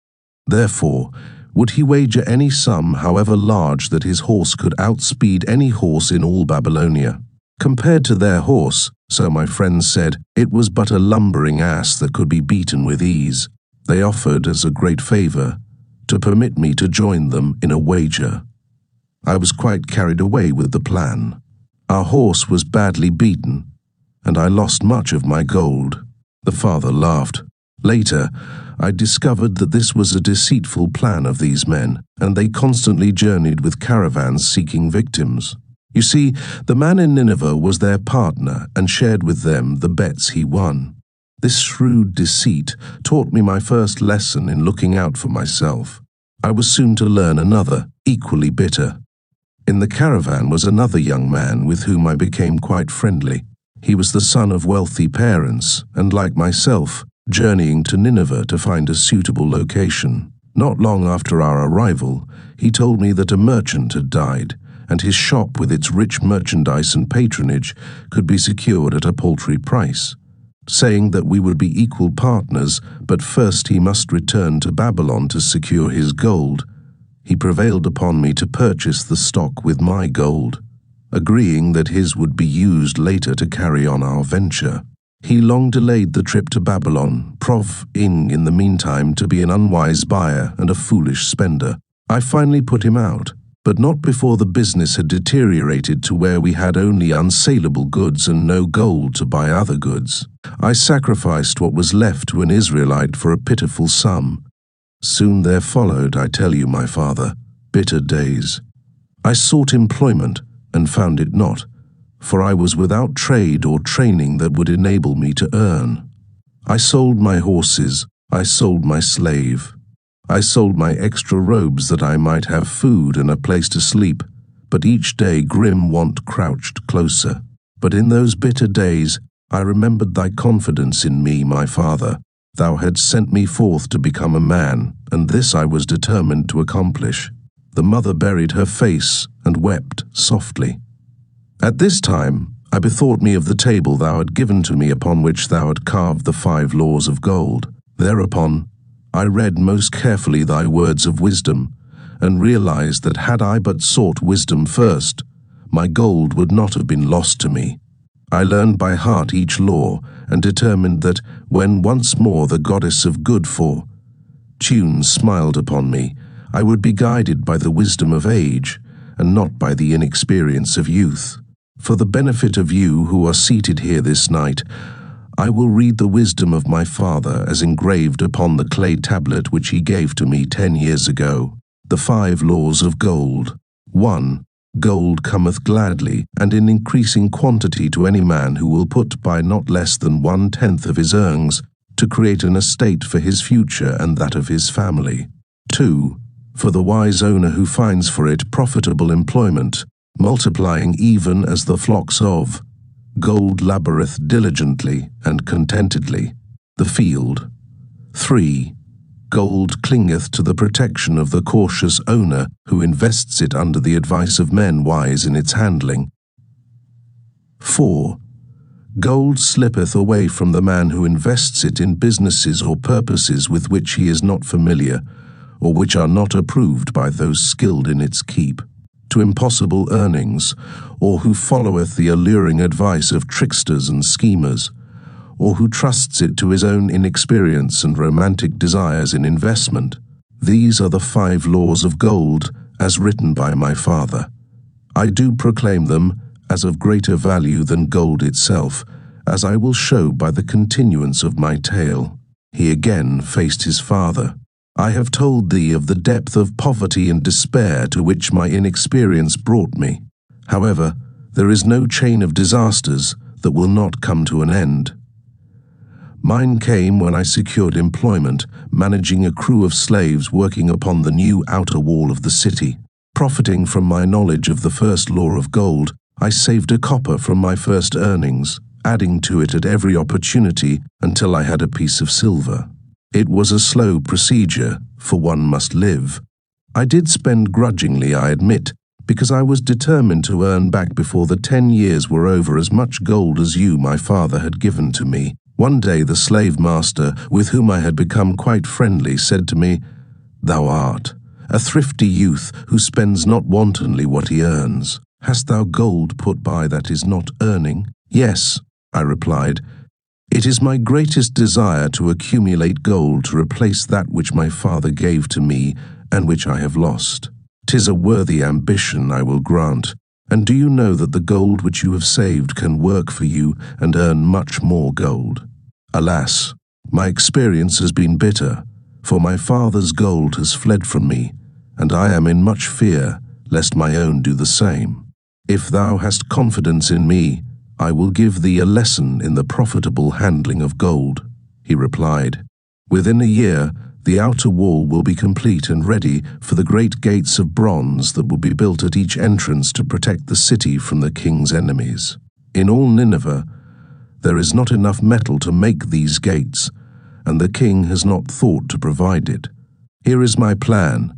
Therefore, would he wager any sum, however large, that his horse could outspeed any horse in all Babylonia. Compared to their horse, so my friends said, it was but a lumbering ass that could be beaten with ease. They offered, as a great favor, to permit me to join them in a wager. I was quite carried away with the plan. Our horse was badly beaten, and I lost much of my gold." The father laughed. "Later, I discovered that this was a deceitful plan of these men, and they constantly journeyed with caravans seeking victims. You see, the man in Nineveh was their partner and shared with them the bets he won. This shrewd deceit taught me my first lesson in looking out for myself. I was soon to learn another, equally bitter. In the caravan was another young man with whom I became quite friendly. He was the son of wealthy parents, and like myself, journeying to Nineveh to find a suitable location. Not long after our arrival, he told me that a merchant had died, and his shop with its rich merchandise and patronage could be secured at a paltry price, saying that we would be equal partners, but first he must return to Babylon to secure his gold. He prevailed upon me to purchase the stock with my gold, agreeing that his would be used later to carry on our venture. He long delayed the trip to Babylon, proving in the meantime to be an unwise buyer and a foolish spender. I finally put him out, but not before the business had deteriorated to where we had only unsaleable goods and no gold to buy other goods. I sacrificed what was left to an Israelite for a pitiful sum. Soon there followed, I tell you, my father, bitter days. I sought employment and found it not, for I was without trade or training that would enable me to earn. I sold my horses, I sold my slave. I sold my extra robes that I might have food and a place to sleep, but each day grim want crouched closer. But in those bitter days, I remembered thy confidence in me, my father. Thou hadst sent me forth to become a man, and this I was determined to accomplish. The mother buried her face and wept softly. At this time I bethought me of the table thou had given to me, upon which thou had carved the 5 laws of gold. Thereupon I read most carefully thy words of wisdom, and realized that had I but sought wisdom first, my gold would not have been lost to me. I learned by heart each law, and determined that when once more the goddess of good fortune smiled upon me, I would be guided by the wisdom of age, and not by the inexperience of youth. For the benefit of you who are seated here this night, I will read the wisdom of my father as engraved upon the clay tablet which he gave to me 10 years ago. The 5 laws of gold. 1. Gold cometh gladly, and in increasing quantity to any man who will put by not less than 1/10 of his earnings to create an estate for his future and that of his family. 2. For the wise owner who finds for it profitable employment, multiplying even as the flocks of gold laboureth diligently and contentedly, the field. 3. Gold clingeth to the protection of the cautious owner who invests it under the advice of men wise in its handling. 4. Gold slippeth away from the man who invests it in businesses or purposes with which he is not familiar, or which are not approved by those skilled in its keep, to impossible earnings, or who followeth the alluring advice of tricksters and schemers, or who trusts it to his own inexperience and romantic desires in investment. These are the 5 laws of gold, as written by my father. I do proclaim them as of greater value than gold itself, as I will show by the continuance of my tale. He again faced his father. I have told thee of the depth of poverty and despair to which my inexperience brought me. However, there is no chain of disasters that will not come to an end. Mine came when I secured employment, managing a crew of slaves working upon the new outer wall of the city. Profiting from my knowledge of the first law of gold, I saved a copper from my first earnings, adding to it at every opportunity until I had a piece of silver. It was a slow procedure, for one must live. I did spend grudgingly, I admit, because I was determined to earn back before the 10 years were over as much gold as you, my father, had given to me. One day the slave master, with whom I had become quite friendly, said to me, "Thou art a thrifty youth who spends not wantonly what he earns. Hast thou gold put by that is not earning?" "Yes," I replied. "It is my greatest desire to accumulate gold to replace that which my father gave to me and which I have lost. 'Tis a worthy ambition, I will grant. And do you know that the gold which you have saved can work for you and earn much more gold? Alas, my experience has been bitter, for my father's gold has fled from me, and I am in much fear lest my own do the same. If thou hast confidence in me, I will give thee a lesson in the profitable handling of gold," he replied. "Within a year, the outer wall will be complete and ready for the great gates of bronze that will be built at each entrance to protect the city from the king's enemies. In all Nineveh, there is not enough metal to make these gates, and the king has not thought to provide it. Here is my plan.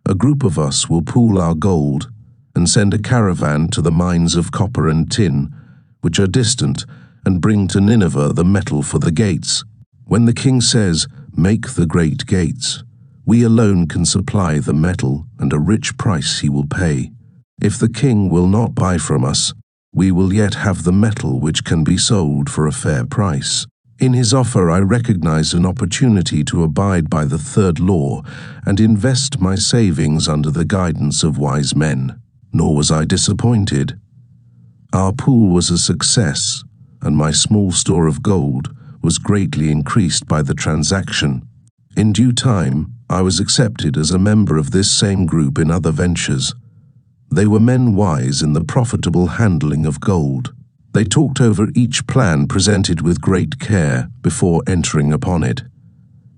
A group of us will pool our gold and send a caravan to the mines of copper and tin, which are distant, and bring to Nineveh the metal for the gates. When the king says, 'Make the great gates,' we alone can supply the metal, and a rich price he will pay. If the king will not buy from us, we will yet have the metal which can be sold for a fair price." In his offer I recognized an opportunity to abide by the 3rd law and invest my savings under the guidance of wise men. Nor was I disappointed. Our pool was a success, and my small store of gold was greatly increased by the transaction. In due time, I was accepted as a member of this same group in other ventures. They were men wise in the profitable handling of gold. They talked over each plan presented with great care before entering upon it.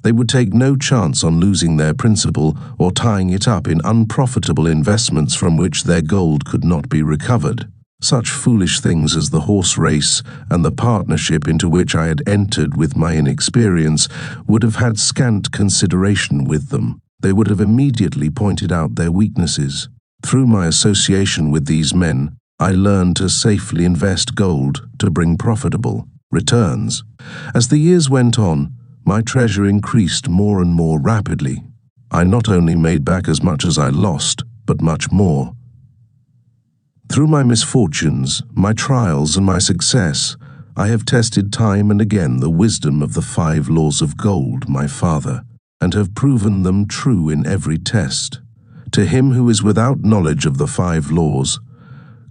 They would take no chance on losing their principal or tying it up in unprofitable investments from which their gold could not be recovered. Such foolish things as the horse race and the partnership into which I had entered with my inexperience would have had scant consideration with them. They would have immediately pointed out their weaknesses. Through my association with these men, I learned to safely invest gold to bring profitable returns. As the years went on, my treasure increased more and more rapidly. I not only made back as much as I lost, but much more. Through my misfortunes, my trials, and my success, I have tested time and again the wisdom of the 5 laws of gold, my father, and have proven them true in every test. To him who is without knowledge of the 5 laws,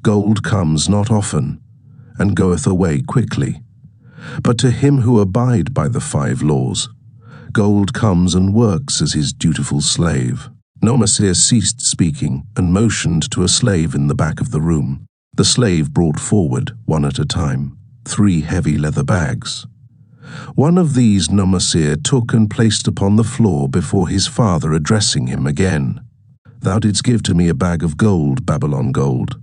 gold comes not often, and goeth away quickly. But to him who abide by the 5 laws, gold comes and works as his dutiful slave. Nomasir ceased speaking and motioned to a slave in the back of the room. The slave brought forward, one at a time, 3 heavy leather bags. One of these Nomasir took and placed upon the floor before his father, addressing him again. Thou didst give to me a bag of gold, Babylon gold.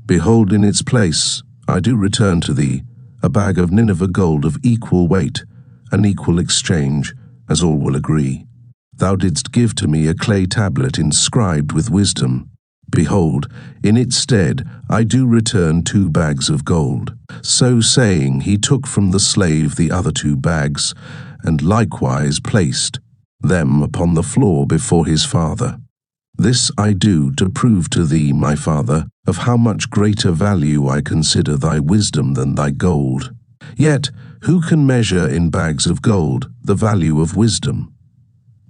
Behold, in its place I do return to thee a bag of Nineveh gold of equal weight, an equal exchange, as all will agree. Thou didst give to me a clay tablet inscribed with wisdom. Behold, in its stead I do return 2 bags of gold. So saying, he took from the slave the other 2 bags, and likewise placed them upon the floor before his father. This I do to prove to thee, my father, of how much greater value I consider thy wisdom than thy gold. Yet who can measure in bags of gold the value of wisdom?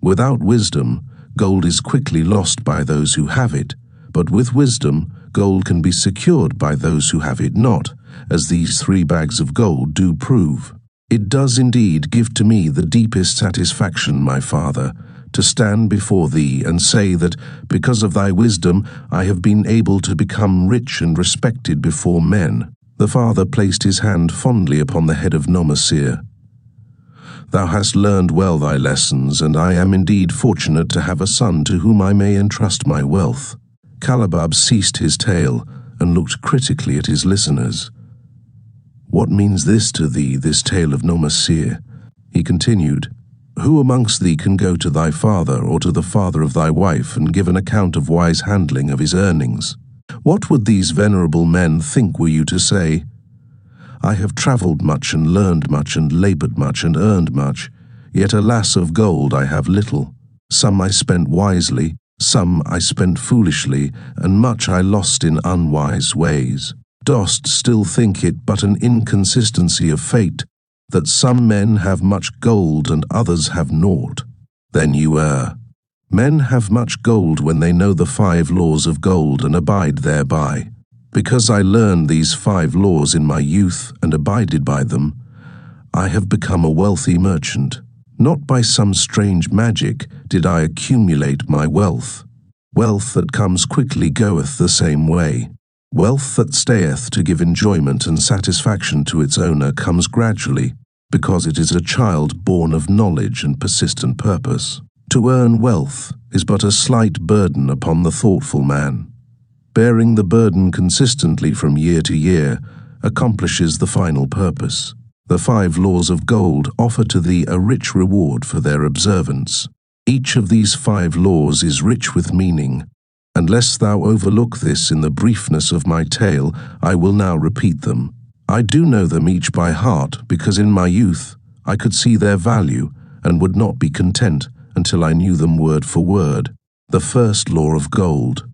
Without wisdom, gold is quickly lost by those who have it, but with wisdom, gold can be secured by those who have it not, as these 3 bags of gold do prove. It does indeed give to me the deepest satisfaction, my father, to stand before thee and say that, because of thy wisdom, I have been able to become rich and respected before men. The father placed his hand fondly upon the head of Nomasir. Thou hast learned well thy lessons, and I am indeed fortunate to have a son to whom I may entrust my wealth. Calabab ceased his tale and looked critically at his listeners. What means this to thee, this tale of Nomasir? He continued. Who amongst thee can go to thy father or to the father of thy wife and give an account of wise handling of his earnings? What would these venerable men think were you to say, I have travelled much and learned much and laboured much and earned much, yet alas of gold I have little. Some I spent wisely, some I spent foolishly, and much I lost in unwise ways. Dost still think it but an inconsistency of fate, that some men have much gold and others have naught? Then you err. Men have much gold when they know the 5 laws of gold and abide thereby. Because I learned these 5 laws in my youth and abided by them, I have become a wealthy merchant. Not by some strange magic did I accumulate my wealth. Wealth that comes quickly goeth the same way. Wealth that stayeth to give enjoyment and satisfaction to its owner comes gradually, because it is a child born of knowledge and persistent purpose. To earn wealth is but a slight burden upon the thoughtful man. Bearing the burden consistently from year to year accomplishes the final purpose. The 5 laws of gold offer to thee a rich reward for their observance. Each of these 5 laws is rich with meaning, and lest thou overlook this in the briefness of my tale, I will now repeat them. I do know them each by heart, because in my youth I could see their value and would not be content until I knew them word for word. The first law of gold.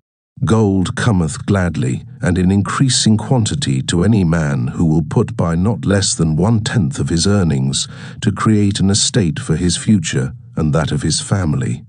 Gold cometh gladly, and in increasing quantity to any man who will put by not less than 1/10 of his earnings to create an estate for his future and that of his family.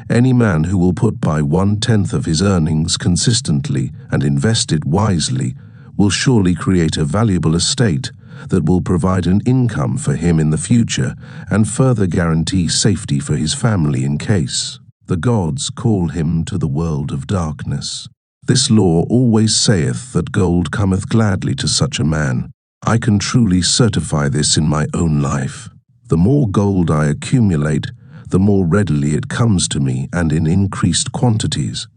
Any man who will put by 1/10 of his earnings consistently and invest it wisely will surely create a valuable estate that will provide an income for him in the future and further guarantee safety for his family in case the gods call him to the world of darkness. This law always saith that gold cometh gladly to such a man. I can truly certify this in my own life. The more gold I accumulate, the more readily it comes to me and in increased quantities.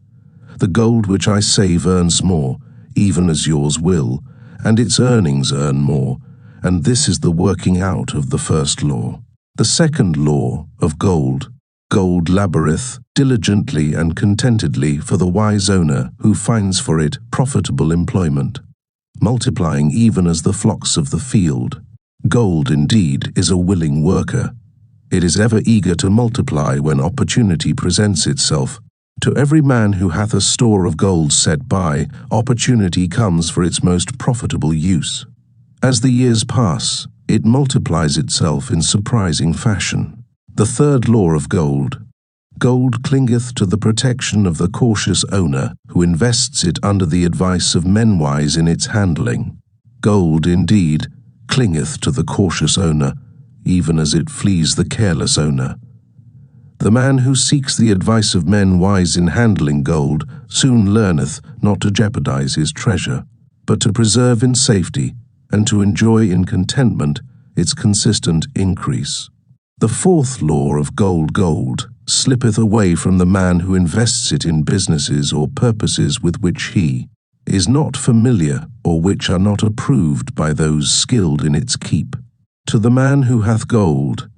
The gold which I save earns more, even as yours will, and its earnings earn more, and this is the working out of the first law. The second law of gold. Gold laboureth diligently and contentedly for the wise owner who finds for it profitable employment, multiplying even as the flocks of the field. Gold indeed is a willing worker. It is ever eager to multiply when opportunity presents itself. To every man who hath a store of gold set by, opportunity comes for its most profitable use. As the years pass, it multiplies itself in surprising fashion. The third law of gold. Gold clingeth to the protection of the cautious owner who invests it under the advice of men wise in its handling. Gold, indeed, clingeth to the cautious owner, even as it flees the careless owner. The man who seeks the advice of men wise in handling gold soon learneth not to jeopardize his treasure, but to preserve in safety, and to enjoy in contentment its consistent increase. The fourth law of gold slippeth away from the man who invests it in businesses or purposes with which he is not familiar or which are not approved by those skilled in its keep. To the man who hath gold,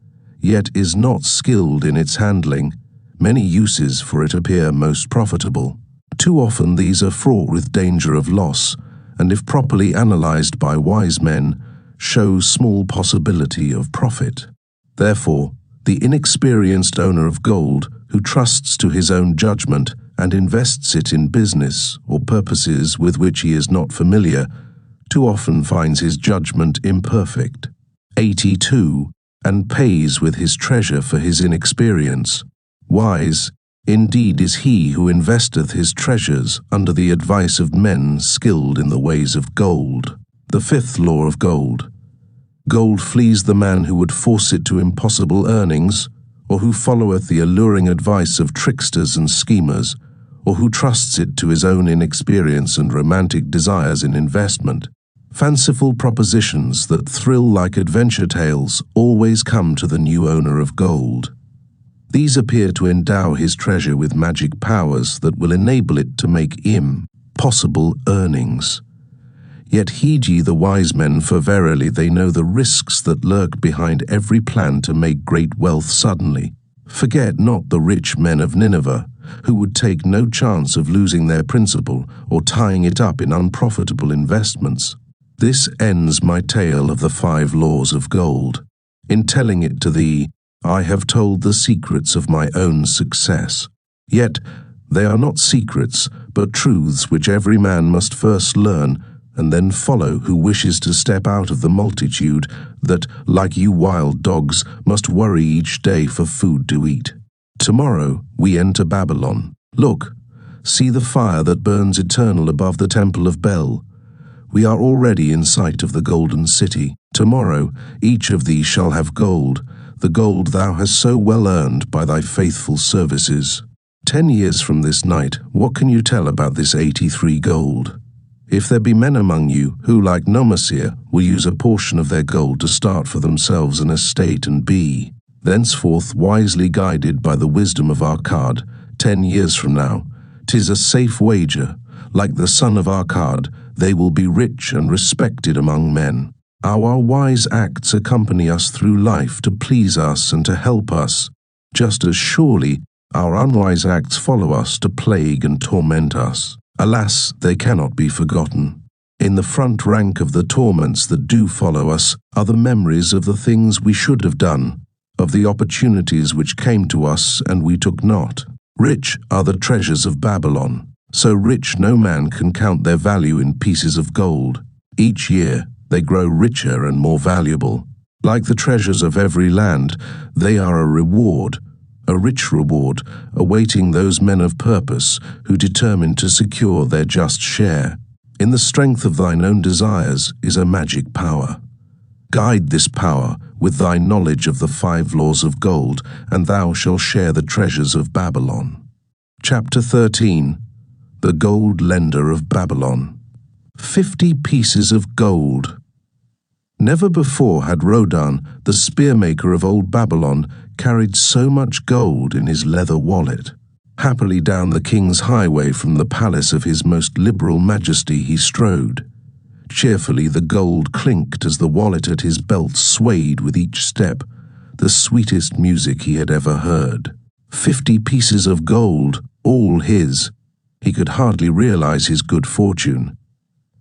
yet is not skilled in its handling, many uses for it appear most profitable. Too often these are fraught with danger of loss, and if properly analyzed by wise men, show small possibility of profit. Therefore, the inexperienced owner of gold, who trusts to his own judgment and invests it in business or purposes with which he is not familiar, too often finds his judgment imperfect. 82. And pays with his treasure for his inexperience. Wise, indeed, is he who investeth his treasures under the advice of men skilled in the ways of gold. The fifth law of gold. Gold flees the man who would force it to impossible earnings, or who followeth the alluring advice of tricksters and schemers, or who trusts it to his own inexperience and romantic desires in investment. Fanciful propositions that thrill like adventure tales always come to the new owner of gold. These appear to endow his treasure with magic powers that will enable it to make impossible earnings. Yet heed ye the wise men, for verily they know the risks that lurk behind every plan to make great wealth suddenly. Forget not the rich men of Nineveh, who would take no chance of losing their principal or tying it up in unprofitable investments. This ends my tale of the 5 laws of gold. In telling it to thee, I have told the secrets of my own success. Yet they are not secrets, but truths which every man must first learn and then follow who wishes to step out of the multitude that, like you wild dogs, must worry each day for food to eat. Tomorrow we enter Babylon. Look, see the fire that burns eternal above the temple of Bel. We are already in sight of the golden city. Tomorrow each of thee shall have gold, the gold thou hast so well earned by thy faithful services. 10 years from this night, what can you tell about this 83 gold? If there be men among you who, like Nomasir, will use a portion of their gold to start for themselves an estate and be, thenceforth wisely guided by the wisdom of Akkad, 10 years from now, 'tis a safe wager. Like the son of Akkad, they will be rich and respected among men. Our wise acts accompany us through life to please us and to help us, just as surely our unwise acts follow us to plague and torment us. Alas, they cannot be forgotten. In the front rank of the torments that do follow us are the memories of the things we should have done, of the opportunities which came to us and we took not. Rich are the treasures of Babylon. So rich no man can count their value in pieces of gold. Each year they grow richer and more valuable. Like the treasures of every land, they are a reward, a rich reward, awaiting those men of purpose who determine to secure their just share. In the strength of thine own desires is a magic power. Guide this power with thy knowledge of the 5 laws of gold, and thou shalt share the treasures of Babylon. Chapter 13. The Gold Lender of Babylon. 50 pieces of gold. Never before had Rodan, the spearmaker of old Babylon, carried so much gold in his leather wallet. Happily down the king's highway from the palace of his most liberal majesty he strode. Cheerfully the gold clinked as the wallet at his belt swayed with each step, the sweetest music he had ever heard. 50 pieces of gold, all his. He could hardly realize his good fortune.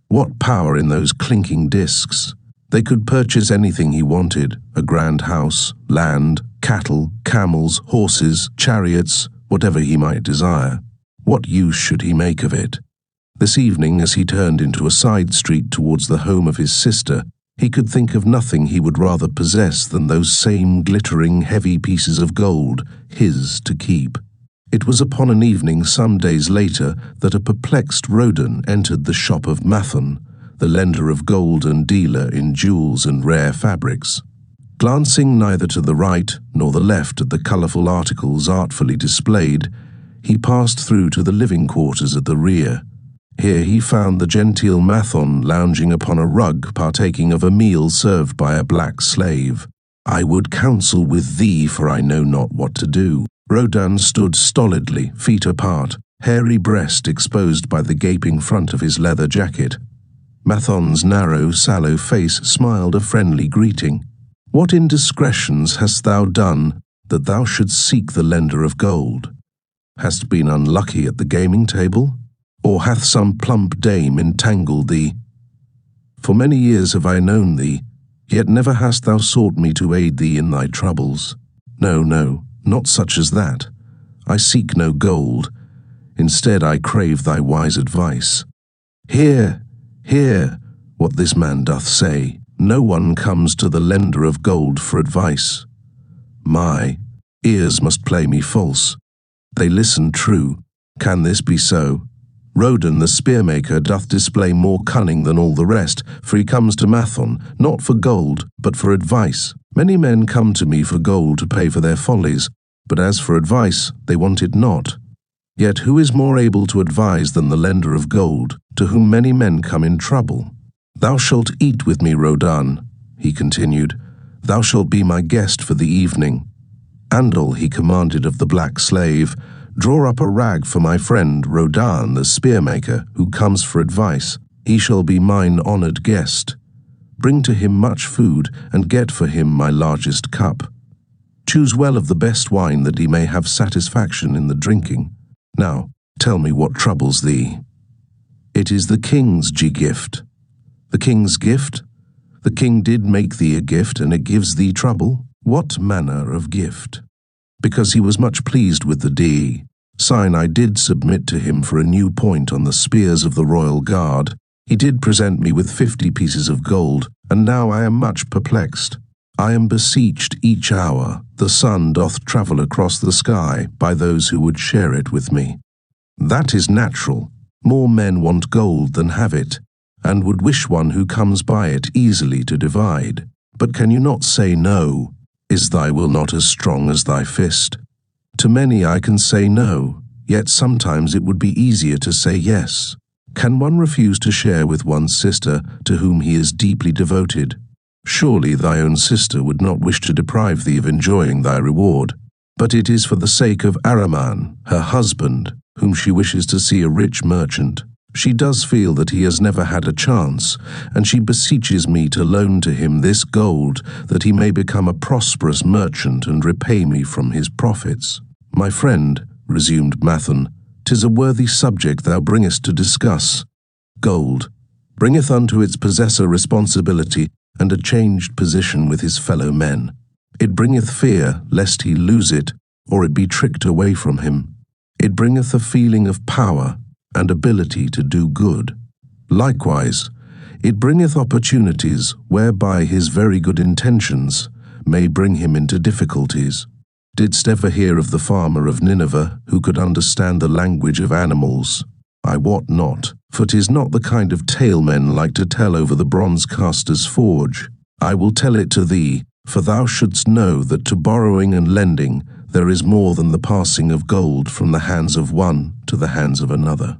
What power in those clinking discs! They could purchase anything he wanted, a grand house, land, cattle, camels, horses, chariots, whatever he might desire. What use should he make of it? This evening, as he turned into a side street towards the home of his sister, he could think of nothing he would rather possess than those same glittering, heavy pieces of gold, his to keep. It was upon an evening some days later that a perplexed Rodan entered the shop of Mathon, the lender of gold and dealer in jewels and rare fabrics. Glancing neither to the right nor the left at the colourful articles artfully displayed, he passed through to the living quarters at the rear. Here he found the genteel Mathon lounging upon a rug partaking of a meal served by a black slave. "I would counsel with thee, for I know not what to do." Rodan stood stolidly, feet apart, hairy breast exposed by the gaping front of his leather jacket. Mathon's narrow, sallow face smiled a friendly greeting. "What indiscretions hast thou done that thou shouldst seek the lender of gold? Hast been unlucky at the gaming table? Or hath some plump dame entangled thee? For many years have I known thee, yet never hast thou sought me to aid thee in thy troubles. No, no, not such as that. I seek no gold. Instead I crave thy wise advice. Hear, hear what this man doth say. No one comes to the lender of gold for advice. My ears must play me false. They listen true. Can this be so? Rodan the spearmaker doth display more cunning than all the rest, for he comes to Mathon, not for gold, but for advice. Many men come to me for gold to pay for their follies, but as for advice, they want it not. Yet who is more able to advise than the lender of gold, to whom many men come in trouble? Thou shalt eat with me, Rodan, he continued. Thou shalt be my guest for the evening. Andal, he commanded of the black slave, draw up a rag for my friend Rodan the spearmaker, who comes for advice. He shall be mine honoured guest. Bring to him much food, and get for him my largest cup. Choose well of the best wine, that he may have satisfaction in the drinking. Now, tell me what troubles thee. It is the king's gift. The king's gift? The king did make thee a gift, and it gives thee trouble? What manner of gift? Because he was much pleased with the D. Sign I did submit to him for a new point on the spears of the royal guard. He did present me with 50 pieces of gold, and now I am much perplexed. I am beseeched each hour. The sun doth travel across the sky by those who would share it with me. That is natural. More men want gold than have it, and would wish one who comes by it easily to divide. But can you not say no? Is thy will not as strong as thy fist? To many I can say no, yet sometimes it would be easier to say yes. Can one refuse to share with one's sister to whom he is deeply devoted? Surely thy own sister would not wish to deprive thee of enjoying thy reward. But it is for the sake of Araman, her husband, whom she wishes to see a rich merchant. She does feel that he has never had a chance, and she beseeches me to loan to him this gold, that he may become a prosperous merchant and repay me from his profits. My friend, resumed Mathon, 'tis a worthy subject thou bringest to discuss. Gold bringeth unto its possessor responsibility and a changed position with his fellow men. It bringeth fear lest he lose it, or it be tricked away from him. It bringeth a feeling of power and ability to do good. Likewise, it bringeth opportunities whereby his very good intentions may bring him into difficulties. Didst ever hear of the farmer of Nineveh who could understand the language of animals? I wot not, for 'tis not the kind of tale men like to tell over the bronze-caster's forge. I will tell it to thee, for thou shouldst know that to borrowing and lending there is more than the passing of gold from the hands of one to the hands of another.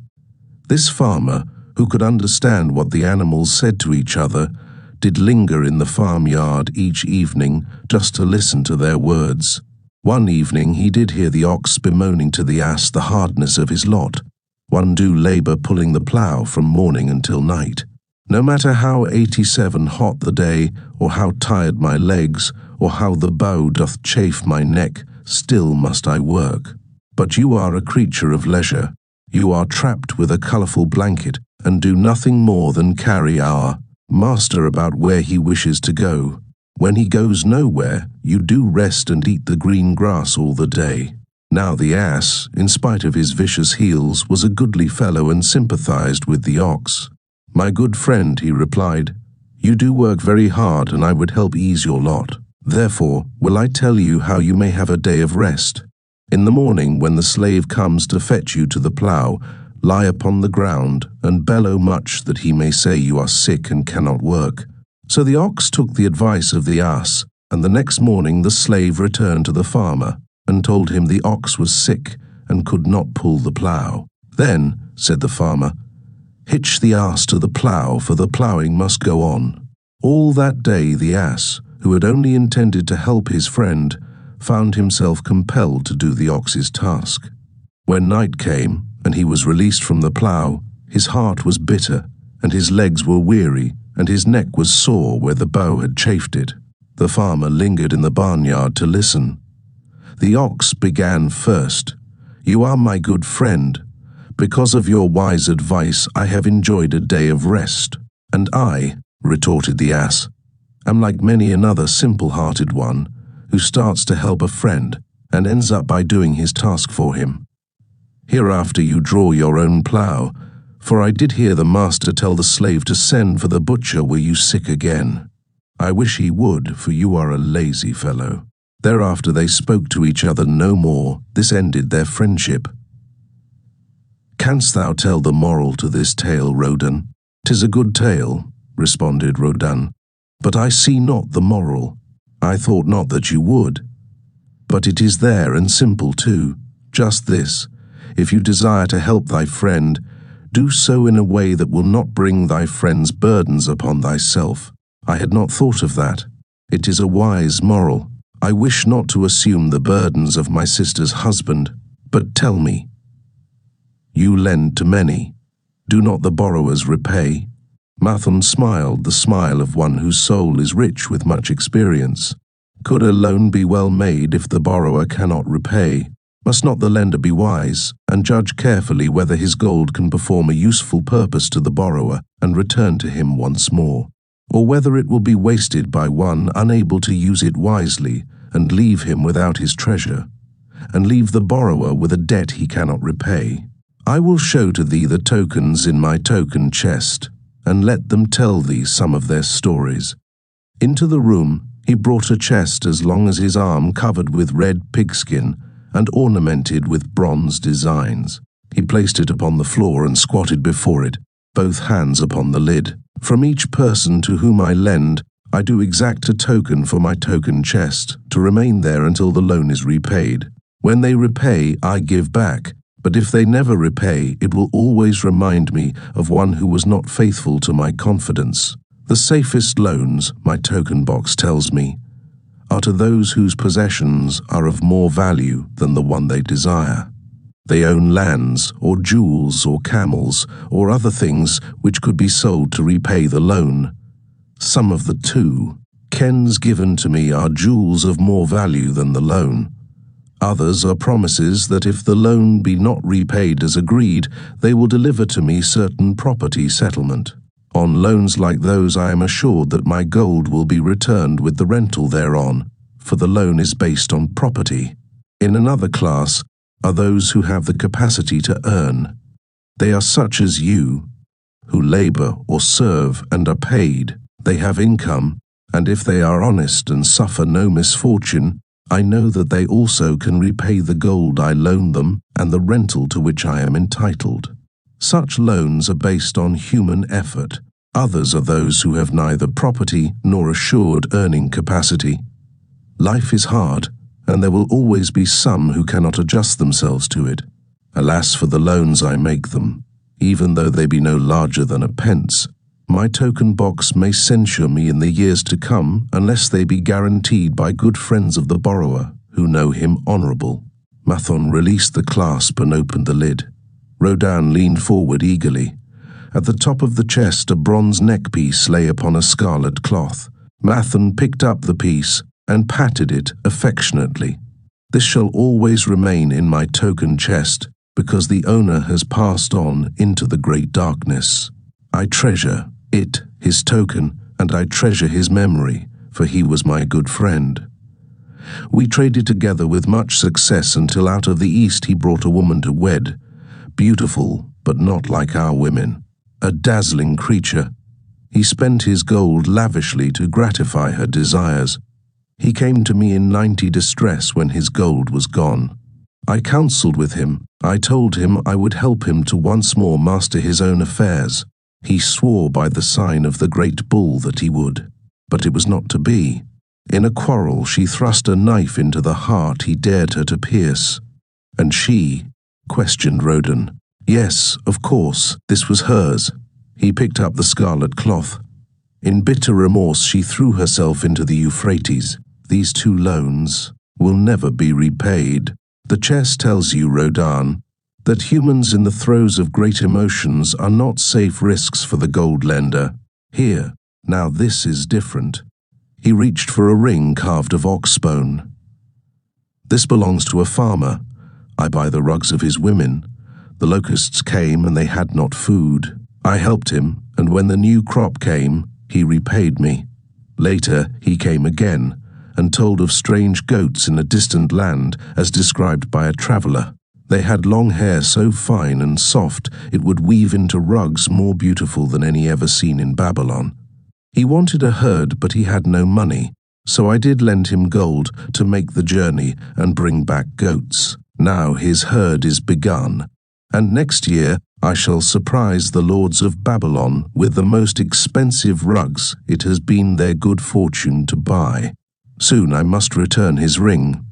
This farmer, who could understand what the animals said to each other, did linger in the farmyard each evening just to listen to their words. One evening he did hear the ox bemoaning to the ass the hardness of his lot. One do labour pulling the plough from morning until night. No matter how 87 hot the day, or how tired my legs, or how the bow doth chafe my neck, still must I work. But you are a creature of leisure. You are trapped with a colourful blanket, and do nothing more than carry our master about where he wishes to go. When he goes nowhere, you do rest and eat the green grass all the day. Now the ass, in spite of his vicious heels, was a goodly fellow and sympathized with the ox. My good friend, he replied, you do work very hard, and I would help ease your lot. Therefore will I tell you how you may have a day of rest. In the morning, when the slave comes to fetch you to the plough, lie upon the ground, and bellow much, that he may say you are sick and cannot work. So the ox took the advice of the ass, and the next morning the slave returned to the farmer, and told him the ox was sick, and could not pull the plough. Then, said the farmer, hitch the ass to the plough, for the ploughing must go on. All that day the ass, who had only intended to help his friend, found himself compelled to do the ox's task. When night came, and he was released from the plough, his heart was bitter, and his legs were weary, and his neck was sore where the bow had chafed it. The farmer lingered in the barnyard to listen. The ox began first. You are my good friend. Because of your wise advice, I have enjoyed a day of rest. And I, retorted the ass, am like many another simple-hearted one, who starts to help a friend and ends up by doing his task for him. Hereafter you draw your own plough, for I did hear the master tell the slave to send for the butcher were you sick again. I wish he would, for you are a lazy fellow. Thereafter they spoke to each other no more. This ended their friendship. Canst thou tell the moral to this tale, Rodan? 'Tis a good tale, responded Rodan, but I see not the moral. I thought not that you would. But it is there, and simple too. Just this: if you desire to help thy friend, do so in a way that will not bring thy friend's burdens upon thyself. I had not thought of that. It is a wise moral. I wish not to assume the burdens of my sister's husband, but tell me. You lend to many. Do not the borrowers repay? Mathon smiled the smile of one whose soul is rich with much experience. Could a loan be well made if the borrower cannot repay? Must not the lender be wise, and judge carefully whether his gold can perform a useful purpose to the borrower and return to him once more, or whether it will be wasted by one unable to use it wisely and leave him without his treasure, and leave the borrower with a debt he cannot repay? I will show to thee the tokens in my token chest, and let them tell thee some of their stories. Into the room he brought a chest as long as his arm, covered with red pigskin and ornamented with bronze designs. He placed it upon the floor and squatted before it, both hands upon the lid. From each person to whom I lend, I do exact a token for my token chest, to remain there until the loan is repaid. When they repay, I give back, but if they never repay, it will always remind me of one who was not faithful to my confidence. The safest loans, my token box tells me, are to those whose possessions are of more value than the one they desire. They own lands, or jewels, or camels, or other things which could be sold to repay the loan. Some of the two. Kens given to me are jewels of more value than the loan. Others are promises that if the loan be not repaid as agreed, they will deliver to me certain property settlement. On loans like those I am assured that my gold will be returned with the rental thereon, for the loan is based on property. In another class are those who have the capacity to earn. They are such as you, who labor or serve and are paid. They have income, and if they are honest and suffer no misfortune, I know that they also can repay the gold I loan them and the rental to which I am entitled. Such loans are based on human effort. Others are those who have neither property nor assured earning capacity. Life is hard, and there will always be some who cannot adjust themselves to it. Alas for the loans I make them, even though they be no larger than a pence. My token box may censure me in the years to come unless they be guaranteed by good friends of the borrower, who know him honorable." Mathon released the clasp and opened the lid. Rodan leaned forward eagerly. At the top of the chest, a bronze neckpiece lay upon a scarlet cloth. Mathon picked up the piece and patted it affectionately. "This shall always remain in my token chest, because the owner has passed on into the great darkness. I treasure it, his token, and I treasure his memory, for he was my good friend." We traded together with much success until out of the east he brought a woman to wed, beautiful but not like our women, a dazzling creature. He spent his gold lavishly to gratify her desires. He came to me in 90 distress when his gold was gone. I counseled with him. I told him I would help him to once more master his own affairs. He swore by the sign of the great bull that he would, but it was not to be. In a quarrel she thrust a knife into the heart he dared her to pierce. "And she?" questioned Rodan. "Yes, of course, this was hers." He picked up the scarlet cloth. In bitter remorse she threw herself into the Euphrates. "These 2 loans will never be repaid." The chest tells you, Rodan, that humans in the throes of great emotions are not safe risks for the gold lender. Here, now this is different. He reached for a ring carved of ox bone. "This belongs to a farmer. I buy the rugs of his women. The locusts came and they had not food. I helped him, and when the new crop came, he repaid me. Later he came again, and told of strange goats in a distant land as described by a traveler. They had long hair so fine and soft it would weave into rugs more beautiful than any ever seen in Babylon. He wanted a herd, but he had no money, so I did lend him gold to make the journey and bring back goats. Now his herd is begun, and next year I shall surprise the lords of Babylon with the most expensive rugs it has been their good fortune to buy. Soon I must return his ring.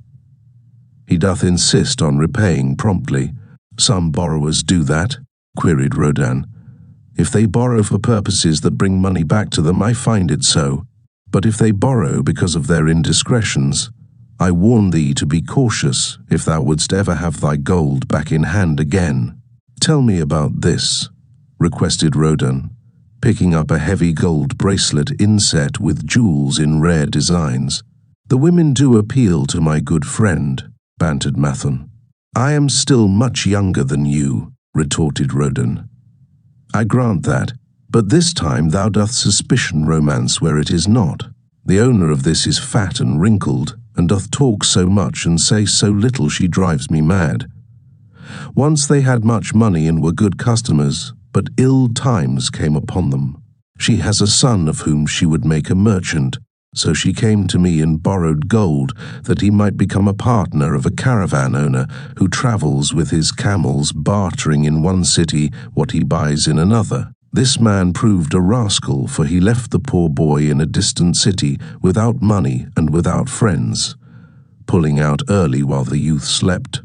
He doth insist on repaying promptly." "Some borrowers do that?" queried Rodan. "If they borrow for purposes that bring money back to them, I find it so. But if they borrow because of their indiscretions, I warn thee to be cautious if thou wouldst ever have thy gold back in hand again." "Tell me about this," requested Rodan, picking up a heavy gold bracelet inset with jewels in rare designs. "The women do appeal to my good friend," bantered Mathon. "I am still much younger than you," retorted Rodan. "I grant that, but this time thou doth suspicion romance where it is not. The owner of this is fat and wrinkled, and doth talk so much and say so little she drives me mad. Once they had much money and were good customers, but ill times came upon them. She has a son of whom she would make a merchant, so she came to me and borrowed gold that he might become a partner of a caravan owner who travels with his camels, bartering in one city what he buys in another. This man proved a rascal, for he left the poor boy in a distant city without money and without friends, pulling out early while the youth slept.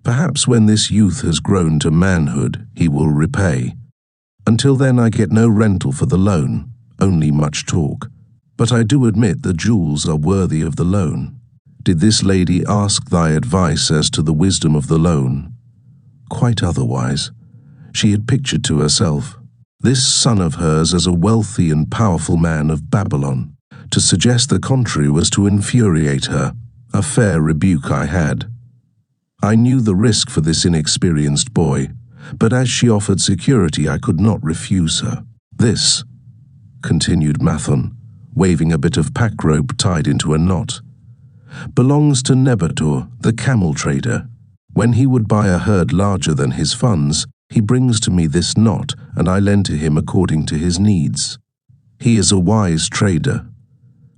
Perhaps when this youth has grown to manhood, he will repay. Until then I get no rental for the loan, only much talk. But I do admit the jewels are worthy of the loan. Did this lady ask thy advice as to the wisdom of the loan?" "Quite otherwise. She had pictured to herself this son of hers as a wealthy and powerful man of Babylon. To suggest the contrary was to infuriate her, a fair rebuke I had. I knew the risk for this inexperienced boy, but as she offered security I could not refuse her. This," continued Mathon, waving a bit of pack rope tied into a knot, "belongs to Nebator, the camel trader. When he would buy a herd larger than his funds, he brings to me this knot, and I lend to him according to his needs. He is a wise trader.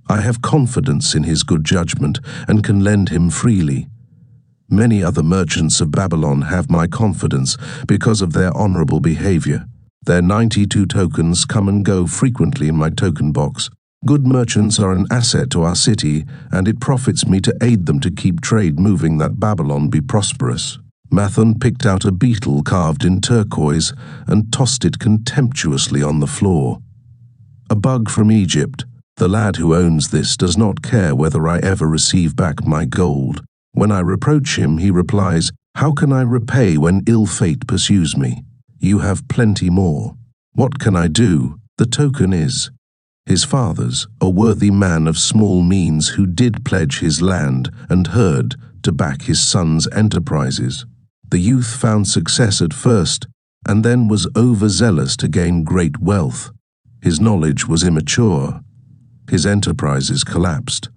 I have confidence in his good judgment and can lend him freely. Many other merchants of Babylon have my confidence because of their honorable behavior. Their 92 tokens come and go frequently in my token box. Good merchants are an asset to our city, and it profits me to aid them to keep trade moving that Babylon be prosperous." Mathon picked out a beetle carved in turquoise and tossed it contemptuously on the floor. "A bug from Egypt. The lad who owns this does not care whether I ever receive back my gold. When I reproach him, he replies, "How can I repay when ill fate pursues me? You have plenty more. What can I do? The token is." His father's, a worthy man of small means who did pledge his land and herd to back his son's enterprises. The youth found success at first, and then was overzealous to gain great wealth. His knowledge was immature. His enterprises collapsed.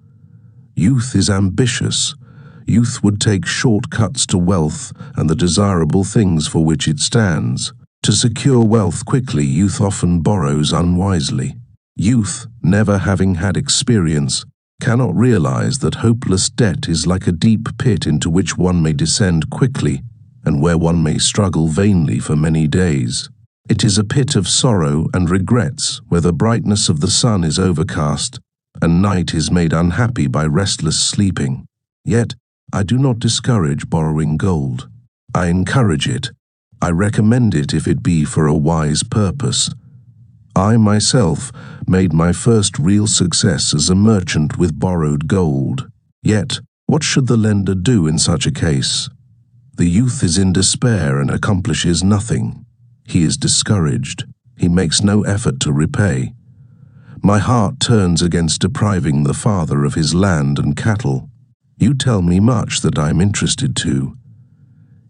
Youth is ambitious. Youth would take shortcuts to wealth and the desirable things for which it stands. To secure wealth quickly, youth often borrows unwisely. Youth, never having had experience, cannot realize that hopeless debt is like a deep pit into which one may descend quickly and where one may struggle vainly for many days. It is a pit of sorrow and regrets where the brightness of the sun is overcast and night is made unhappy by restless sleeping. Yet, I do not discourage borrowing gold. I encourage it. I recommend it if it be for a wise purpose. I myself made my first real success as a merchant with borrowed gold. Yet, what should the lender do in such a case? The youth is in despair and accomplishes nothing. He is discouraged. He makes no effort to repay. My heart turns against depriving the father of his land and cattle. You tell me much that I am interested to.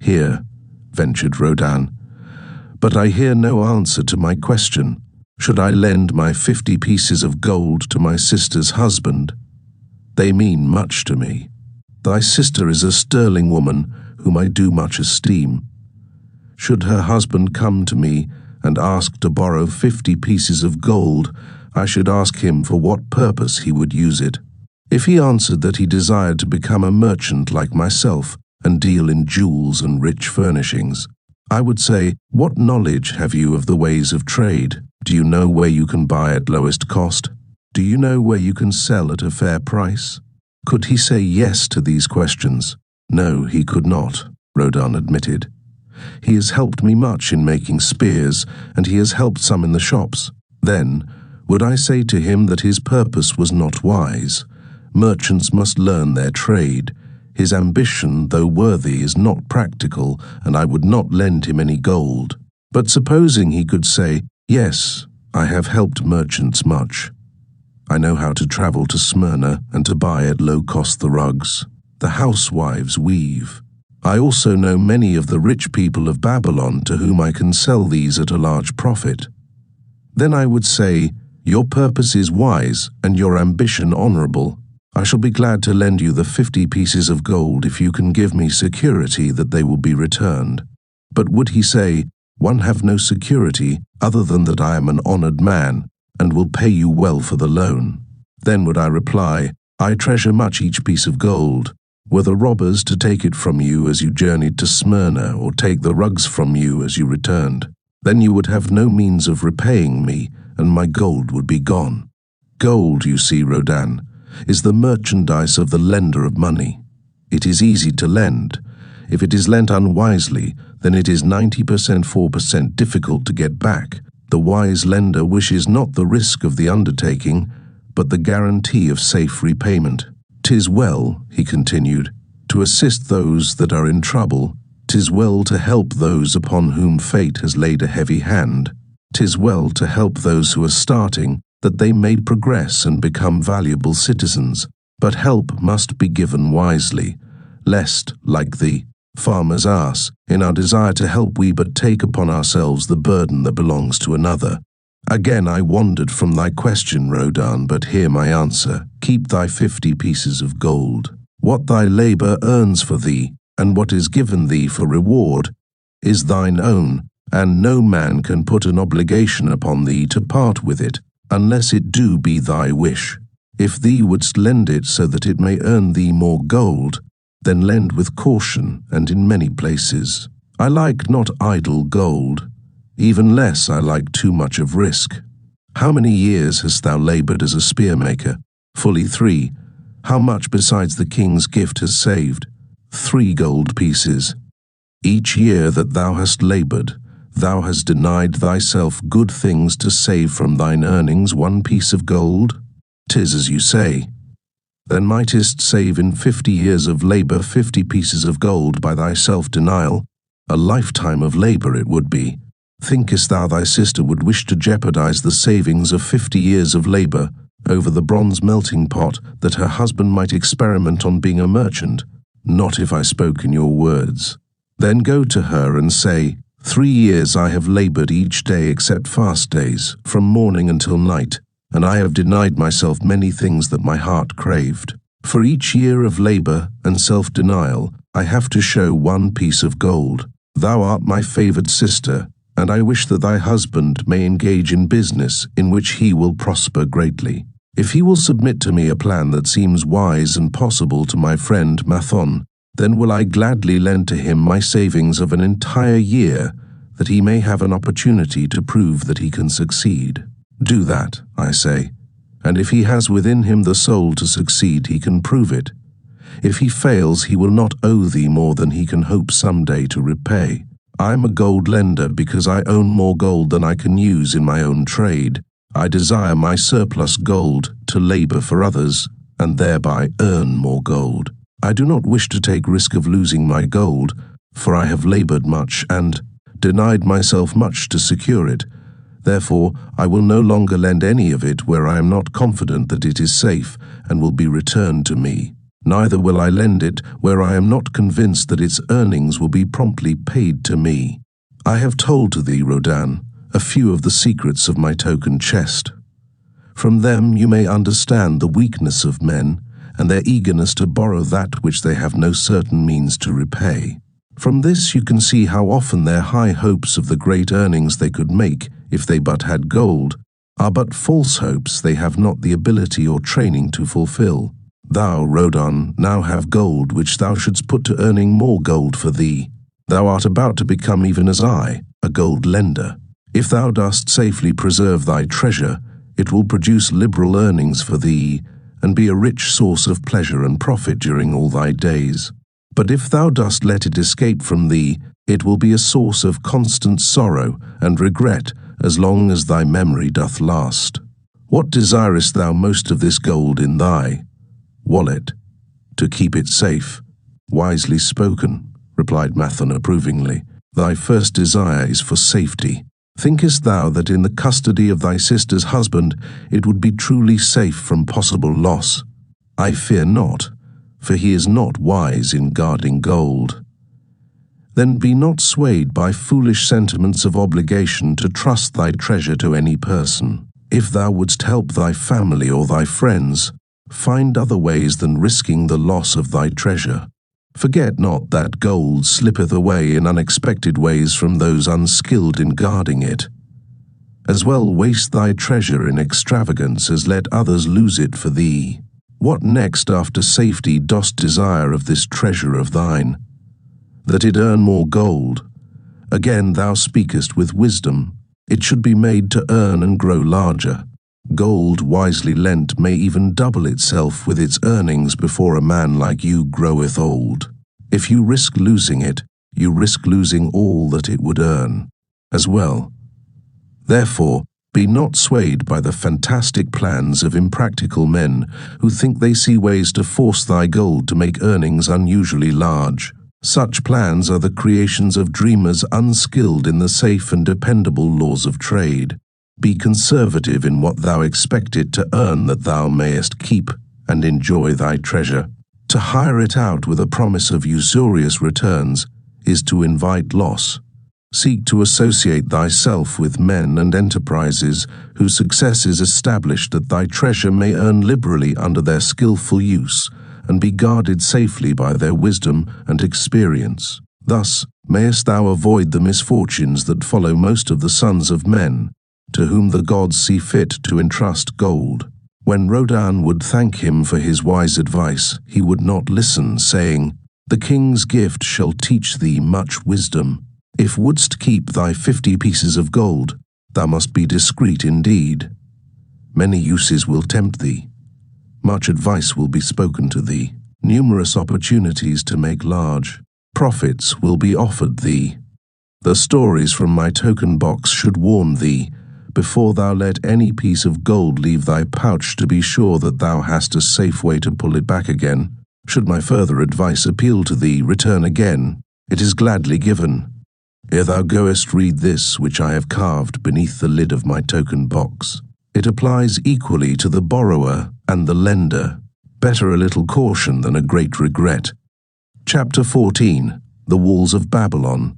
Here, ventured Rodin, but I hear no answer to my question. Should I lend my 50 pieces of gold to my sister's husband? They mean much to me. Thy sister is a sterling woman whom I do much esteem. Should her husband come to me and ask to borrow 50 pieces of gold, I should ask him for what purpose he would use it. If he answered that he desired to become a merchant like myself and deal in jewels and rich furnishings, I would say, "What knowledge have you of the ways of trade? Do you know where you can buy at lowest cost? Do you know where you can sell at a fair price?" Could he say yes to these questions? No, he could not, Rodin admitted. He has helped me much in making spears, and he has helped some in the shops. Then, would I say to him that his purpose was not wise? Merchants must learn their trade. His ambition, though worthy, is not practical, and I would not lend him any gold. But supposing he could say, "Yes, I have helped merchants much. I know how to travel to Smyrna and to buy at low cost the rugs the housewives weave. I also know many of the rich people of Babylon to whom I can sell these at a large profit." Then I would say, "Your purpose is wise and your ambition honorable. I shall be glad to lend you the 50 pieces of gold if you can give me security that they will be returned." But would he say, "One have no security other than that I am an honored man and will pay you well for the loan?" Then would I reply, "I treasure much each piece of gold. Were the robbers to take it from you as you journeyed to Smyrna or take the rugs from you as you returned, then you would have no means of repaying me and my gold would be gone." Gold, you see, Rodin, is the merchandise of the lender of money. It is easy to lend. If it is lent unwisely, then it is 94% difficult to get back. The wise lender wishes not the risk of the undertaking, but the guarantee of safe repayment. "'Tis well," he continued, "to assist those that are in trouble. 'Tis well to help those upon whom fate has laid a heavy hand. 'Tis well to help those who are starting, that they may progress and become valuable citizens. But help must be given wisely, lest, like the farmer's ass, in our desire to help we but take upon ourselves the burden that belongs to another." Again I wandered from thy question, Rodin, but hear my answer. Keep thy 50 pieces of gold. What thy labor earns for thee, and what is given thee for reward, is thine own, and no man can put an obligation upon thee to part with it, unless it do be thy wish. If thee wouldst lend it so that it may earn thee more gold, then lend with caution and in many places. I like not idle gold. Even less I like too much of risk. How many years hast thou labored as a spearmaker? Fully 3. How much besides the king's gift has saved? 3 gold pieces. Each year that thou hast labored, thou hast denied thyself good things to save from thine earnings 1 piece of gold? 'Tis as you say. then mightest save in 50 years of labor 50 pieces of gold by thy self-denial. A lifetime of labor it would be. Thinkest thou thy sister would wish to jeopardize the savings of 50 years of labor over the bronze melting pot that her husband might experiment on being a merchant? Not if I spoke in your words. Then go to her and say, 3 years I have labored each day except fast days, from morning until night, and I have denied myself many things that my heart craved. For each year of labor and self-denial, I have to show 1 piece of gold. Thou art my favored sister, and I wish that thy husband may engage in business in which he will prosper greatly. If he will submit to me a plan that seems wise and possible to my friend Mathon, then will I gladly lend to him my savings of an entire year, that he may have an opportunity to prove that he can succeed. Do that, I say, and if he has within him the soul to succeed, he can prove it. If he fails, he will not owe thee more than he can hope someday to repay. I am a gold lender because I own more gold than I can use in my own trade. I desire my surplus gold to labor for others, and thereby earn more gold. I do not wish to take risk of losing my gold, for I have labored much and denied myself much to secure it. Therefore, I will no longer lend any of it where I am not confident that it is safe and will be returned to me. Neither will I lend it where I am not convinced that its earnings will be promptly paid to me. I have told to thee, Rodin, a few of the secrets of my token chest. From them you may understand the weakness of men and their eagerness to borrow that which they have no certain means to repay. From this you can see how often their high hopes of the great earnings they could make if they but had gold are but false hopes they have not the ability or training to fulfill. Thou, Rodin, now have gold which thou shouldst put to earning more gold for thee. Thou art about to become even as I, a gold lender. If thou dost safely preserve thy treasure, it will produce liberal earnings for thee, and be a rich source of pleasure and profit during all thy days. But if thou dost let it escape from thee, it will be a source of constant sorrow and regret as long as thy memory doth last. What desirest thou most of this gold in thy wallet? To keep it safe. Wisely spoken, replied Mathon approvingly. Thy first desire is for safety. Thinkest thou that in the custody of thy sister's husband it would be truly safe from possible loss? I fear not, for he is not wise in guarding gold. Then be not swayed by foolish sentiments of obligation to trust thy treasure to any person. If thou wouldst help thy family or thy friends, find other ways than risking the loss of thy treasure. Forget not that gold slippeth away in unexpected ways from those unskilled in guarding it. As well waste thy treasure in extravagance as let others lose it for thee. What next after safety dost desire of this treasure of thine? That it earn more gold. Again thou speakest with wisdom. It should be made to earn and grow larger. Gold wisely lent may even double itself with its earnings before a man like you groweth old. If you risk losing it, you risk losing all that it would earn, as well. Therefore, be not swayed by the fantastic plans of impractical men who think they see ways to force thy gold to make earnings unusually large. Such plans are the creations of dreamers unskilled in the safe and dependable laws of trade. Be conservative in what thou expect it to earn that thou mayest keep and enjoy thy treasure. To hire it out with a promise of usurious returns is to invite loss. Seek to associate thyself with men and enterprises whose success is established that thy treasure may earn liberally under their skillful use and be guarded safely by their wisdom and experience. Thus mayest thou avoid the misfortunes that follow most of the sons of men, to whom the gods see fit to entrust gold. When Rodin would thank him for his wise advice, he would not listen, saying, The king's gift shall teach thee much wisdom. If wouldst keep thy 50 pieces of gold, thou must be discreet indeed. Many uses will tempt thee. Much advice will be spoken to thee. Numerous opportunities to make large profits will be offered thee. The stories from my token box should warn thee, before thou let any piece of gold leave thy pouch, to be sure that thou hast a safe way to pull it back again. Should my further advice appeal to thee, return again. It is gladly given. Ere thou goest, read this, which I have carved beneath the lid of my token box. It applies equally to the borrower and the lender. Better a little caution than a great regret. Chapter 14. The Walls of Babylon.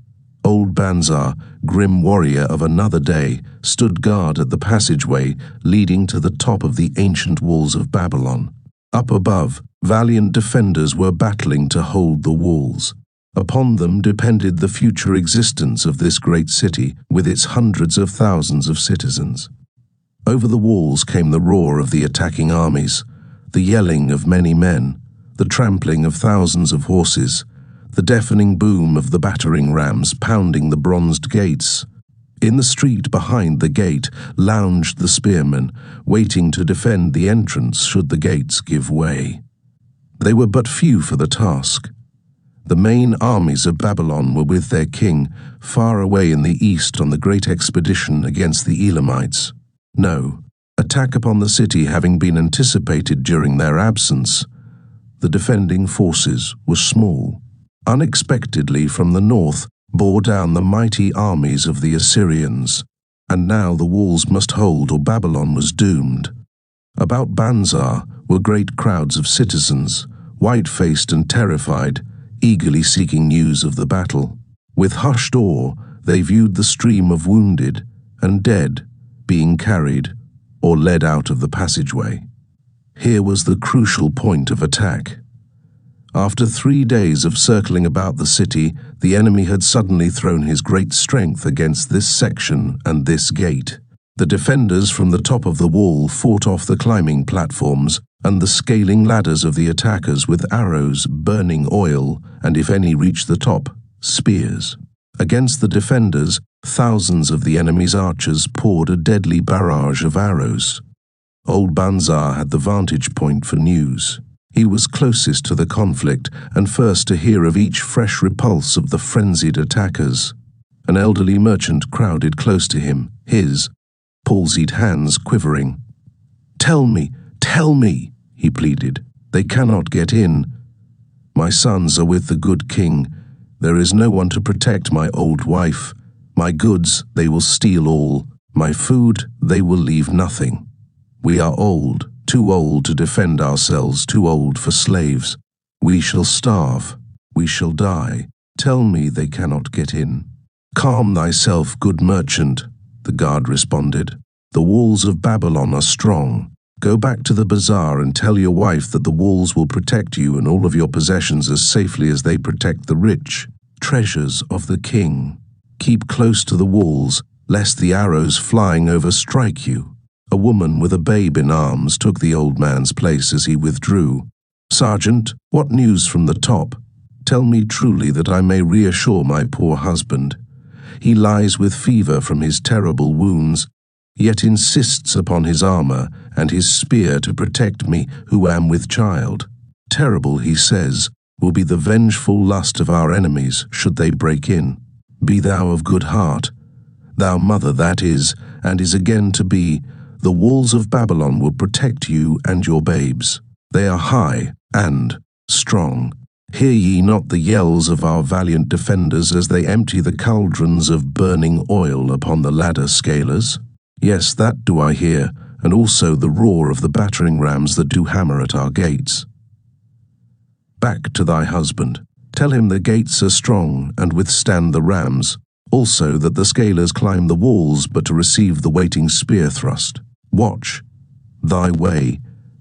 Old Banzar, grim warrior of another day, stood guard at the passageway leading to the top of the ancient walls of Babylon. Up above, valiant defenders were battling to hold the walls. Upon them depended the future existence of this great city with its hundreds of thousands of citizens. Over the walls came the roar of the attacking armies, the yelling of many men, the trampling of thousands of horses, the deafening boom of the battering rams pounding the bronzed gates. In the street behind the gate lounged the spearmen, waiting to defend the entrance should the gates give way. They were but few for the task. The main armies of Babylon were with their king, far away in the east on the great expedition against the Elamites. No, attack upon the city having been anticipated during their absence, the defending forces were small. Unexpectedly from the north bore down the mighty armies of the Assyrians, and now the walls must hold or Babylon was doomed. About Banzar were great crowds of citizens, white-faced and terrified, eagerly seeking news of the battle. With hushed awe, they viewed the stream of wounded and dead being carried or led out of the passageway. Here was the crucial point of attack. After 3 days of circling about the city, the enemy had suddenly thrown his great strength against this section and this gate. The defenders from the top of the wall fought off the climbing platforms and the scaling ladders of the attackers with arrows, burning oil, and if any reached the top, spears. Against the defenders, thousands of the enemy's archers poured a deadly barrage of arrows. Old Banzar had the vantage point for news. He was closest to the conflict and first to hear of each fresh repulse of the frenzied attackers. An elderly merchant crowded close to him, his palsied hands quivering. Tell me, he pleaded. They cannot get in. My sons are with the good king. There is no one to protect my old wife. My goods they will steal all. My food they will leave nothing. We are old. Too old to defend ourselves, too old for slaves. We shall starve, we shall die. Tell me they cannot get in. Calm thyself, good merchant, the guard responded. The walls of Babylon are strong. Go back to the bazaar and tell your wife that the walls will protect you and all of your possessions as safely as they protect the rich. Treasures of the king. Keep close to the walls, lest the arrows flying over strike you. A woman with a babe in arms took the old man's place as he withdrew. Sergeant, what news from the top? Tell me truly that I may reassure my poor husband. He lies with fever from his terrible wounds, yet insists upon his armor and his spear to protect me who am with child. Terrible, he says, will be the vengeful lust of our enemies should they break in. Be thou of good heart. Thou mother that is, and is again to be, the walls of Babylon will protect you and your babes. They are high and strong. Hear ye not the yells of our valiant defenders as they empty the cauldrons of burning oil upon the ladder scalers? Yes, that do I hear, and also the roar of the battering rams that do hammer at our gates. Back to thy husband. Tell him the gates are strong and withstand the rams, also that the scalers climb the walls but to receive the waiting spear thrust. Watch thy way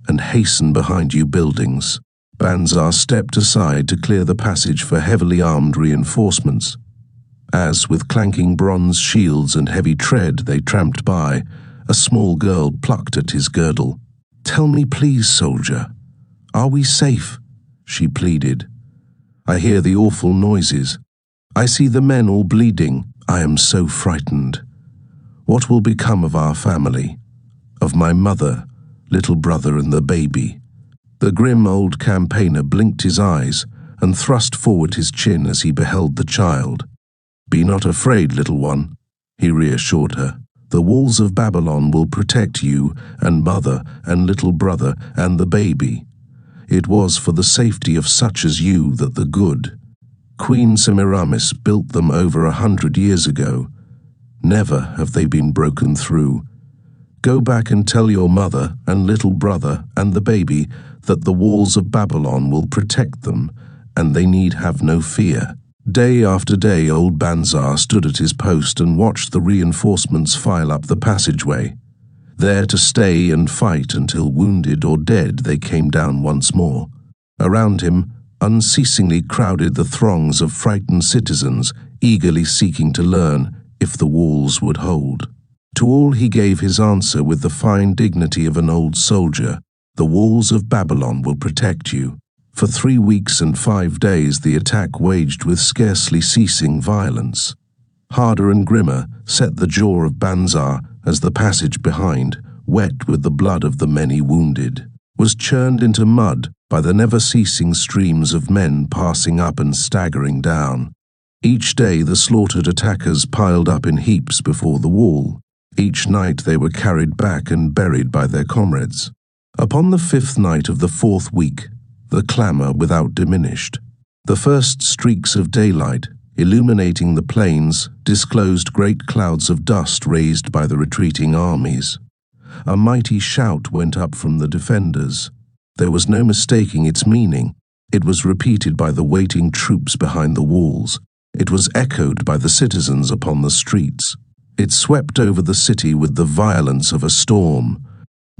and hasten behind you buildings. Banzar stepped aside to clear the passage for heavily armed reinforcements. As, with clanking bronze shields and heavy tread, they tramped by, a small girl plucked at his girdle. Tell me please, soldier, are we safe? She pleaded. I hear the awful noises. I see the men all bleeding. I am so frightened. What will become of our family? Of my mother, little brother and the baby? The grim old campaigner blinked his eyes and thrust forward his chin as he beheld the child. Be not afraid, little one, he reassured her. The walls of Babylon will protect you and mother and little brother and the baby. It was for the safety of such as you that the good Queen Semiramis built them over 100 years ago. Never have they been broken through. Go back and tell your mother and little brother and the baby that the walls of Babylon will protect them, and they need have no fear. Day after day old Banzar stood at his post and watched the reinforcements file up the passageway, there to stay and fight until wounded or dead they came down once more. Around him unceasingly crowded the throngs of frightened citizens, eagerly seeking to learn if the walls would hold. To all he gave his answer with the fine dignity of an old soldier: the walls of Babylon will protect you. For 3 weeks and 5 days the attack waged with scarcely ceasing violence. Harder and grimmer set the jaw of Banzar as the passage behind, wet with the blood of the many wounded, was churned into mud by the never-ceasing streams of men passing up and staggering down. Each day the slaughtered attackers piled up in heaps before the wall. Each night they were carried back and buried by their comrades. Upon the 5th night of the 4th week, the clamour without diminished. The first streaks of daylight, illuminating the plains, disclosed great clouds of dust raised by the retreating armies. A mighty shout went up from the defenders. There was no mistaking its meaning. It was repeated by the waiting troops behind the walls. It was echoed by the citizens upon the streets. It swept over the city with the violence of a storm.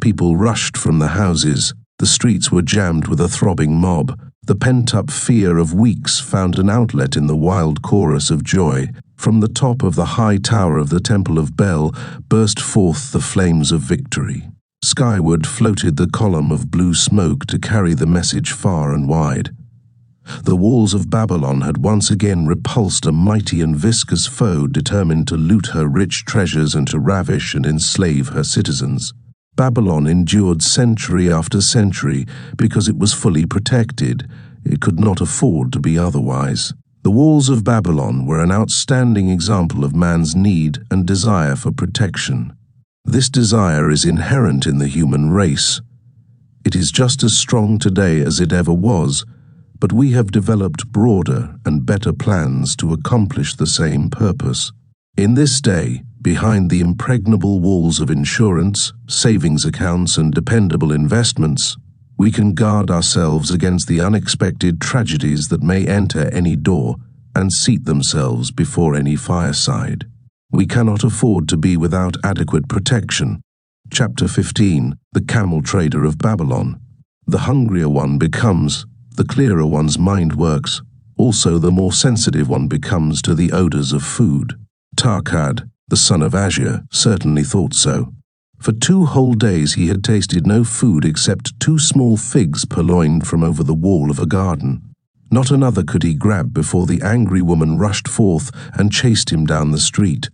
People rushed from the houses. The streets were jammed with a throbbing mob. The pent-up fear of weeks found an outlet in the wild chorus of joy. From the top of the high tower of the Temple of Bel burst forth the flames of victory. Skyward floated the column of blue smoke to carry the message far and wide. The walls of Babylon had once again repulsed a mighty and viscous foe determined to loot her rich treasures and to ravish and enslave her citizens. Babylon endured century after century because it was fully protected. It could not afford to be otherwise. The walls of Babylon were an outstanding example of man's need and desire for protection. This desire is inherent in the human race. It is just as strong today as it ever was, but we have developed broader and better plans to accomplish the same purpose. In this day, behind the impregnable walls of insurance, savings accounts, and dependable investments, we can guard ourselves against the unexpected tragedies that may enter any door and seat themselves before any fireside. We cannot afford to be without adequate protection. Chapter 15, The Camel Trader of Babylon. The hungrier one becomes, the clearer one's mind works. Also, the more sensitive one becomes to the odors of food. Tarkad, the son of Azure, certainly thought so. For 2 whole days he had tasted no food except 2 small figs purloined from over the wall of a garden. Not another could he grab before the angry woman rushed forth and chased him down the street.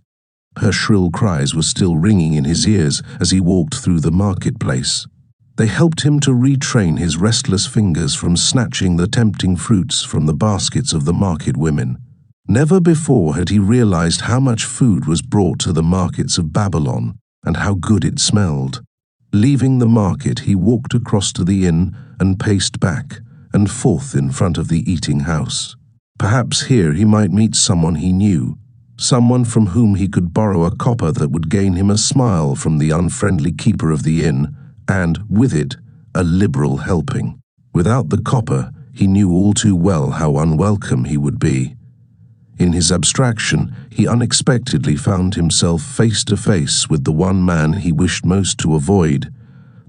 Her shrill cries were still ringing in his ears as he walked through the marketplace. They helped him to retrain his restless fingers from snatching the tempting fruits from the baskets of the market women. Never before had he realized how much food was brought to the markets of Babylon and how good it smelled. Leaving the market, he walked across to the inn and paced back and forth in front of the eating house. Perhaps here he might meet someone he knew, someone from whom he could borrow a copper that would gain him a smile from the unfriendly keeper of the inn, and, with it, a liberal helping. Without the copper, he knew all too well how unwelcome he would be. In his abstraction, he unexpectedly found himself face to face with the one man he wished most to avoid,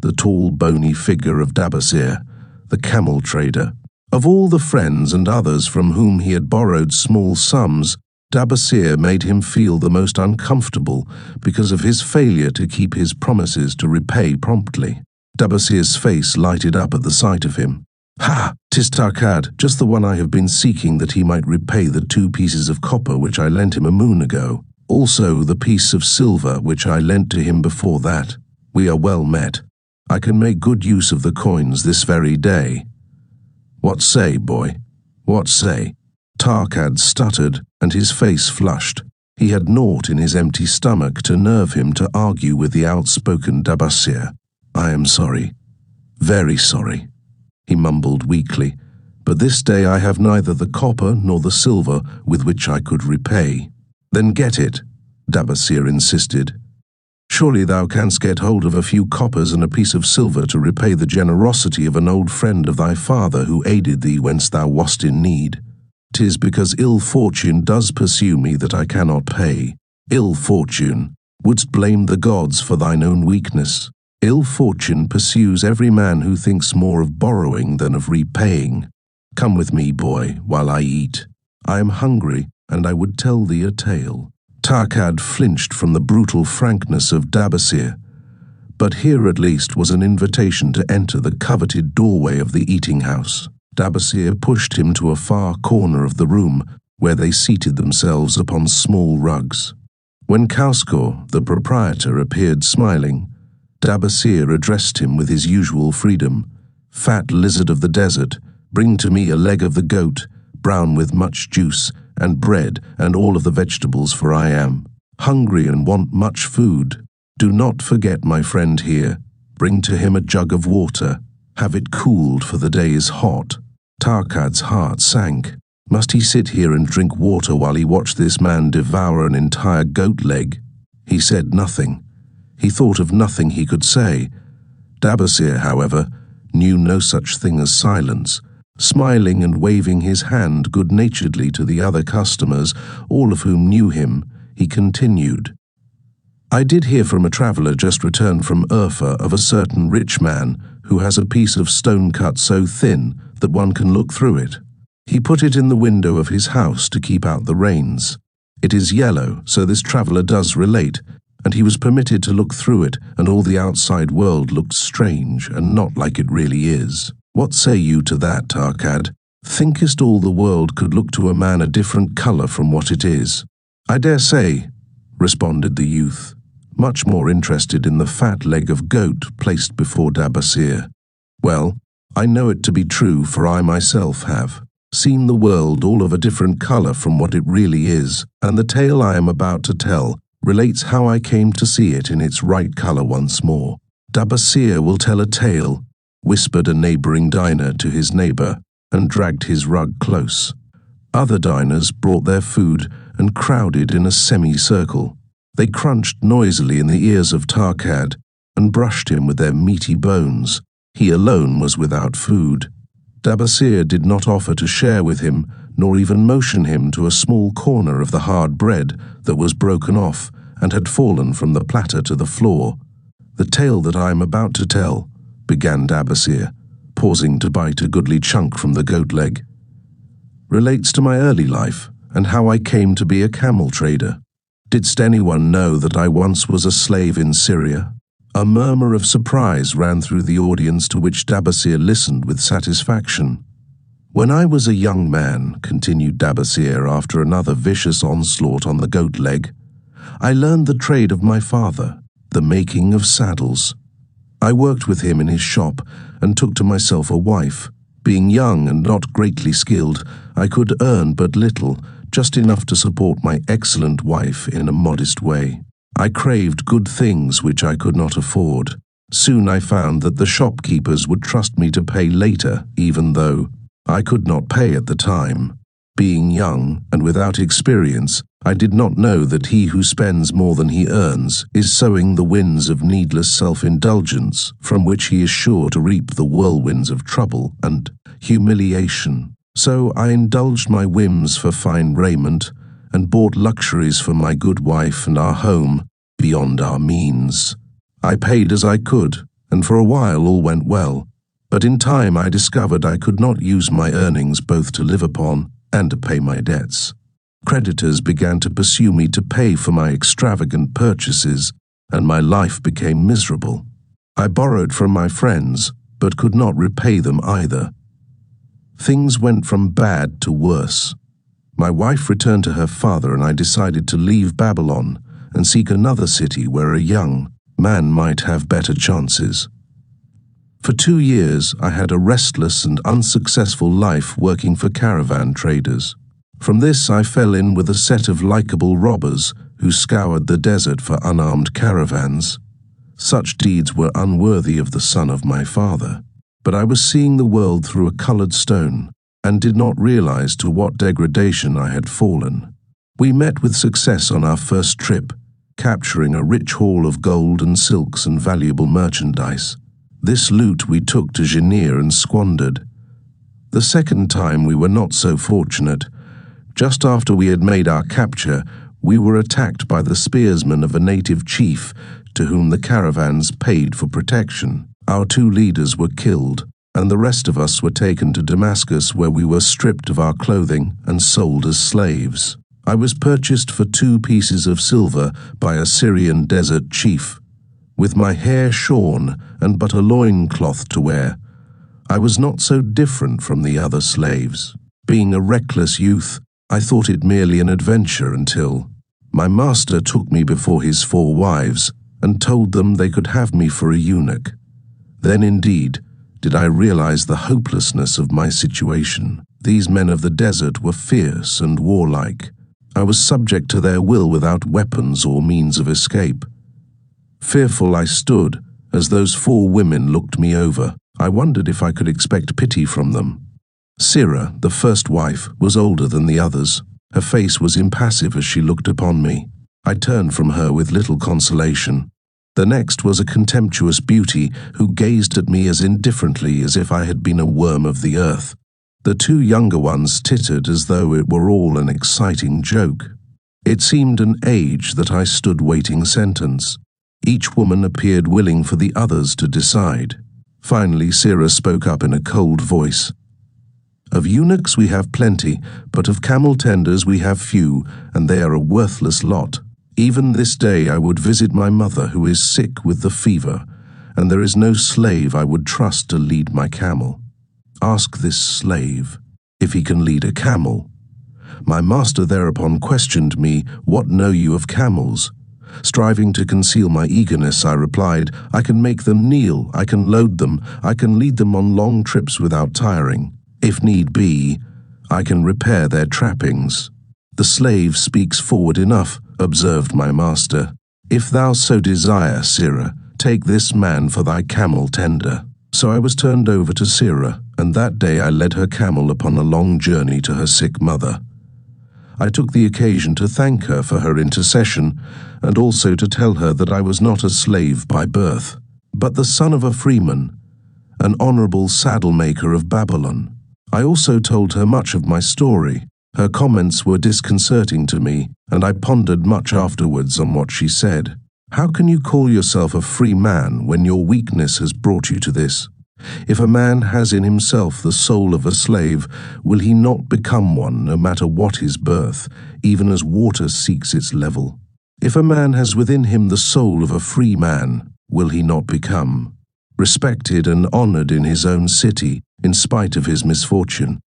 the tall, bony figure of Dabasir, the camel trader. Of all the friends and others from whom he had borrowed small sums, Dabasir made him feel the most uncomfortable because of his failure to keep his promises to repay promptly. Dabasir's face lighted up at the sight of him. "Ha! 'Tis Tarkad, just the one I have been seeking that he might repay the 2 pieces of copper which I lent him a moon ago. Also the piece of silver which I lent to him before that. We are well met. I can make good use of the coins this very day. What say, boy? What say?" Tarkad stuttered, and his face flushed. He had naught in his empty stomach to nerve him to argue with the outspoken Dabasir. "I am sorry, very sorry," he mumbled weakly, "but this day I have neither the copper nor the silver with which I could repay." "Then get it," Dabasir insisted. "Surely thou canst get hold of a few coppers and a piece of silver to repay the generosity of an old friend of thy father who aided thee whence thou wast in need. 'Tis because ill fortune does pursue me that I cannot pay. Ill fortune, wouldst blame the gods for thine own weakness? Ill fortune pursues every man who thinks more of borrowing than of repaying. Come with me, boy, while I eat. I am hungry, and I would tell thee a tale." Tarkad flinched from the brutal frankness of Dabasir, but here at least was an invitation to enter the coveted doorway of the eating house. Dabasir pushed him to a far corner of the room, where they seated themselves upon small rugs. When Kauskor, the proprietor, appeared smiling, Dabasir addressed him with his usual freedom. "Fat lizard of the desert, bring to me a leg of the goat, brown with much juice, and bread and all of the vegetables, for I am hungry and want much food. Do not forget my friend here. Bring to him a jug of water. Have it cooled, for the day is hot." Tarkad's heart sank. Must he sit here and drink water while he watched this man devour an entire goat leg? He said nothing. He thought of nothing he could say. Dabasir, however, knew no such thing as silence. Smiling and waving his hand good-naturedly to the other customers, all of whom knew him, he continued, "I did hear from a traveller just returned from Urfa of a certain rich man who has a piece of stone cut so thin that one can look through it. He put it in the window of his house to keep out the rains. It is yellow, so this traveller does relate, and he was permitted to look through it, and all the outside world looked strange and not like it really is. What say you to that, Tarkad? Thinkest all the world could look to a man a different colour from what it is?" "I dare say," responded the youth, much more interested in the fat leg of goat placed before Dabasir. "Well, I know it to be true, for I myself have seen the world all of a different colour from what it really is, and the tale I am about to tell relates how I came to see it in its right colour once more." "Dabasir will tell a tale," whispered a neighbouring diner to his neighbour, and dragged his rug close. Other diners brought their food and crowded in a semicircle. They crunched noisily in the ears of Tarkad and brushed him with their meaty bones. He alone was without food. Dabasir did not offer to share with him, nor even motion him to a small corner of the hard bread that was broken off and had fallen from the platter to the floor. "The tale that I am about to tell," began Dabasir, pausing to bite a goodly chunk from the goat leg, "relates to my early life and how I came to be a camel trader. Didst anyone know that I once was a slave in Syria?" A murmur of surprise ran through the audience, to which Dabasir listened with satisfaction. "When I was a young man," continued Dabasir after another vicious onslaught on the goat leg, "I learned the trade of my father, the making of saddles. I worked with him in his shop and took to myself a wife. Being young and not greatly skilled, I could earn but little, just enough to support my excellent wife in a modest way. I craved good things which I could not afford. Soon I found that the shopkeepers would trust me to pay later, even though I could not pay at the time. Being young and without experience, I did not know that he who spends more than he earns is sowing the winds of needless self-indulgence, from which he is sure to reap the whirlwinds of trouble and humiliation. So I indulged my whims for fine raiment, and bought luxuries for my good wife and our home beyond our means. I paid as I could, and for a while all went well. But in time I discovered I could not use my earnings both to live upon and to pay my debts. Creditors began to pursue me to pay for my extravagant purchases, and my life became miserable. I borrowed from my friends, but could not repay them either. Things went from bad to worse. My wife returned to her father, and I decided to leave Babylon and seek another city where a young man might have better chances. For 2 years, I had a restless and unsuccessful life working for caravan traders. From this I fell in with a set of likable robbers who scoured the desert for unarmed caravans. Such deeds were unworthy of the son of my father, but I was seeing the world through a colored stone and did not realize to what degradation I had fallen. We met with success on our first trip, capturing a rich haul of gold and silks and valuable merchandise. This loot we took to Genève and squandered. The second time we were not so fortunate. Just after we had made our capture, we were attacked by the spearsmen of a native chief to whom the caravans paid for protection. Our 2 leaders were killed, and the rest of us were taken to Damascus, where we were stripped of our clothing and sold as slaves. I was purchased for 2 pieces of silver by a Syrian desert chief. With my hair shorn and but a loincloth to wear, I was not so different from the other slaves. Being a reckless youth, I thought it merely an adventure until my master took me before his 4 wives and told them they could have me for a eunuch. Then indeed did I realize the hopelessness of my situation. These men of the desert were fierce and warlike. I was subject to their will without weapons or means of escape. Fearful I stood as those 4 women looked me over. I wondered if I could expect pity from them. Sirrah, the first wife, was older than the others. Her face was impassive as she looked upon me. I turned from her with little consolation. The next was a contemptuous beauty who gazed at me as indifferently as if I had been a worm of the earth. The 2 younger ones tittered as though it were all an exciting joke. It seemed an age that I stood waiting sentence. Each woman appeared willing for the others to decide. Finally, Sirrah spoke up in a cold voice. Of eunuchs we have plenty, but of camel tenders we have few, and they are a worthless lot. Even this day I would visit my mother, who is sick with the fever, and there is no slave I would trust to lead my camel. Ask this slave if he can lead a camel. My master thereupon questioned me, "What know you of camels?" Striving to conceal my eagerness, I replied, "I can make them kneel, I can load them, I can lead them on long trips without tiring. If need be, I can repair their trappings." "The slave speaks forward enough," observed my master. "If thou so desire, Sirrah, take this man for thy camel tender." So I was turned over to Sirrah, and that day I led her camel upon a long journey to her sick mother. I took the occasion to thank her for her intercession, and also to tell her that I was not a slave by birth, but the son of a freeman, an honorable saddle-maker of Babylon. I also told her much of my story. Her comments were disconcerting to me, and I pondered much afterwards on what she said. How can you call yourself a free man when your weakness has brought you to this? If a man has in himself the soul of a slave, will he not become one no matter what his birth, even as water seeks its level? If a man has within him the soul of a free man, will he not become respected and honored in his own city, in spite of his misfortune?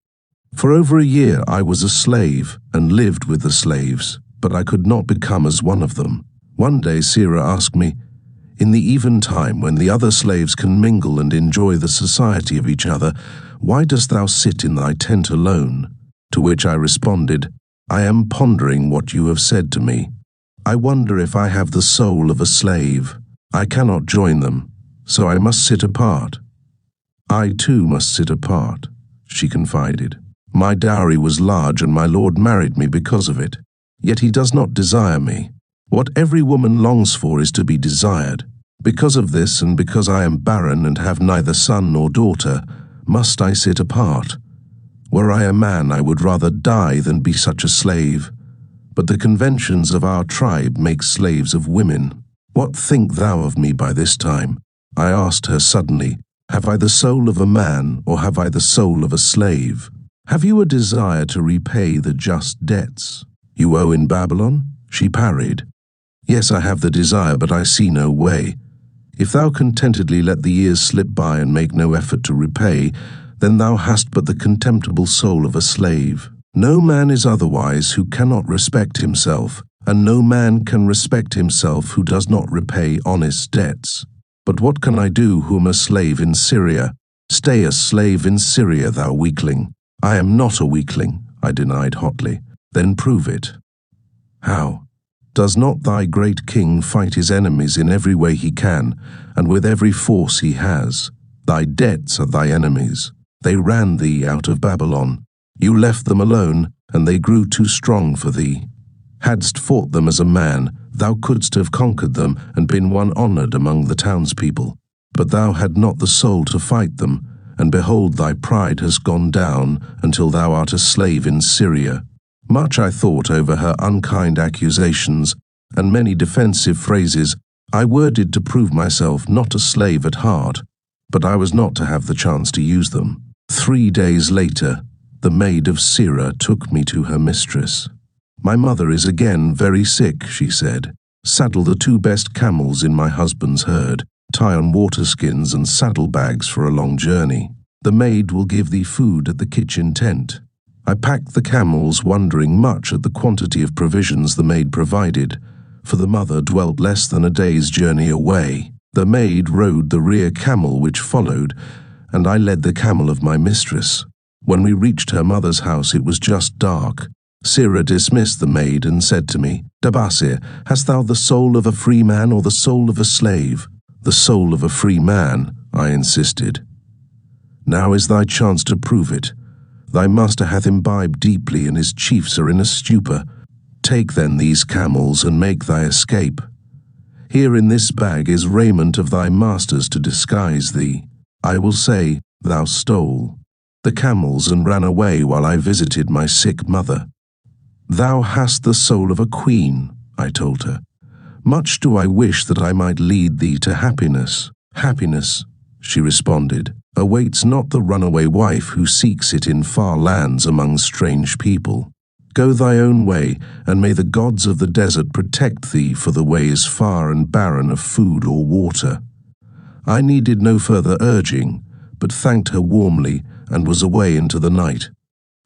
For over a year I was a slave and lived with the slaves, but I could not become as one of them. One day Sirrah asked me, "In the eventime when the other slaves can mingle and enjoy the society of each other, why dost thou sit in thy tent alone?" To which I responded, "I am pondering what you have said to me. I wonder if I have the soul of a slave. I cannot join them, so I must sit apart." "I too must sit apart," she confided. "My dowry was large and my lord married me because of it. Yet he does not desire me. What every woman longs for is to be desired. Because of this, and because I am barren and have neither son nor daughter, must I sit apart. Were I a man, I would rather die than be such a slave. But the conventions of our tribe make slaves of women. What think thou of me by this time?" I asked her suddenly, "Have I the soul of a man, or have I the soul of a slave? Have you a desire to repay the just debts you owe in Babylon?" She parried, "Yes, I have the desire, but I see no way. If thou contentedly let the years slip by and make no effort to repay, then thou hast but the contemptible soul of a slave. No man is otherwise who cannot respect himself, and no man can respect himself who does not repay honest debts. But what can I do who am a slave in Syria? Stay a slave in Syria, thou weakling." "I am not a weakling. I denied hotly. Then prove it. How? Does not thy great king fight his enemies in every way he can, and with every force he has? Thy debts are thy enemies. They ran thee out of Babylon. You left them alone, and they grew too strong for thee. Hadst fought them as a man, thou couldst have conquered them and been one honoured among the townspeople. But thou had not the soul to fight them, and behold, thy pride has gone down until thou art a slave in Syria. Much I thought over her unkind accusations, and many defensive phrases I worded to prove myself not a slave at heart, but I was not to have the chance to use them. 3 days later, the maid of Sirah took me to her mistress. My mother is again very sick, she said. Saddle the 2 best camels in my husband's herd, tie on waterskins and saddlebags for a long journey. The maid will give thee food at the kitchen tent. I packed the camels, wondering much at the quantity of provisions the maid provided, for the mother dwelt less than a day's journey away. The maid rode the rear camel which followed, and I led the camel of my mistress. When we reached her mother's house, it was just dark. Sirah dismissed the maid and said to me, Dabasir, hast thou the soul of a free man or the soul of a slave? The soul of a free man, I insisted. Now is thy chance to prove it. Thy master hath imbibed deeply, and his chiefs are in a stupor. Take then these camels and make thy escape. Here in this bag is raiment of thy master's to disguise thee. I will say, thou stole the camels and ran away while I visited my sick mother. Thou hast the soul of a queen, I told her. Much do I wish that I might lead thee to happiness. Happiness, she responded, awaits not the runaway wife who seeks it in far lands among strange people. Go thy own way, and may the gods of the desert protect thee, for the way is far and barren of food or water. I needed no further urging, but thanked her warmly and was away into the night.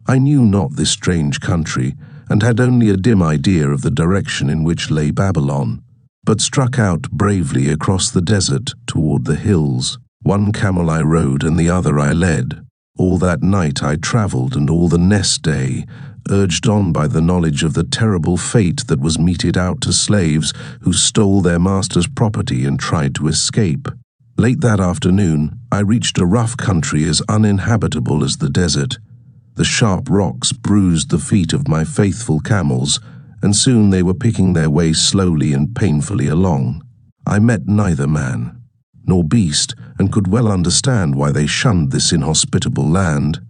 I knew not this strange country, and had only a dim idea of the direction in which lay Babylon, but struck out bravely across the desert toward the hills. 1 camel I rode and the other I led. All that night I travelled, and all the next day, urged on by the knowledge of the terrible fate that was meted out to slaves who stole their master's property and tried to escape. Late that afternoon, I reached a rough country as uninhabitable as the desert. The sharp rocks bruised the feet of my faithful camels, and soon they were picking their way slowly and painfully along. I met neither man nor beast, and could well understand why they shunned this inhospitable land.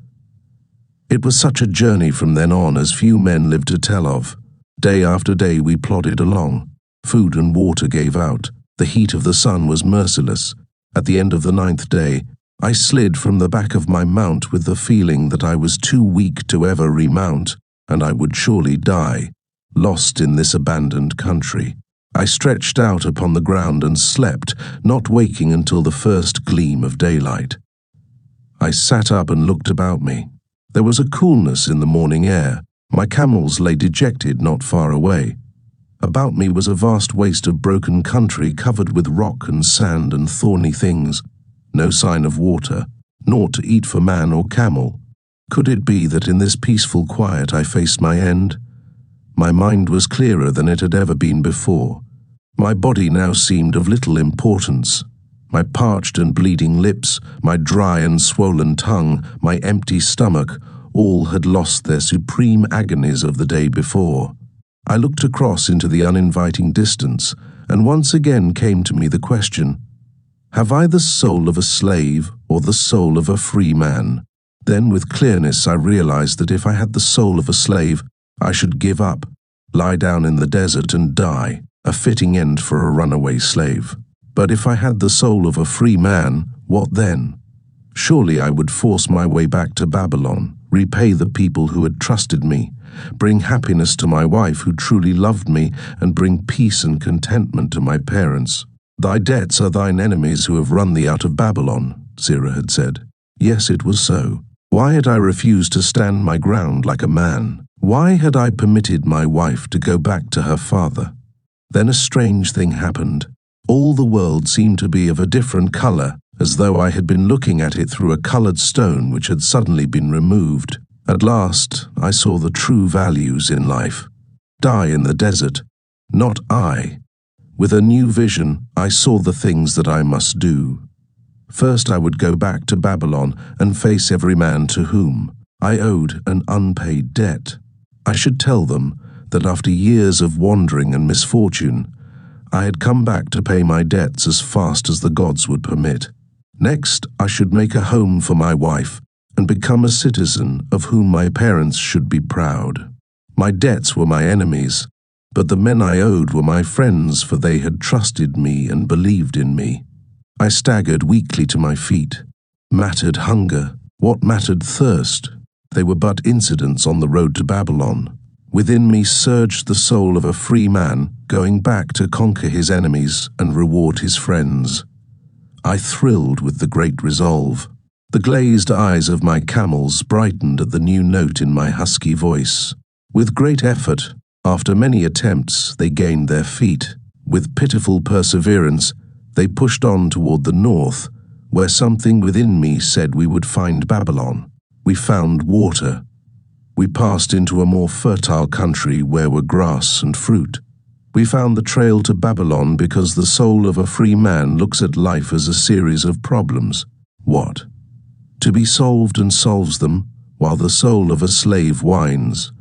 It was such a journey from then on as few men lived to tell of. Day after day we plodded along. Food and water gave out. The heat of the sun was merciless. At the end of the 9th day, I slid from the back of my mount with the feeling that I was too weak to ever remount, and I would surely die, lost in this abandoned country. I stretched out upon the ground and slept, not waking until the first gleam of daylight. I sat up and looked about me. There was a coolness in the morning air. My camels lay dejected not far away. About me was a vast waste of broken country covered with rock and sand and thorny things. No sign of water, naught to eat for man or camel. Could it be that in this peaceful quiet I faced my end? My mind was clearer than it had ever been before. My body now seemed of little importance. My parched and bleeding lips, my dry and swollen tongue, my empty stomach, all had lost their supreme agonies of the day before. I looked across into the uninviting distance, and once again came to me the question, have I the soul of a slave or the soul of a free man? Then with clearness I realized that if I had the soul of a slave, I should give up, lie down in the desert and die, a fitting end for a runaway slave. But if I had the soul of a free man, what then? Surely I would force my way back to Babylon, repay the people who had trusted me, bring happiness to my wife who truly loved me, and bring peace and contentment to my parents. Thy debts are thine enemies who have run thee out of Babylon, Sirah had said. Yes, it was so. Why had I refused to stand my ground like a man? Why had I permitted my wife to go back to her father? Then a strange thing happened. All the world seemed to be of a different color, as though I had been looking at it through a colored stone which had suddenly been removed. At last, I saw the true values in life. Die in the desert, not I. With a new vision, I saw the things that I must do. First, I would go back to Babylon and face every man to whom I owed an unpaid debt. I should tell them that after years of wandering and misfortune, I had come back to pay my debts as fast as the gods would permit. Next, I should make a home for my wife and become a citizen of whom my parents should be proud. My debts were my enemies, but the men I owed were my friends, for they had trusted me and believed in me. I staggered weakly to my feet. Mattered hunger? What mattered thirst? They were but incidents on the road to Babylon. Within me surged the soul of a free man, going back to conquer his enemies and reward his friends. I thrilled with the great resolve. The glazed eyes of my camels brightened at the new note in my husky voice. With great effort, after many attempts, they gained their feet. With pitiful perseverance, they pushed on toward the north, where something within me said we would find Babylon. We found water. We passed into a more fertile country where were grass and fruit. We found the trail to Babylon because the soul of a free man looks at life as a series of problems. What? To be solved and solves them, while the soul of a slave whines.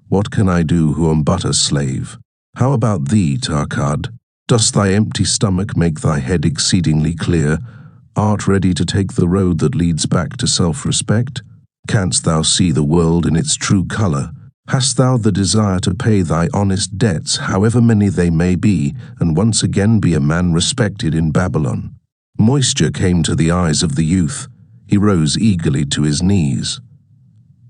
What can I do who am but a slave? How about thee, Tarkad? Dost thy empty stomach make thy head exceedingly clear? Art ready to take the road that leads back to self-respect? Canst thou see the world in its true color? Hast thou the desire to pay thy honest debts, however many they may be, and once again be a man respected in Babylon? Moisture came to the eyes of the youth. He rose eagerly to his knees.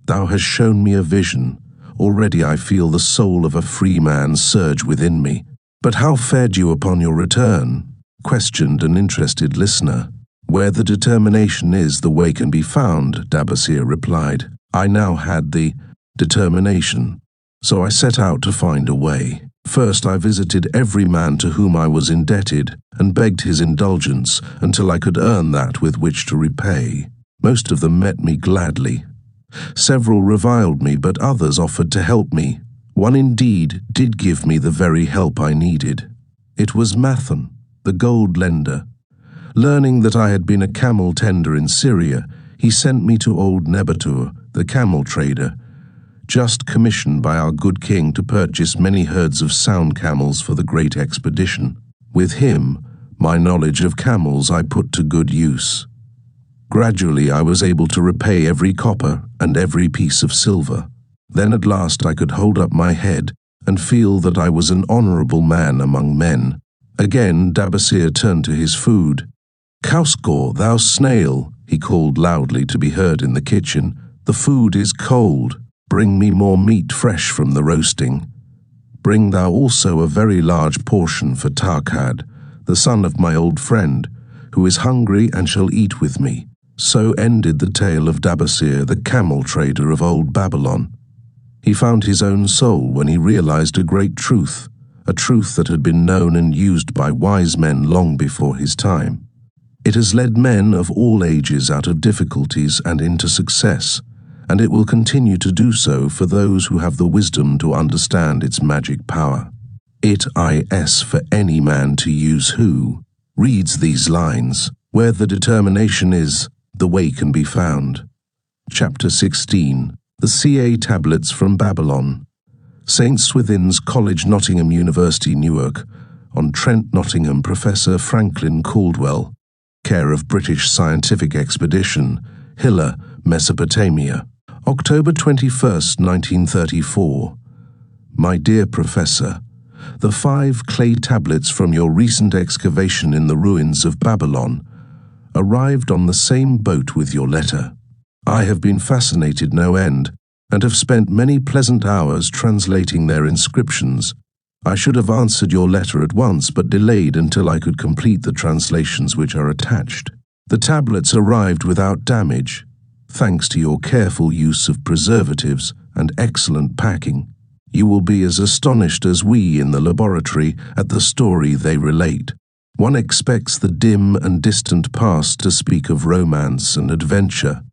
Thou hast shown me a vision. Already I feel the soul of a free man surge within me. But how fared you upon your return? Questioned an interested listener. Where the determination is, the way can be found, Dabasir replied. I now had the determination, so I set out to find a way. First, I visited every man to whom I was indebted and begged his indulgence until I could earn that with which to repay. Most of them met me gladly. Several reviled me, but others offered to help me. One indeed did give me the very help I needed. It was Mathan, the gold lender. Learning that I had been a camel tender in Syria, he sent me to old Nebatur, the camel trader, just commissioned by our good king to purchase many herds of sound camels for the great expedition. With him, my knowledge of camels I put to good use. Gradually I was able to repay every copper and every piece of silver. Then at last I could hold up my head and feel that I was an honorable man among men. Again Dabasir turned to his food. Kauskor, thou snail, he called loudly to be heard in the kitchen. The food is cold. Bring me more meat fresh from the roasting. Bring thou also a very large portion for Tarkad, the son of my old friend, who is hungry and shall eat with me. So ended the tale of Dabasir, the camel trader of old Babylon. He found his own soul when he realized a great truth, a truth that had been known and used by wise men long before his time. It has led men of all ages out of difficulties and into success, and it will continue to do so for those who have the wisdom to understand its magic power. It is for any man to use who reads these lines. Where the determination is, the way can be found. Chapter 16. The CA Tablets from Babylon. St. Swithin's College, Nottingham University, Newark, on Trent, Nottingham, Professor Franklin Caldwell, care of British Scientific Expedition, Hilla, Mesopotamia. October 21st, 1934. My dear Professor, the 5 clay tablets from your recent excavation in the ruins of Babylon arrived on the same boat with your letter. I have been fascinated no end, and have spent many pleasant hours translating their inscriptions. I should have answered your letter at once, but delayed until I could complete the translations which are attached. The tablets arrived without damage, thanks to your careful use of preservatives and excellent packing. You will be as astonished as we in the laboratory at the story they relate. One expects the dim and distant past to speak of romance and adventure.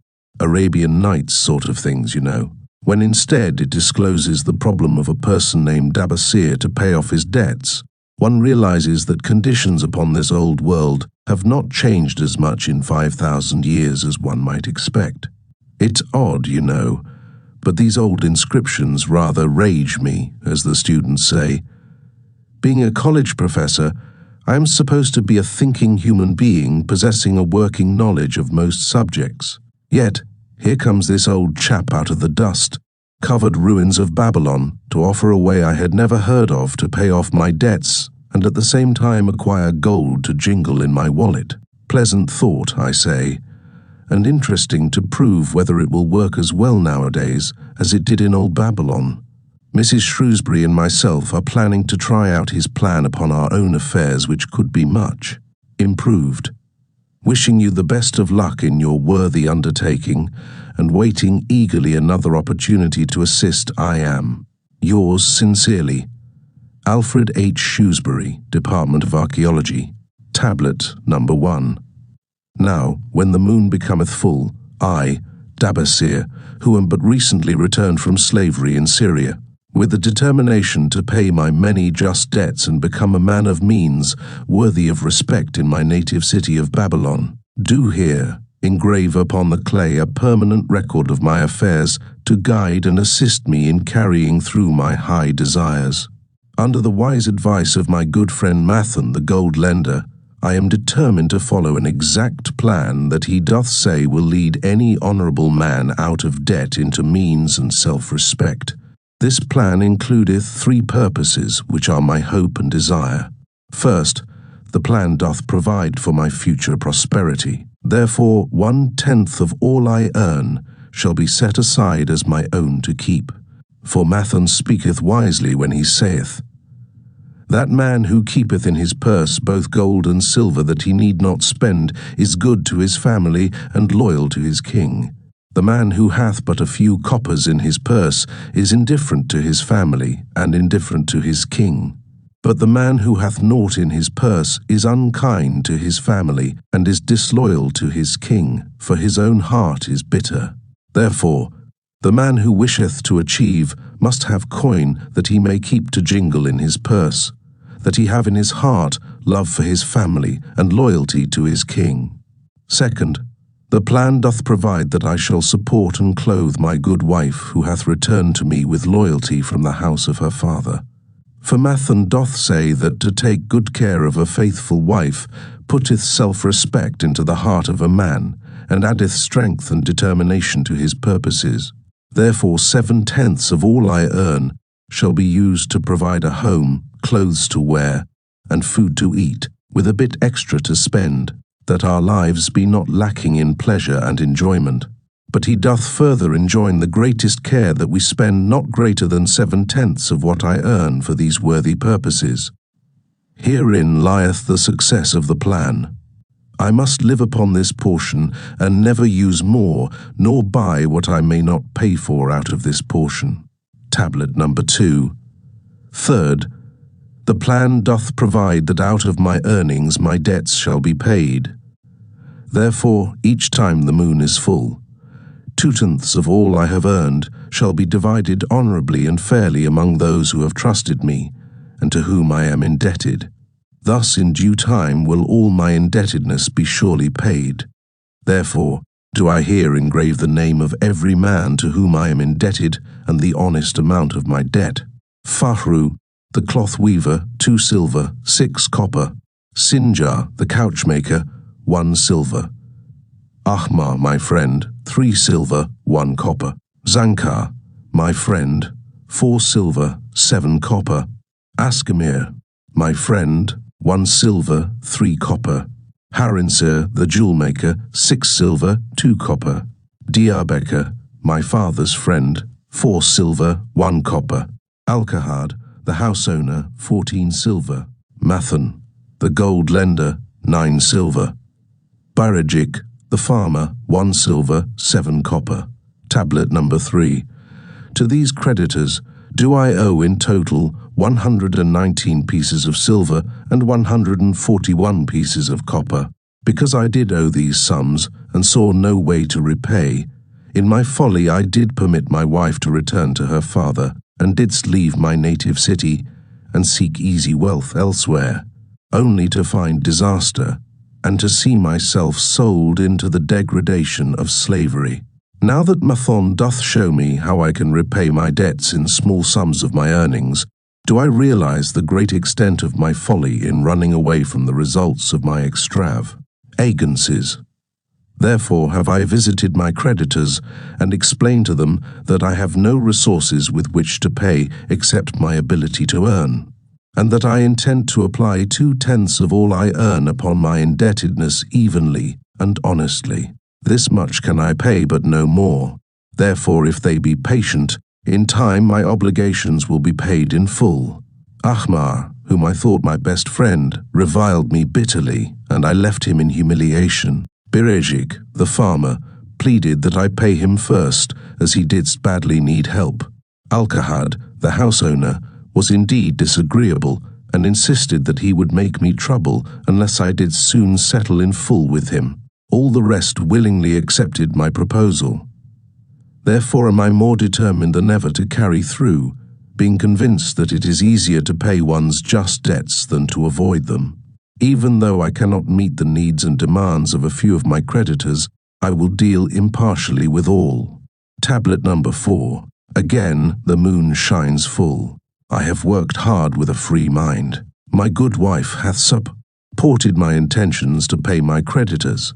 Arabian Nights sort of things, you know, when instead it discloses the problem of a person named Dabasir to pay off his debts. One realizes that conditions upon this old world have not changed as much in 5,000 years as one might expect. It's odd, you know, but these old inscriptions rather rage me, as the students say. Being a college professor, I am supposed to be a thinking human being possessing a working knowledge of most subjects. Yet, here comes this old chap out of the dust, covered ruins of Babylon, to offer a way I had never heard of to pay off my debts and at the same time acquire gold to jingle in my wallet. Pleasant thought, I say, and interesting to prove whether it will work as well nowadays as it did in old Babylon. Mrs. Shrewsbury and myself are planning to try out his plan upon our own affairs, which could be much improved. Wishing you the best of luck in your worthy undertaking, and waiting eagerly another opportunity to assist, I am, yours sincerely, Alfred H. Shrewsbury, Department of Archaeology. Tablet number 1. Now, when the moon becometh full, I, Dabasir, who am but recently returned from slavery in Syria, with the determination to pay my many just debts and become a man of means worthy of respect in my native city of Babylon, do here engrave upon the clay a permanent record of my affairs to guide and assist me in carrying through my high desires. Under the wise advice of my good friend Mathan, the gold lender, I am determined to follow an exact plan that he doth say will lead any honourable man out of debt into means and self-respect. This plan includeth 3 purposes, which are my hope and desire. First, the plan doth provide for my future prosperity. Therefore 1/10 of all I earn shall be set aside as my own to keep. For Mathan speaketh wisely when he saith, "That man who keepeth in his purse both gold and silver that he need not spend is good to his family and loyal to his king. The man who hath but a few coppers in his purse is indifferent to his family and indifferent to his king. But the man who hath naught in his purse is unkind to his family and is disloyal to his king, for his own heart is bitter. Therefore, the man who wisheth to achieve must have coin that he may keep to jingle in his purse, that he have in his heart love for his family and loyalty to his king. Second, the plan doth provide that I shall support and clothe my good wife, who hath returned to me with loyalty from the house of her father. For Mathan doth say that to take good care of a faithful wife putteth self-respect into the heart of a man, and addeth strength and determination to his purposes. Therefore 7/10 of all I earn shall be used to provide a home, clothes to wear, and food to eat, with a bit extra to spend, that our lives be not lacking in pleasure and enjoyment. But he doth further enjoin the greatest care that we spend not greater than 7/10 of what I earn for these worthy purposes. Herein lieth the success of the plan. I must live upon this portion, and never use more, nor buy what I may not pay for out of this portion. Tablet number 2. Third, the plan doth provide that out of my earnings my debts shall be paid. Therefore, each time the moon is full, 2/10 of all I have earned shall be divided honourably and fairly among those who have trusted me, and to whom I am indebted. Thus in due time will all my indebtedness be surely paid. Therefore do I here engrave the name of every man to whom I am indebted and the honest amount of my debt. Fahru, the cloth weaver, 2 silver, 6 copper. Sinjar, the couchmaker, 1 silver. Ahmar, my friend, 3 silver, 1 copper. Zankar, my friend, 4 silver, 7 copper. Askamir, my friend, 1 silver, 3 copper. Harinsir, the jewel-maker, 6 silver, 2 copper. Diarbekir, my father's friend, 4 silver, 1 copper. Alkahad, the house-owner, 14 silver. Mathan, the gold lender, 9 silver. Barajik, the farmer, 1 silver, 7 copper. Tablet number 3. To these creditors do I owe in total 119 pieces of silver and 141 pieces of copper. Because I did owe these sums and saw no way to repay, In my folly I did permit my wife to return to her father, and didst leave my native city, and seek easy wealth elsewhere, only to find disaster, and to see myself sold into the degradation of slavery. Now that Mathon doth show me how I can repay my debts in small sums of my earnings, do I realize the great extent of my folly in running away from the results of my extravagances. Therefore have I visited my creditors, and explained to them that I have no resources with which to pay except my ability to earn, and that I intend to apply 2/10 of all I earn upon my indebtedness evenly and honestly. This much can I pay, but no more. Therefore, if they be patient, in time my obligations will be paid in full. Ahmar, whom I thought my best friend, reviled me bitterly, and I left him in humiliation. Berejik, the farmer, pleaded that I pay him first, as he didst badly need help. Alkahad, the house owner, was indeed disagreeable, and insisted that he would make me trouble unless I did soon settle in full with him. All the rest willingly accepted my proposal. Therefore am I more determined than ever to carry through, being convinced that it is easier to pay one's just debts than to avoid them. Even though I cannot meet the needs and demands of a few of my creditors, I will deal impartially with all. Tablet number 4. Again, the moon shines full. I have worked hard with a free mind. My good wife hath supported my intentions to pay my creditors.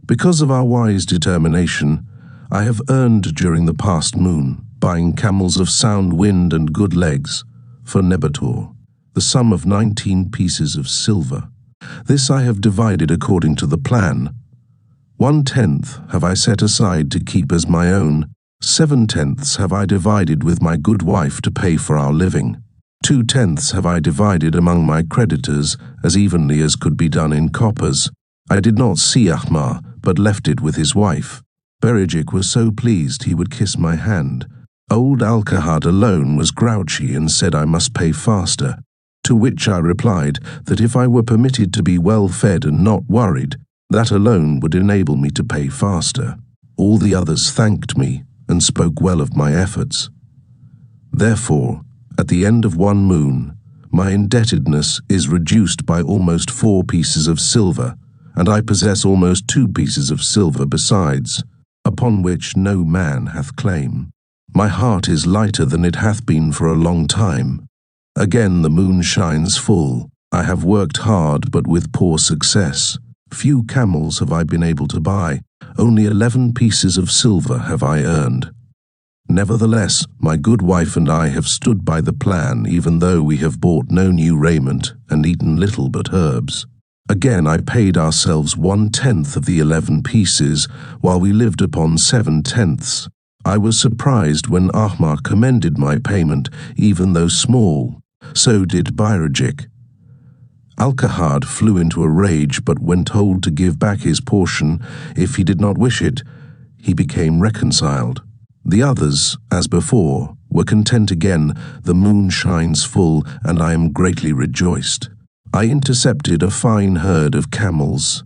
Because of our wise determination, I have earned during the past moon, buying camels of sound wind and good legs, for Nebator, the sum of 19 pieces of silver. This I have divided according to the plan. 1/10 have I set aside to keep as my own. 7/10 have I divided with my good wife to pay for our living. 2/10 have I divided among my creditors as evenly as could be done in coppers. I did not see Ahmar, but left it with his wife. Berejik was so pleased he would kiss my hand. Old Alkahad alone was grouchy and said I must pay faster, to which I replied that if I were permitted to be well fed and not worried, that alone would enable me to pay faster. All the others thanked me and spoke well of my efforts. Therefore, at the end of one moon, my indebtedness is reduced by almost 4 pieces of silver, and I possess almost 2 pieces of silver besides, upon which no man hath claim. My heart is lighter than it hath been for a long time. Again the moon shines full. I have worked hard, but with poor success. Few camels have I been able to buy. Only 11 pieces of silver have I earned. Nevertheless, my good wife and I have stood by the plan, even though we have bought no new raiment and eaten little but herbs. Again I paid ourselves 1/10 of the 11 pieces, while we lived upon 7/10. I was surprised when Ahmar commended my payment, even though small. So did Berejik. Alkahad flew into a rage, but when told to give back his portion if he did not wish it, he became reconciled. The others, as before, were content again. The moon shines full, and I am greatly rejoiced. I intercepted a fine herd of camels,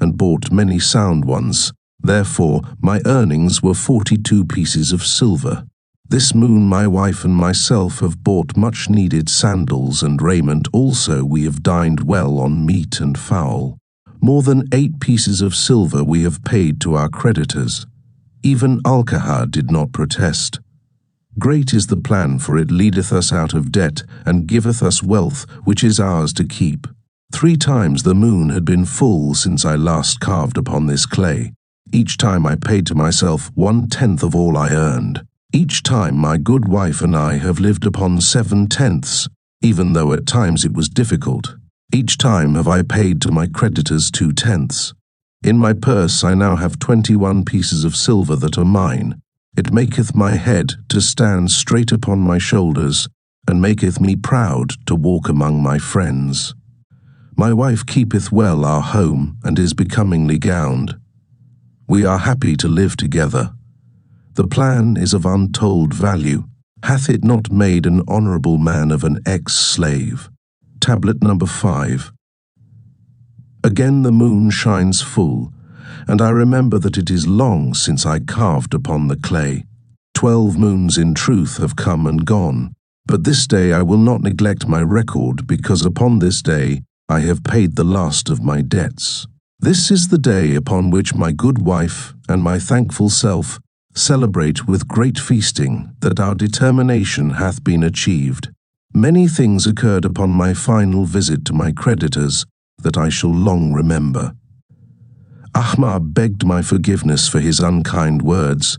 and bought many sound ones. Therefore, my earnings were 42 pieces of silver. This moon my wife and myself have bought much-needed sandals and raiment. Also we have dined well on meat and fowl. More than 8 pieces of silver we have paid to our creditors. Even Alkahad did not protest. Great is the plan, for it leadeth us out of debt, and giveth us wealth, which is ours to keep. 3 times the moon had been full since I last carved upon this clay. Each time I paid to myself 1/10 of all I earned. Each time my good wife and I have lived upon 7/10, even though at times it was difficult. Each time have I paid to my creditors 2/10. In my purse I now have 21 pieces of silver that are mine. It maketh my head to stand straight upon my shoulders, and maketh me proud to walk among my friends. My wife keepeth well our home, and is becomingly gowned. We are happy to live together. The plan is of untold value. Hath it not made an honorable man of an ex-slave? Tablet number 5. Again the moon shines full, and I remember that it is long since I carved upon the clay. 12 moons in truth have come and gone, but this day I will not neglect my record, because upon this day I have paid the last of my debts. This is the day upon which my good wife and my thankful self celebrate with great feasting that our determination hath been achieved. Many things occurred upon my final visit to my creditors that I shall long remember. Ahmar begged my forgiveness for his unkind words,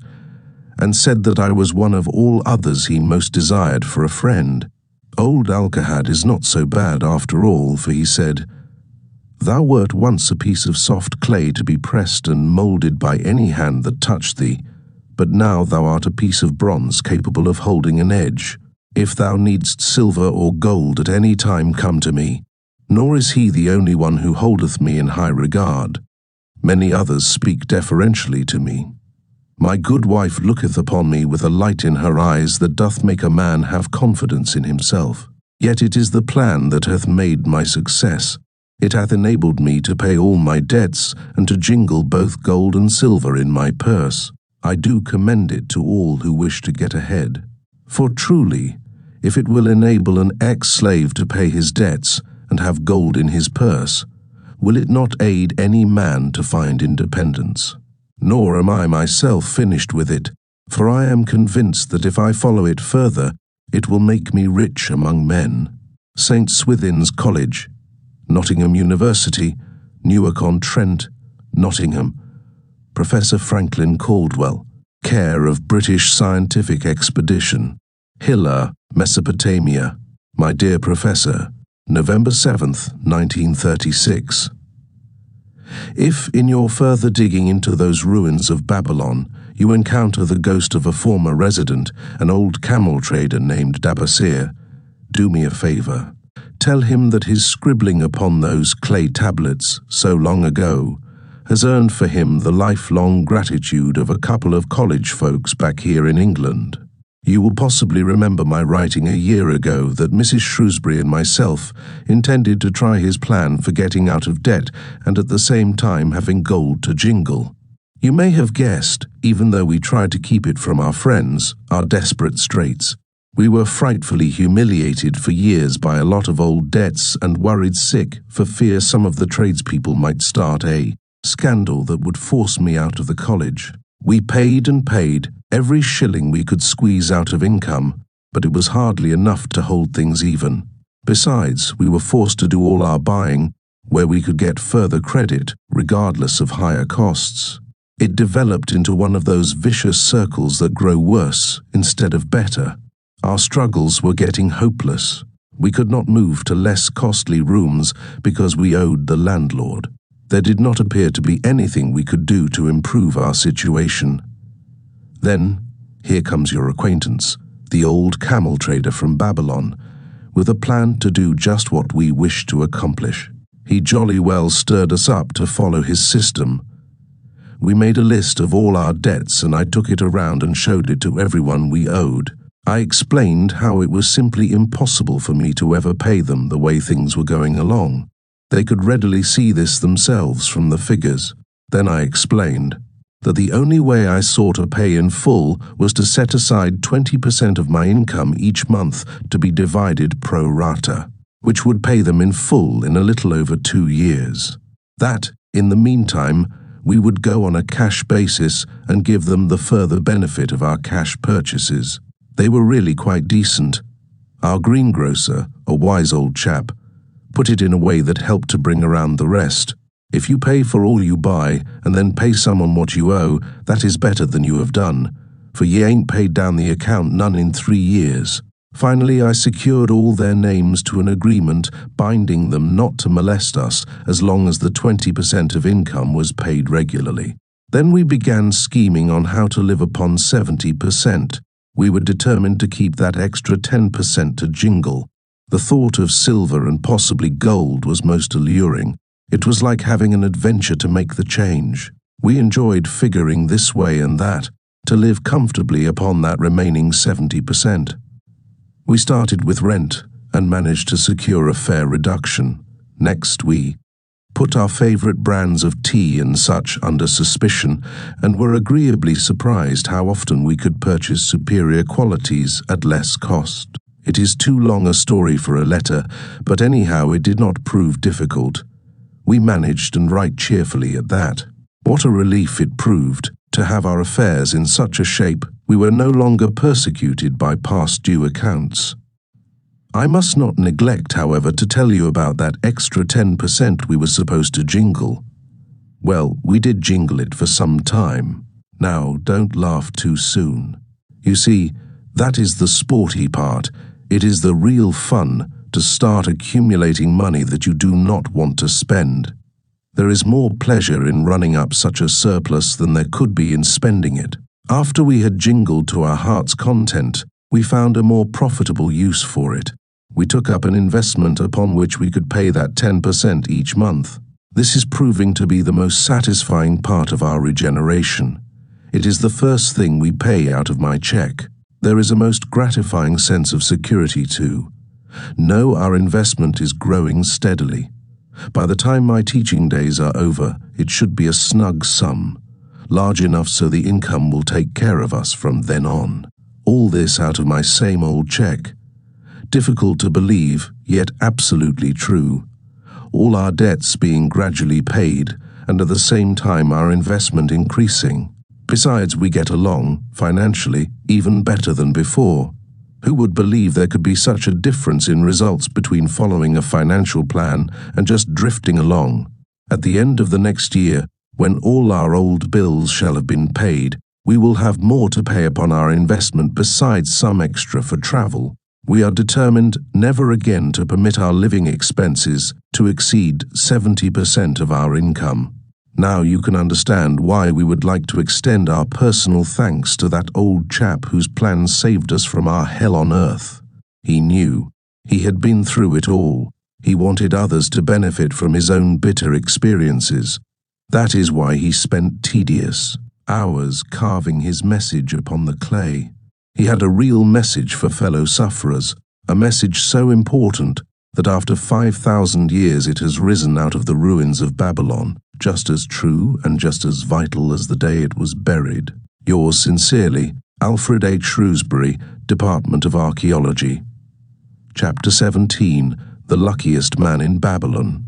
and said that I was one of all others he most desired for a friend. Old Alcahad is not so bad after all, for he said, "Thou wert once a piece of soft clay to be pressed and moulded by any hand that touched thee, but now thou art a piece of bronze capable of holding an edge. If thou needst silver or gold at any time, come to me, nor is he the only one who holdeth me in high regard. Many others speak deferentially to me. My good wife looketh upon me with a light in her eyes that doth make a man have confidence in himself. Yet it is the plan that hath made my success. It hath enabled me to pay all my debts and to jingle both gold and silver in my purse. I do commend it to all who wish to get ahead. For truly, if it will enable an ex-slave to pay his debts and have gold in his purse, will it not aid any man to find independence? Nor am I myself finished with it, for I am convinced that if I follow it further, it will make me rich among men. St. Swithin's College, Nottingham University, Newark-on-Trent, Nottingham. Professor Franklin Caldwell, care of British Scientific Expedition, Hilla, Mesopotamia. My dear Professor, November 7th, 1936. If, in your further digging into those ruins of Babylon, you encounter the ghost of a former resident, an old camel trader named Dabasir, do me a favor. Tell him that his scribbling upon those clay tablets so long ago has earned for him the lifelong gratitude of a couple of college folks back here in England. You will possibly remember my writing a year ago that Mrs. Shrewsbury and myself intended to try his plan for getting out of debt and at the same time having gold to jingle. You may have guessed, even though we tried to keep it from our friends, our desperate straits. We were frightfully humiliated for years by a lot of old debts and worried sick for fear some of the tradespeople might start a scandal that would force me out of the college. We paid and paid, every shilling we could squeeze out of income, but it was hardly enough to hold things even. Besides, we were forced to do all our buying where we could get further credit, regardless of higher costs. It developed into one of those vicious circles that grow worse instead of better. Our struggles were getting hopeless. We could not move to less costly rooms because we owed the landlord. There did not appear to be anything we could do to improve our situation. Then, here comes your acquaintance, the old camel trader from Babylon, with a plan to do just what we wished to accomplish. He jolly well stirred us up to follow his system. We made a list of all our debts and I took it around and showed it to everyone we owed. I explained how it was simply impossible for me to ever pay them the way things were going along. They could readily see this themselves from the figures. Then I explained that the only way I saw to pay in full was to set aside 20% of my income each month to be divided pro rata, which would pay them in full in a little over 2 years. That, in the meantime, we would go on a cash basis and give them the further benefit of our cash purchases. They were really quite decent. Our greengrocer, a wise old chap, put it in a way that helped to bring around the rest. If you pay for all you buy and then pay someone what you owe, that is better than you have done, for ye ain't paid down the account none in 3 years. Finally, I secured all their names to an agreement binding them not to molest us as long as the 20% of income was paid regularly. Then we began scheming on how to live upon 70%. We were determined to keep that extra 10% to jingle. The thought of silver and possibly gold was most alluring. It was like having an adventure to make the change. We enjoyed figuring this way and that, to live comfortably upon that remaining 70%. We started with rent and managed to secure a fair reduction. Next, we put our favorite brands of tea and such under suspicion, and were agreeably surprised how often we could purchase superior qualities at less cost. It is too long a story for a letter, but anyhow it did not prove difficult. We managed, and right cheerfully at that. What a relief it proved to have our affairs in such a shape we were no longer persecuted by past due accounts. I must not neglect, however, to tell you about that extra 10% we were supposed to jingle. Well, we did jingle it for some time. Now, don't laugh too soon. You see, that is the sporty part. It is the real fun to start accumulating money that you do not want to spend. There is more pleasure in running up such a surplus than there could be in spending it. After we had jingled to our heart's content, we found a more profitable use for it. We took up an investment upon which we could pay that 10% each month. This is proving to be the most satisfying part of our regeneration. It is the first thing we pay out of my check. There is a most gratifying sense of security too. Know our investment is growing steadily. By the time my teaching days are over, it should be a snug sum, large enough so the income will take care of us from then on. All this out of my same old check. Difficult to believe, yet absolutely true. All our debts being gradually paid, and at the same time our investment increasing. Besides, we get along, financially, even better than before. Who would believe there could be such a difference in results between following a financial plan and just drifting along? At the end of the next year, when all our old bills shall have been paid, we will have more to pay upon our investment besides some extra for travel. We are determined never again to permit our living expenses to exceed 70% of our income. Now you can understand why we would like to extend our personal thanks to that old chap whose plan saved us from our hell on earth. He knew. He had been through it all. He wanted others to benefit from his own bitter experiences. That is why he spent tedious hours carving his message upon the clay. He had a real message for fellow sufferers, a message so important that after 5,000 years it has risen out of the ruins of Babylon, just as true and just as vital as the day it was buried. Yours sincerely, Alfred H. Shrewsbury, Department of Archaeology. Chapter 17, The Luckiest Man in Babylon.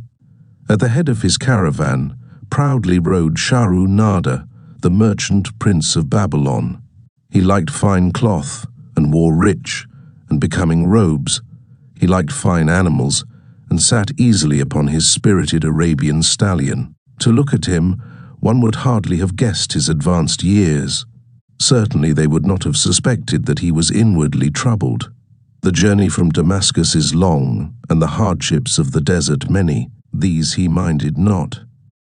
At the head of his caravan proudly rode Sharu Nada, the merchant prince of Babylon. He liked fine cloth and wore rich and becoming robes. He liked fine animals and sat easily upon his spirited Arabian stallion. To look at him, one would hardly have guessed his advanced years. Certainly they would not have suspected that he was inwardly troubled. The journey from Damascus is long, and the hardships of the desert many. These he minded not.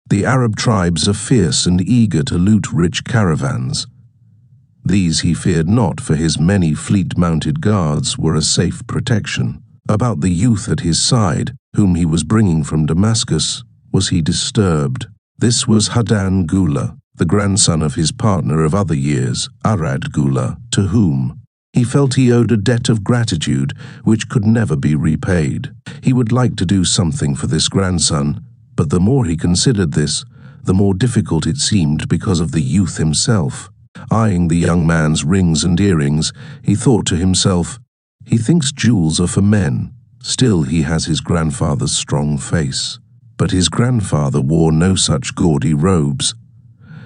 The Arab tribes are fierce and eager to loot rich caravans. These he feared not, for his many fleet-mounted guards were a safe protection. About the youth at his side, whom he was bringing from Damascus, was he disturbed. This was Hadan Gula, the grandson of his partner of other years, Arad Gula, to whom he felt he owed a debt of gratitude which could never be repaid. He would like to do something for this grandson, but the more he considered this, the more difficult it seemed because of the youth himself. Eyeing the young man's rings and earrings, he thought to himself, "He thinks jewels are for men. Still he has his grandfather's strong face." But his grandfather wore no such gaudy robes.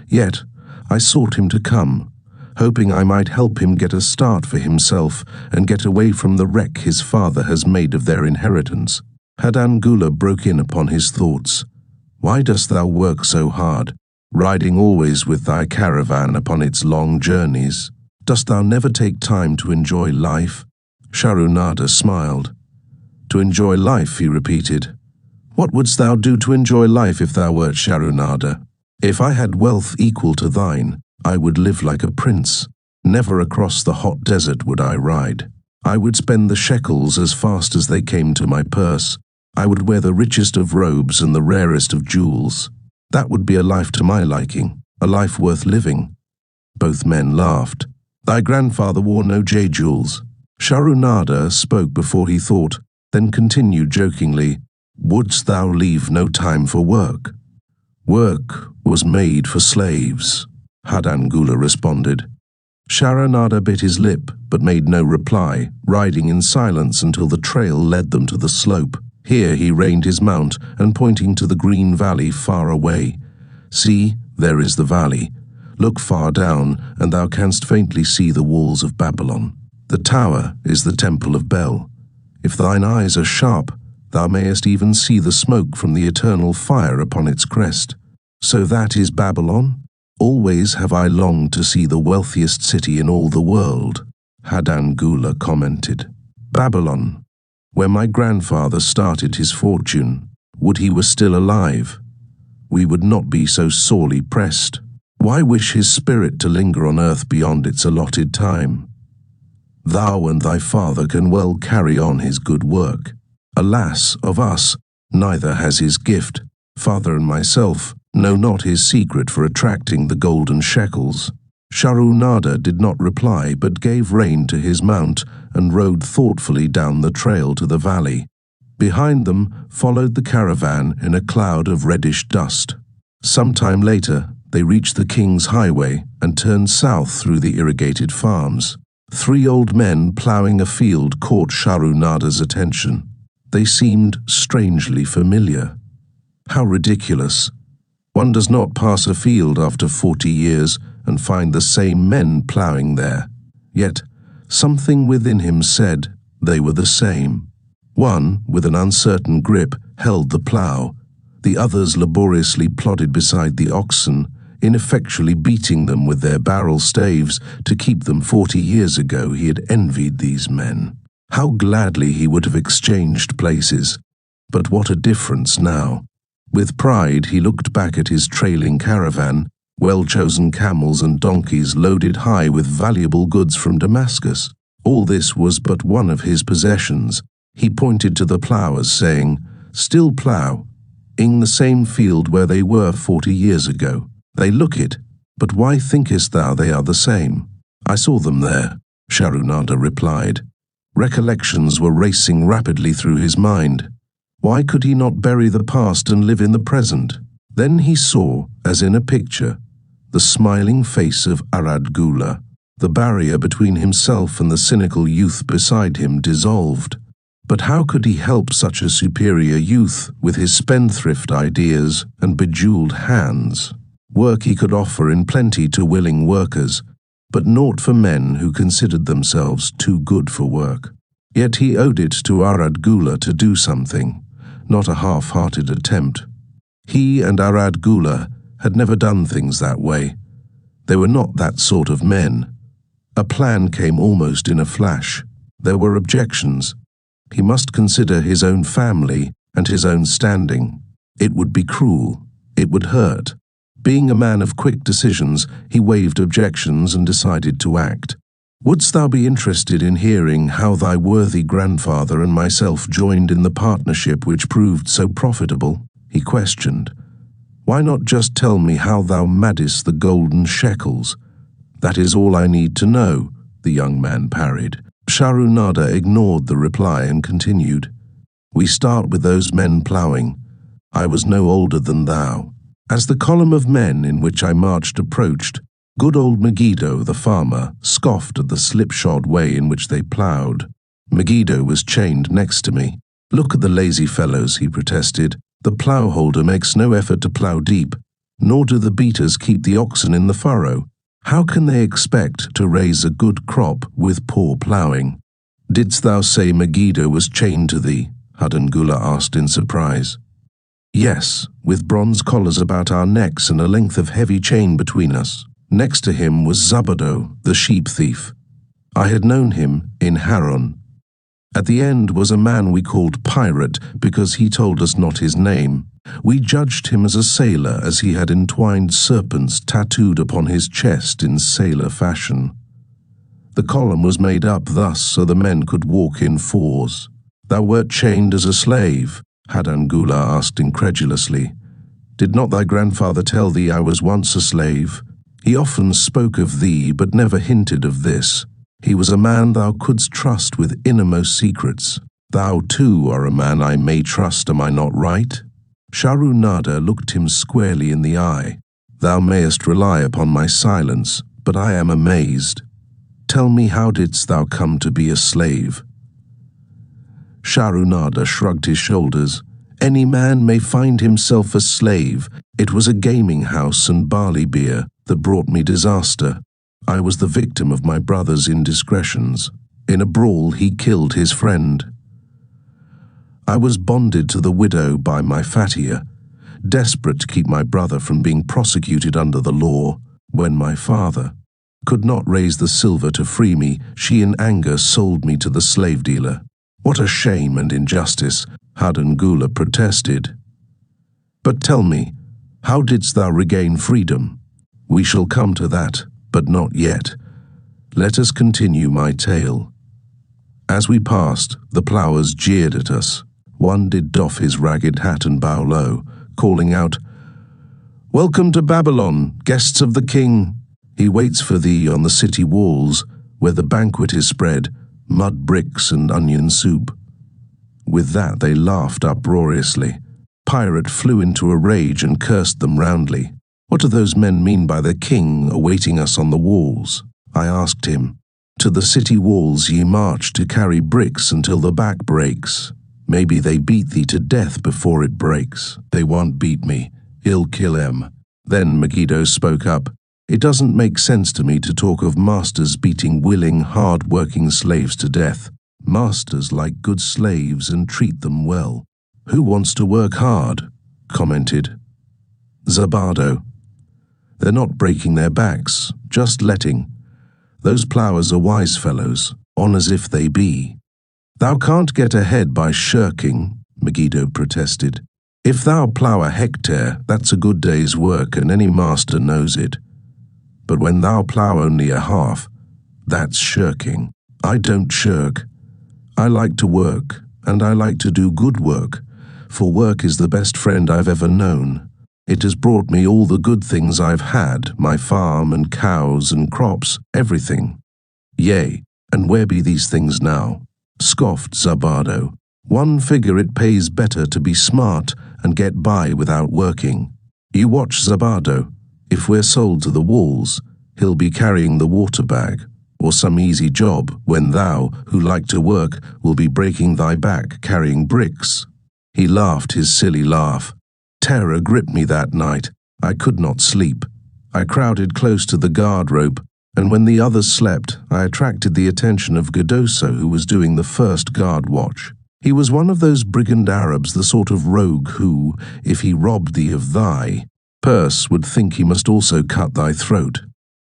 Yet I sought him to come, hoping I might help him get a start for himself and get away from the wreck his father has made of their inheritance. Hadan Gula broke in upon his thoughts. "Why dost thou work so hard, riding always with thy caravan upon its long journeys? Dost thou never take time to enjoy life?" Sharu Nada smiled. "To enjoy life," he repeated. "What wouldst thou do to enjoy life if thou wert Sharu Nada? If I had wealth equal to thine, I would live like a prince. Never across the hot desert would I ride. I would spend the shekels as fast as they came to my purse. I would wear the richest of robes and the rarest of jewels. That would be a life to my liking, a life worth living." Both men laughed. "Thy grandfather wore no jewels." Sharu Nada spoke before he thought, then continued jokingly, Wouldst thou leave no time for work? Work was made for slaves, Hadangula responded. Sharanada bit his lip, but made no reply, riding in silence until the trail led them to the slope. Here he reined his mount, and pointing to the green valley far away. See, there is the valley. Look far down, and thou canst faintly see the walls of Babylon. The tower is the temple of Bel. If thine eyes are sharp, thou mayest even see the smoke from the eternal fire upon its crest. So that is Babylon? Always have I longed to see the wealthiest city in all the world, Hadangula commented. Babylon, where my grandfather started his fortune. Would he were still alive. We would not be so sorely pressed. Why wish his spirit to linger on earth beyond its allotted time? Thou and thy father can well carry on his good work. Alas, of us, neither has his gift. Father and myself know not his secret for attracting the golden shekels. Sharunada did not reply, but gave rein to his mount and rode thoughtfully down the trail to the valley. Behind them followed the caravan in a cloud of reddish dust. Some time later, they reached the king's highway and turned south through the irrigated farms. 3 old men ploughing a field caught Sharunada's attention. They seemed strangely familiar. How ridiculous! One does not pass a field after 40 years and find the same men ploughing there. Yet, something within him said they were the same. One, with an uncertain grip, held the plough. The others laboriously plodded beside the oxen, ineffectually beating them with their barrel staves to keep them. 40 years ago he had envied these men. How gladly he would have exchanged places. But what a difference now. With pride he looked back at his trailing caravan, well-chosen camels and donkeys loaded high with valuable goods from Damascus. All this was but one of his possessions. He pointed to the ploughers, saying, "Still plough, in the same field where they were 40 years ago. They look it, but why thinkest thou they are the same?" "I saw them there," Sharunada replied. Recollections were racing rapidly through his mind. Why could he not bury the past and live in the present? Then he saw, as in a picture, the smiling face of Aradgula. The barrier between himself and the cynical youth beside him dissolved. But how could he help such a superior youth with his spendthrift ideas and bejeweled hands? Work he could offer in plenty to willing workers, but naught for men who considered themselves too good for work. Yet he owed it to Aradgula to do something, not a half-hearted attempt. He and Aradgula had never done things that way. They were not that sort of men. A plan came almost in a flash. There were objections. He must consider his own family and his own standing. It would be cruel. It would hurt. Being a man of quick decisions, he waived objections and decided to act. "Wouldst thou be interested in hearing how thy worthy grandfather and myself joined in the partnership which proved so profitable?" he questioned. "Why not just tell me how thou madest the golden shekels?" "That is all I need to know," the young man parried. Sharunada ignored the reply and continued. "We start with those men ploughing. I was no older than thou. As the column of men in which I marched approached, good old Megiddo, the farmer, scoffed at the slipshod way in which they ploughed. Megiddo was chained next to me. "Look at the lazy fellows," he protested. "The plough-holder makes no effort to plough deep, nor do the beaters keep the oxen in the furrow. How can they expect to raise a good crop with poor ploughing?" "Didst thou say Megiddo was chained to thee?" Hadangula asked in surprise. "Yes, with bronze collars about our necks and a length of heavy chain between us. Next to him was Zabado, the sheep thief. I had known him in Haran. At the end was a man we called Pirate because he told us not his name. We judged him as a sailor as he had entwined serpents tattooed upon his chest in sailor fashion. The column was made up thus so the men could walk in fours." "Thou wert chained as a slave?" Hadangula asked incredulously. "Did not thy grandfather tell thee I was once a slave? He often spoke of thee, but never hinted of this. He was a man thou couldst trust with innermost secrets. Thou too are a man I may trust, am I not right? Sharunada looked him squarely in the eye. Thou mayest rely upon my silence, but I am amazed. Tell me, how didst thou come to be a slave? Sharunada shrugged his shoulders. Any man may find himself a slave. It was a gaming house and barley beer that brought me disaster. I was the victim of my brother's indiscretions. In a brawl, he killed his friend. I was bonded to the widow by my fatia, desperate to keep my brother from being prosecuted under the law. When my father could not raise the silver to free me, she in anger sold me to the slave dealer. What a shame and injustice, Hadangula protested. But tell me, how didst thou regain freedom? We shall come to that, but not yet. Let us continue my tale. As we passed, the ploughers jeered at us. One did doff his ragged hat and bow low, calling out, "Welcome to Babylon, guests of the king. He waits for thee on the city walls, where the banquet is spread, mud bricks and onion soup." With that they laughed uproariously. Pirate flew into a rage and cursed them roundly. "What do those men mean by the king awaiting us on the walls?" I asked him. "To the city walls ye march to carry bricks until the back breaks. Maybe they beat thee to death before it breaks." "They won't beat me. I'll kill 'em." Then Megiddo spoke up. "It doesn't make sense to me to talk of masters beating willing, hard-working slaves to death. Masters like good slaves and treat them well." "Who wants to work hard?" commented Zabado. "They're not breaking their backs, just letting. Those ploughers are wise fellows, on as if they be." "Thou can't get ahead by shirking," Megiddo protested. "If thou plough a hectare, that's a good day's work, and any master knows it. But when thou plough only a half, that's shirking. I don't shirk. I like to work, and I like to do good work, for work is the best friend I've ever known. It has brought me all the good things I've had, my farm and cows and crops, everything." "Yea, and where be these things now?" scoffed Zabado. "One figure it pays better to be smart and get by without working. You watch Zabado. If we're sold to the walls, he'll be carrying the water bag, or some easy job, when thou, who like to work, will be breaking thy back carrying bricks." He laughed his silly laugh. Terror gripped me that night. I could not sleep. I crowded close to the guard rope, and when the others slept, I attracted the attention of Gadoso, who was doing the first guard watch. He was one of those brigand Arabs, the sort of rogue who, if he robbed thee of thy purse, would think he must also cut thy throat.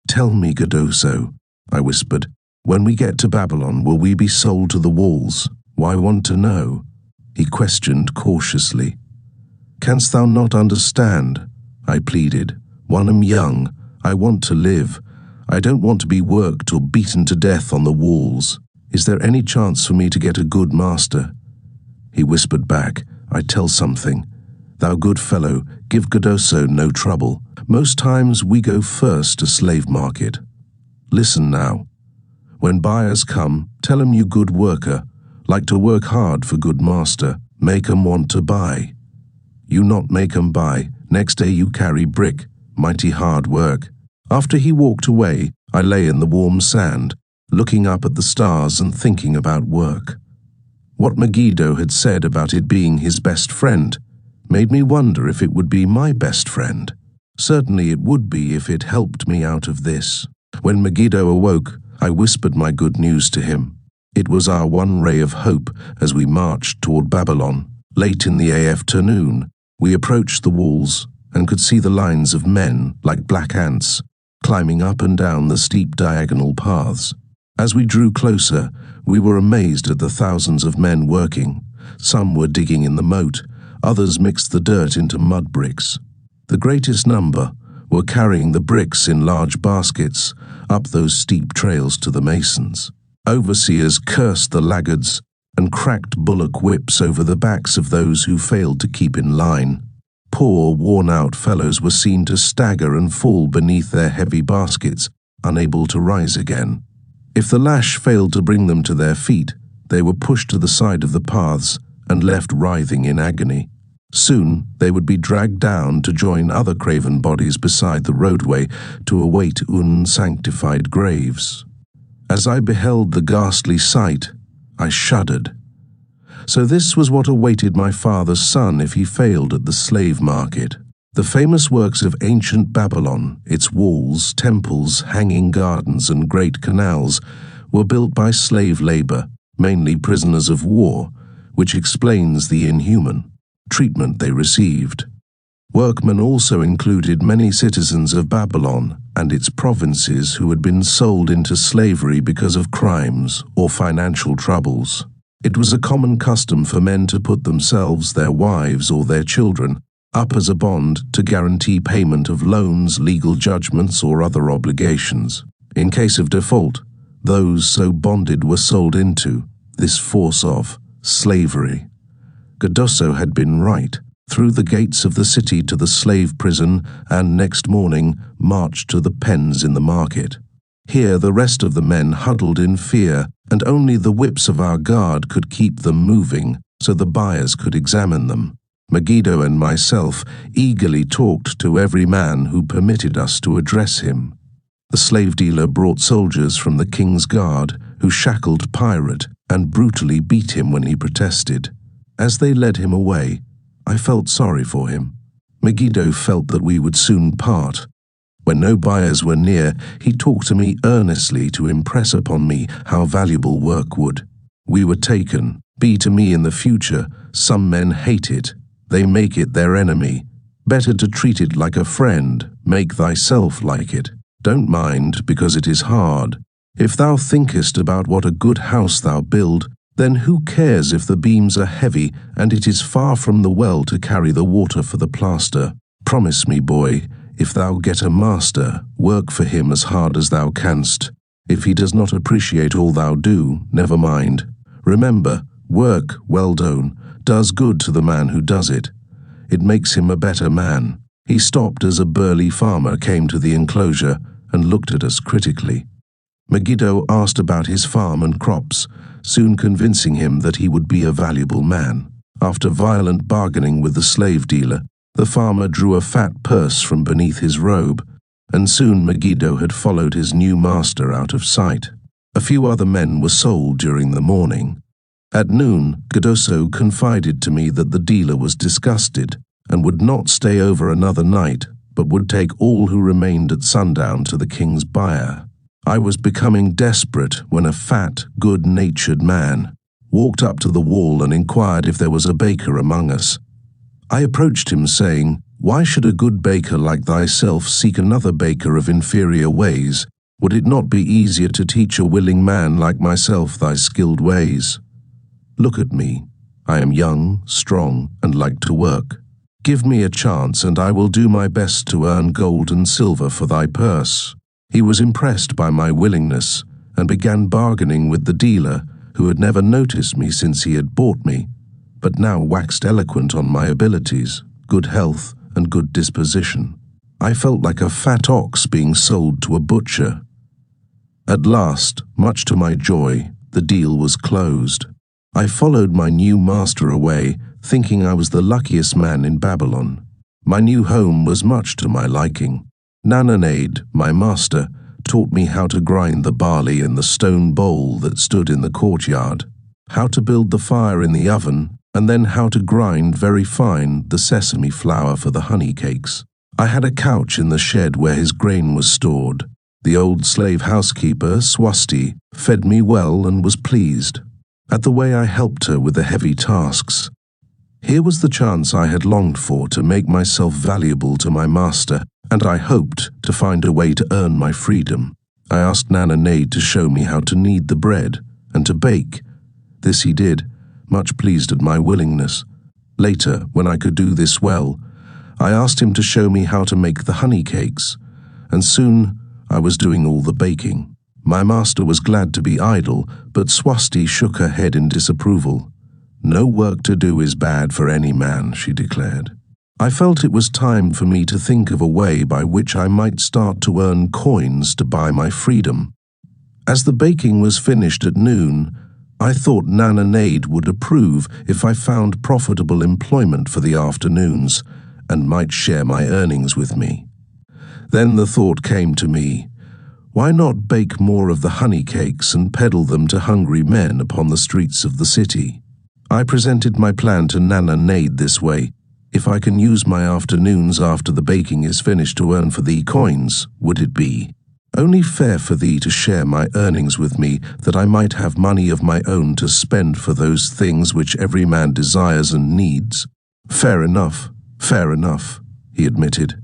"Tell me, Gadoso," I whispered, "when we get to Babylon, will we be sold to the walls? Why want to know?" He questioned cautiously. "Canst thou not understand?" I pleaded. "One am young. I want to live. I don't want to be worked or beaten to death on the walls. Is there any chance for me to get a good master?" He whispered back, "I tell something. Thou good fellow, give Gadoso no trouble. Most times we go first to slave market. Listen now. When buyers come, tell 'em you good worker, like to work hard for good master, make 'em want to buy. You not make 'em buy, next day you carry brick, mighty hard work." After he walked away, I lay in the warm sand, looking up at the stars and thinking about work. What Megiddo had said about it being his best friend made me wonder if it would be my best friend. Certainly it would be if it helped me out of this. When Megiddo awoke, I whispered my good news to him. It was our one ray of hope as we marched toward Babylon. Late in the afternoon, we approached the walls and could see the lines of men, like black ants, climbing up and down the steep diagonal paths. As we drew closer, we were amazed at the thousands of men working. Some were digging in the moat, others mixed the dirt into mud bricks. The greatest number were carrying the bricks in large baskets up those steep trails to the masons. Overseers cursed the laggards and cracked bullock whips over the backs of those who failed to keep in line. Poor, worn-out fellows were seen to stagger and fall beneath their heavy baskets, unable to rise again. If the lash failed to bring them to their feet, they were pushed to the side of the paths and left writhing in agony. Soon they would be dragged down to join other craven bodies beside the roadway to await unsanctified graves. As I beheld the ghastly sight, I shuddered. So this was what awaited my father's son if he failed at the slave market. The famous works of ancient Babylon, its walls, temples, hanging gardens, and great canals, were built by slave labor, mainly prisoners of war, which explains the inhuman treatment they received. Workmen also included many citizens of Babylon and its provinces who had been sold into slavery because of crimes or financial troubles. It was a common custom for men to put themselves, their wives, or their children up as a bond to guarantee payment of loans, legal judgments, or other obligations. In case of default, those so bonded were sold into this force of slavery. Gadoso had been right. Through the gates of the city to the slave prison, and next morning marched to the pens in the market. Here the rest of the men huddled in fear, and only the whips of our guard could keep them moving so the buyers could examine them. Megiddo and myself eagerly talked to every man who permitted us to address him. The slave dealer brought soldiers from the king's guard who shackled Pirate and brutally beat him when he protested. As they led him away, I felt sorry for him. Megiddo felt that we would soon part. When no buyers were near, he talked to me earnestly to impress upon me how valuable work would. We were taken. Be to me in the future, some men hate it. They make it their enemy. Better to treat it like a friend. Make thyself like it. Don't mind, because it is hard. If thou thinkest about what a good house thou build, then who cares if the beams are heavy and it is far from the well to carry the water for the plaster? Promise me, boy, if thou get a master, work for him as hard as thou canst. If he does not appreciate all thou do, never mind. Remember, work, well done, does good to the man who does it. It makes him a better man. He stopped as a burly farmer came to the enclosure and looked at us critically. Megiddo asked about his farm and crops, soon convincing him that he would be a valuable man. After violent bargaining with the slave dealer, the farmer drew a fat purse from beneath his robe, and soon Megiddo had followed his new master out of sight. A few other men were sold during the morning. At noon, Gadoso confided to me that the dealer was disgusted and would not stay over another night, but would take all who remained at sundown to the king's buyer. I was becoming desperate when a fat, good-natured man walked up to the wall and inquired if there was a baker among us. I approached him, saying, "Why should a good baker like thyself seek another baker of inferior ways? Would it not be easier to teach a willing man like myself thy skilled ways? Look at me. I am young, strong, and like to work. Give me a chance, and I will do my best to earn gold and silver for thy purse." He was impressed by my willingness and began bargaining with the dealer, who had never noticed me since he had bought me, but now waxed eloquent on my abilities, good health, and good disposition. I felt like a fat ox being sold to a butcher. At last, much to my joy, the deal was closed. I followed my new master away, thinking I was the luckiest man in Babylon. My new home was much to my liking. Nananade, my master, taught me how to grind the barley in the stone bowl that stood in the courtyard, how to build the fire in the oven, and then how to grind very fine the sesame flour for the honey cakes. I had a couch in the shed where his grain was stored. The old slave housekeeper, Swasti, fed me well and was pleased at the way I helped her with the heavy tasks. Here was the chance I had longed for to make myself valuable to my master, and I hoped to find a way to earn my freedom. I asked Nananade to show me how to knead the bread and to bake. This he did, much pleased at my willingness. Later, when I could do this well, I asked him to show me how to make the honey cakes, and soon I was doing all the baking. My master was glad to be idle, but Swasti shook her head in disapproval. "No work to do is bad for any man," she declared. I felt it was time for me to think of a way by which I might start to earn coins to buy my freedom. As the baking was finished at noon, I thought Nana Nade would approve if I found profitable employment for the afternoons and might share my earnings with me. Then the thought came to me, why not bake more of the honey cakes and peddle them to hungry men upon the streets of the city? I presented my plan to Nana Nade this way. If I can use my afternoons after the baking is finished to earn for thee coins, would it be only fair for thee to share my earnings with me, that I might have money of my own to spend for those things which every man desires and needs? Fair enough, he admitted.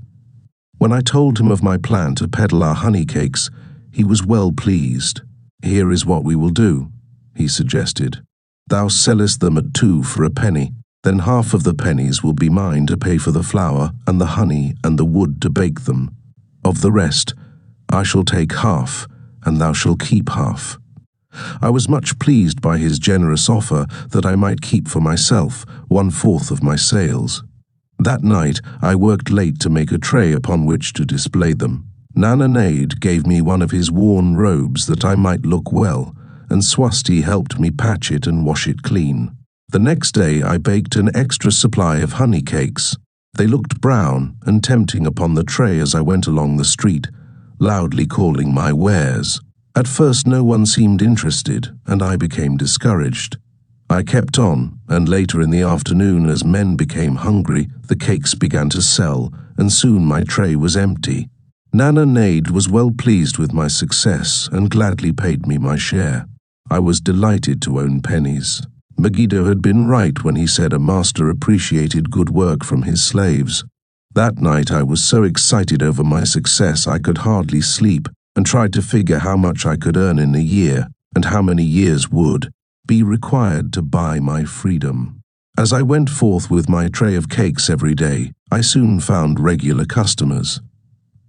When I told him of my plan to peddle our honey cakes, he was well pleased. Here is what we will do, he suggested. Thou sellest them at 2 for a penny, then half of the pennies will be mine to pay for the flour and the honey and the wood to bake them. Of the rest, I shall take half, and thou shalt keep half. I was much pleased by his generous offer that I might keep for myself 1/4 of my sales. That night I worked late to make a tray upon which to display them. Nana Nade gave me one of his worn robes that I might look well, and Swasti helped me patch it and wash it clean. The next day I baked an extra supply of honey cakes. They looked brown and tempting upon the tray as I went along the street, loudly calling my wares. At first no one seemed interested, and I became discouraged. I kept on, and later in the afternoon, as men became hungry, the cakes began to sell, and soon my tray was empty. Nana Nade was well pleased with my success and gladly paid me my share. I was delighted to own pennies. Megiddo had been right when he said a master appreciated good work from his slaves. That night I was so excited over my success I could hardly sleep, and tried to figure how much I could earn in a year, and how many years would be required to buy my freedom. As I went forth with my tray of cakes every day, I soon found regular customers.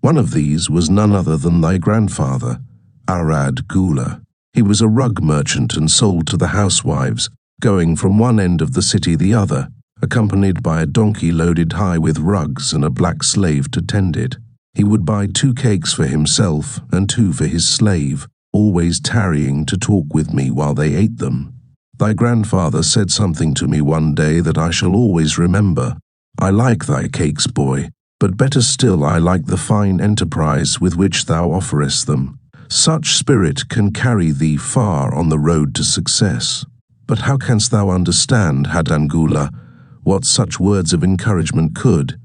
One of these was none other than thy grandfather, Arad Gula. He was a rug merchant and sold to the housewives, going from one end of the city the other, accompanied by a donkey loaded high with rugs and a black slave to tend it. He would buy 2 cakes for himself and 2 for his slave, always tarrying to talk with me while they ate them. Thy grandfather said something to me one day that I shall always remember. I like thy cakes, boy, but better still I like the fine enterprise with which thou offerest them. Such spirit can carry thee far on the road to success. But how canst thou understand, Hadangula, what such words of encouragement could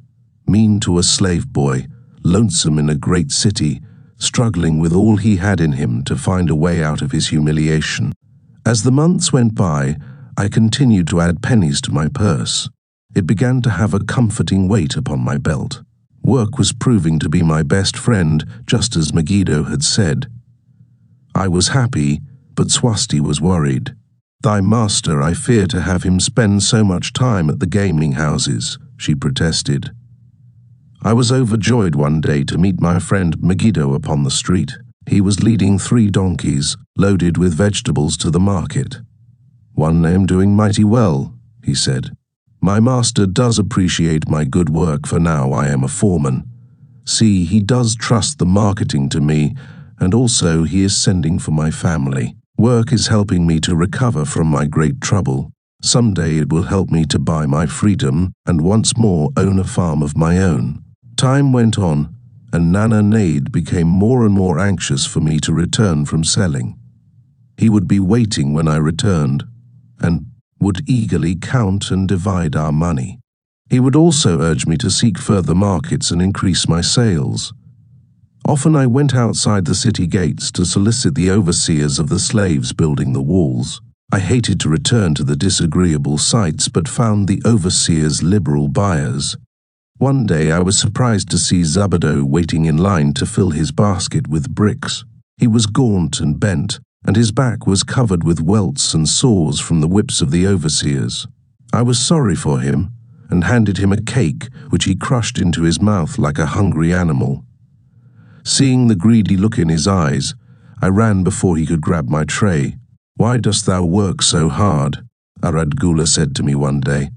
mean to a slave boy, lonesome in a great city, struggling with all he had in him to find a way out of his humiliation? As the months went by, I continued to add pennies to my purse. It began to have a comforting weight upon my belt. Work was proving to be my best friend, just as Megiddo had said. I was happy, but Swasti was worried. Thy master, I fear to have him spend so much time at the gaming houses, she protested. I was overjoyed one day to meet my friend Megiddo upon the street. He was leading 3 donkeys, loaded with vegetables, to the market. One I am doing mighty well, he said. My master does appreciate my good work, for now I am a foreman. See, he does trust the marketing to me, and also he is sending for my family. Work is helping me to recover from my great trouble. Someday it will help me to buy my freedom and once more own a farm of my own. Time went on, and Nana Nade became more and more anxious for me to return from selling. He would be waiting when I returned, and would eagerly count and divide our money. He would also urge me to seek further markets and increase my sales. Often I went outside the city gates to solicit the overseers of the slaves building the walls. I hated to return to the disagreeable sights, but found the overseers liberal buyers. One day I was surprised to see Zabado waiting in line to fill his basket with bricks. He was gaunt and bent, and his back was covered with welts and sores from the whips of the overseers. I was sorry for him, and handed him a cake which he crushed into his mouth like a hungry animal. Seeing the greedy look in his eyes, I ran before he could grab my tray. "Why dost thou work so hard?" Arad Gula said to me one day.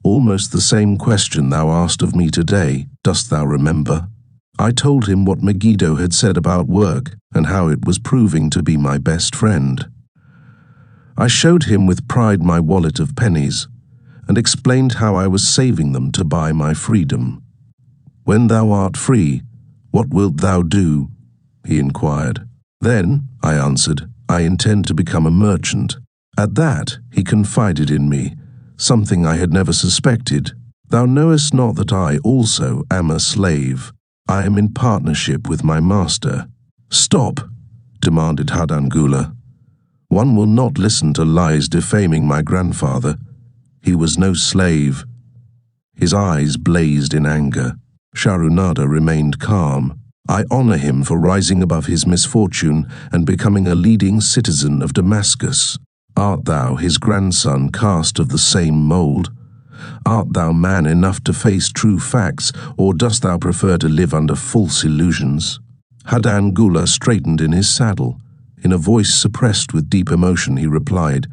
"Almost the same question thou asked of me today, dost thou remember?" I told him what Megiddo had said about work and how it was proving to be my best friend. I showed him with pride my wallet of pennies, and explained how I was saving them to buy my freedom. "When thou art free, what wilt thou do?" he inquired. "Then," I answered, "I intend to become a merchant." At that, he confided in me, something I had never suspected. "Thou knowest not that I also am a slave. I am in partnership with my master." "Stop," demanded Hadangula. "One will not listen to lies defaming my grandfather. He was no slave." His eyes blazed in anger. Sharunada remained calm. "I honor him for rising above his misfortune and becoming a leading citizen of Damascus. Art thou, his grandson, cast of the same mold? Art thou man enough to face true facts, or dost thou prefer to live under false illusions?" Hadangula straightened in his saddle. In a voice suppressed with deep emotion, he replied,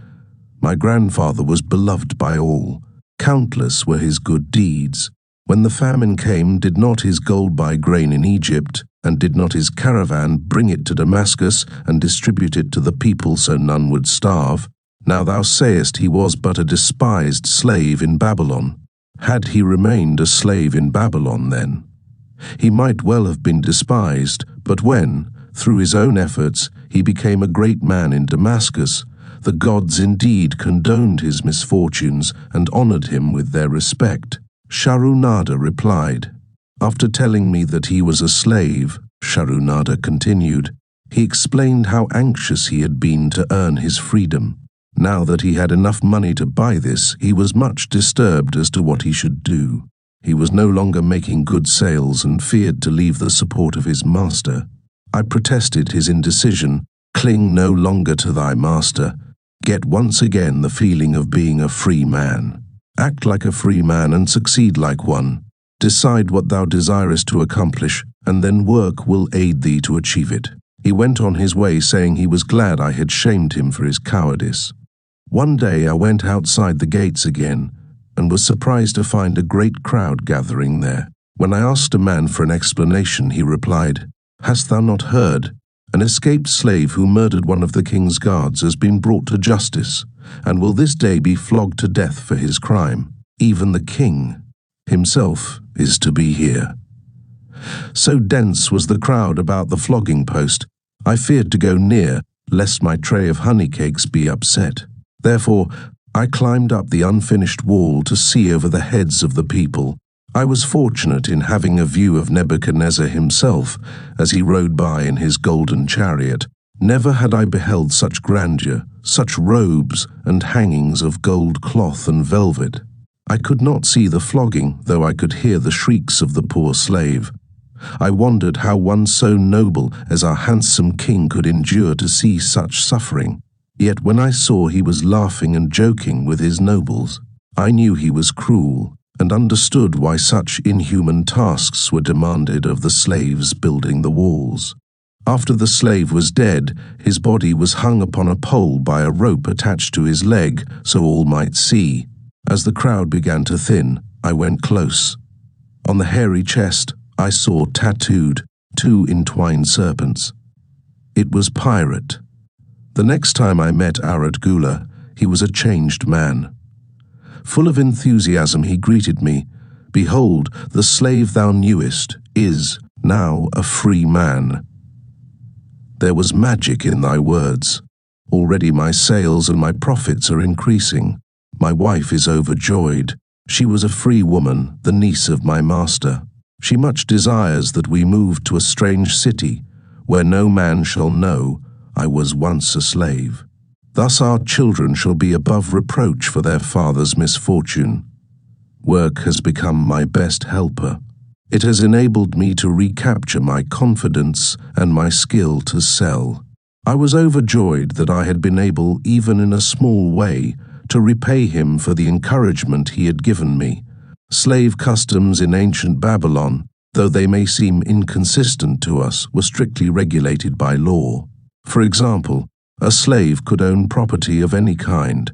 "My grandfather was beloved by all. Countless were his good deeds. When the famine came, did not his gold buy grain in Egypt, and did not his caravan bring it to Damascus and distribute it to the people so none would starve? Now thou sayest he was but a despised slave in Babylon. Had he remained a slave in Babylon then? He might well have been despised, but when, through his own efforts, he became a great man in Damascus, the gods indeed condoned his misfortunes and honored him with their respect." Sharunada replied. After telling me that he was a slave, Sharunada continued, he explained how anxious he had been to earn his freedom. Now that he had enough money to buy this, he was much disturbed as to what he should do. He was no longer making good sales and feared to leave the support of his master. I protested his indecision. "Cling no longer to thy master. Get once again the feeling of being a free man. Act like a free man and succeed like one. Decide what thou desirest to accomplish, and then work will aid thee to achieve it." He went on his way saying he was glad I had shamed him for his cowardice. One day I went outside the gates again, and was surprised to find a great crowd gathering there. When I asked a man for an explanation, he replied, "Hast thou not heard? An escaped slave who murdered one of the king's guards has been brought to justice, and will this day be flogged to death for his crime. Even the king himself is to be here." So dense was the crowd about the flogging post, I feared to go near, lest my tray of honey cakes be upset. Therefore, I climbed up the unfinished wall to see over the heads of the people. I was fortunate in having a view of Nebuchadnezzar himself as he rode by in his golden chariot. Never had I beheld such grandeur, such robes and hangings of gold cloth and velvet. I could not see the flogging, though I could hear the shrieks of the poor slave. I wondered how one so noble as our handsome king could endure to see such suffering. Yet when I saw he was laughing and joking with his nobles, I knew he was cruel, and understood why such inhuman tasks were demanded of the slaves building the walls. After the slave was dead, his body was hung upon a pole by a rope attached to his leg so all might see. As the crowd began to thin, I went close. On the hairy chest, I saw tattooed 2 entwined serpents. It was Pirate. The next time I met Aradgula, he was a changed man. Full of enthusiasm, he greeted me. "Behold, the slave thou knewest is now a free man." There was magic in thy words. Already my sales and my profits are increasing. My wife is overjoyed. She was a free woman, the niece of my master. She much desires that we move to a strange city, where no man shall know I was once a slave. Thus our children shall be above reproach for their father's misfortune. Work has become my best helper. It has enabled me to recapture my confidence and my skill to sell. I was overjoyed that I had been able, even in a small way, to repay him for the encouragement he had given me. Slave customs in ancient Babylon, though they may seem inconsistent to us, were strictly regulated by law. For example, a slave could own property of any kind,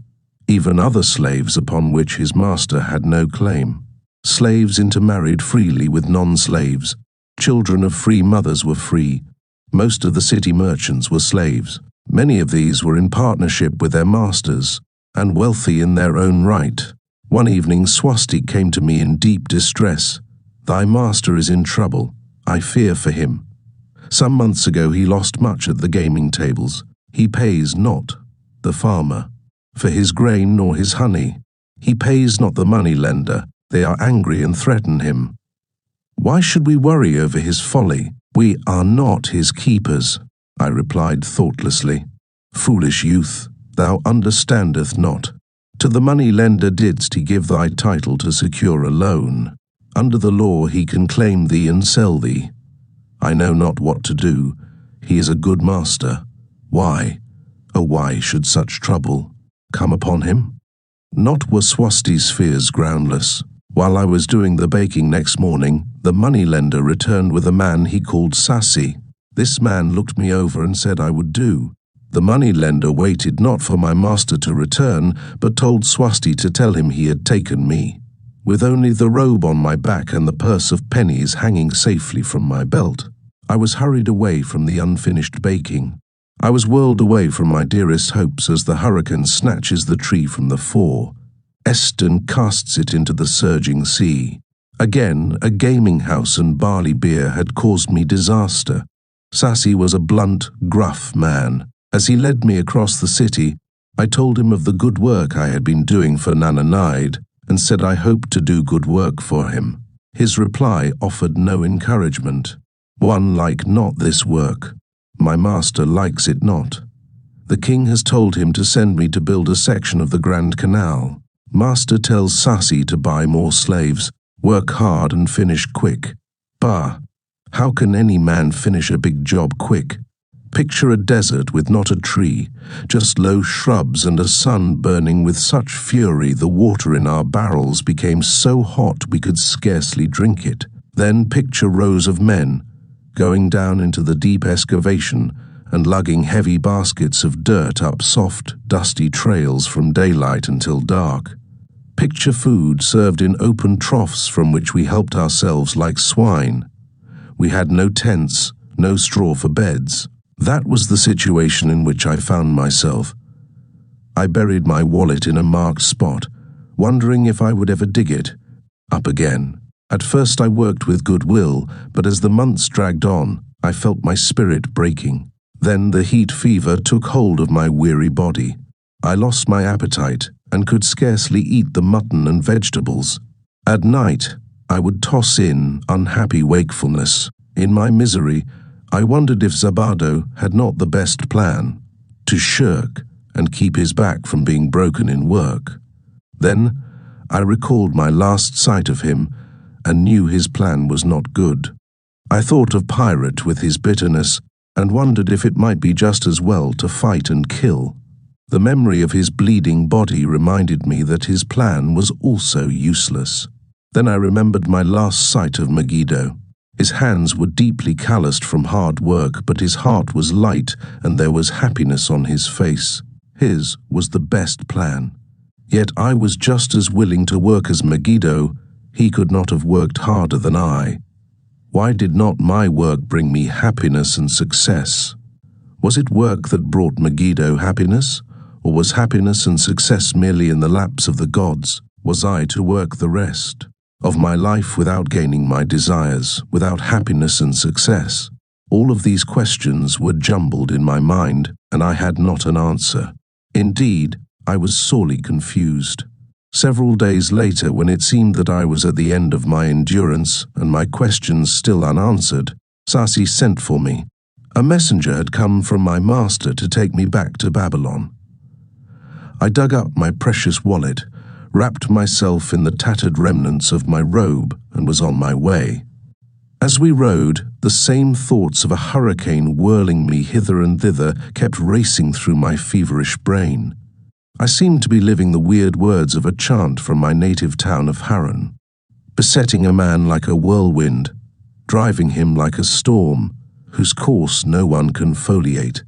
even other slaves upon which his master had no claim. Slaves intermarried freely with non-slaves. Children of free mothers were free. Most of the city merchants were slaves. Many of these were in partnership with their masters, and wealthy in their own right. One evening Swasti came to me in deep distress. "Thy master is in trouble. I fear for him. Some months ago he lost much at the gaming tables. He pays not the farmer for his grain nor his honey. He pays not the money lender. They are angry and threaten him. Why should we worry over his folly? We are not his keepers." I replied thoughtlessly. "Foolish youth, thou understandest not. To the money lender didst he give thy title to secure a loan. Under the law he can claim thee and sell thee. I know not what to do. He is a good master. Why, oh why should such trouble come upon him?" Not were Swasti's fears groundless. While I was doing the baking next morning, the moneylender returned with a man he called Sasi. This man looked me over and said I would do. The moneylender waited not for my master to return, but told Swasti to tell him he had taken me. With only the robe on my back and the purse of pennies hanging safely from my belt, I was hurried away from the unfinished baking. I was whirled away from my dearest hopes as the hurricane snatches the tree from the fore, and casts it into the surging sea. Again, a gaming house and barley beer had caused me disaster. Sasi was a blunt, gruff man. As he led me across the city, I told him of the good work I had been doing for Nananide, and said I hoped to do good work for him. His reply offered no encouragement. "One like not this work. My master likes it not. The king has told him to send me to build a section of the Grand Canal. Master tells Sasi to buy more slaves, work hard and finish quick. Bah! How can any man finish a big job quick? Picture a desert with not a tree, just low shrubs and a sun burning with such fury the water in our barrels became so hot we could scarcely drink it. Then picture rows of men going down into the deep excavation and lugging heavy baskets of dirt up soft, dusty trails from daylight until dark. Picture food served in open troughs from which we helped ourselves like swine. We had no tents, no straw for beds. That was the situation in which I found myself. I buried my wallet in a marked spot, wondering if I would ever dig it up again. At first I worked with good will, but as the months dragged on, I felt my spirit breaking. Then the heat fever took hold of my weary body. I lost my appetite and could scarcely eat the mutton and vegetables. At night, I would toss in unhappy wakefulness. In my misery, I wondered if Zabado had not the best plan, to shirk and keep his back from being broken in work. Then I recalled my last sight of him and knew his plan was not good. I thought of Pirate with his bitterness and wondered if it might be just as well to fight and kill. The memory of his bleeding body reminded me that his plan was also useless. Then I remembered my last sight of Megiddo. His hands were deeply calloused from hard work, but his heart was light and there was happiness on his face. His was the best plan. Yet I was just as willing to work as Megiddo. He could not have worked harder than I. Why did not my work bring me happiness and success? Was it work that brought Megiddo happiness? Or was happiness and success merely in the laps of the gods? Was I to work the rest of my life without gaining my desires, without happiness and success? All of these questions were jumbled in my mind, and I had not an answer. Indeed, I was sorely confused. Several days later, when it seemed that I was at the end of my endurance and my questions still unanswered, Sasi sent for me. A messenger had come from my master to take me back to Babylon. I dug up my precious wallet, wrapped myself in the tattered remnants of my robe, and was on my way. As we rode, the same thoughts of a hurricane whirling me hither and thither kept racing through my feverish brain. I seemed to be living the weird words of a chant from my native town of Haran, besetting a man like a whirlwind, driving him like a storm, whose course no one can foliate,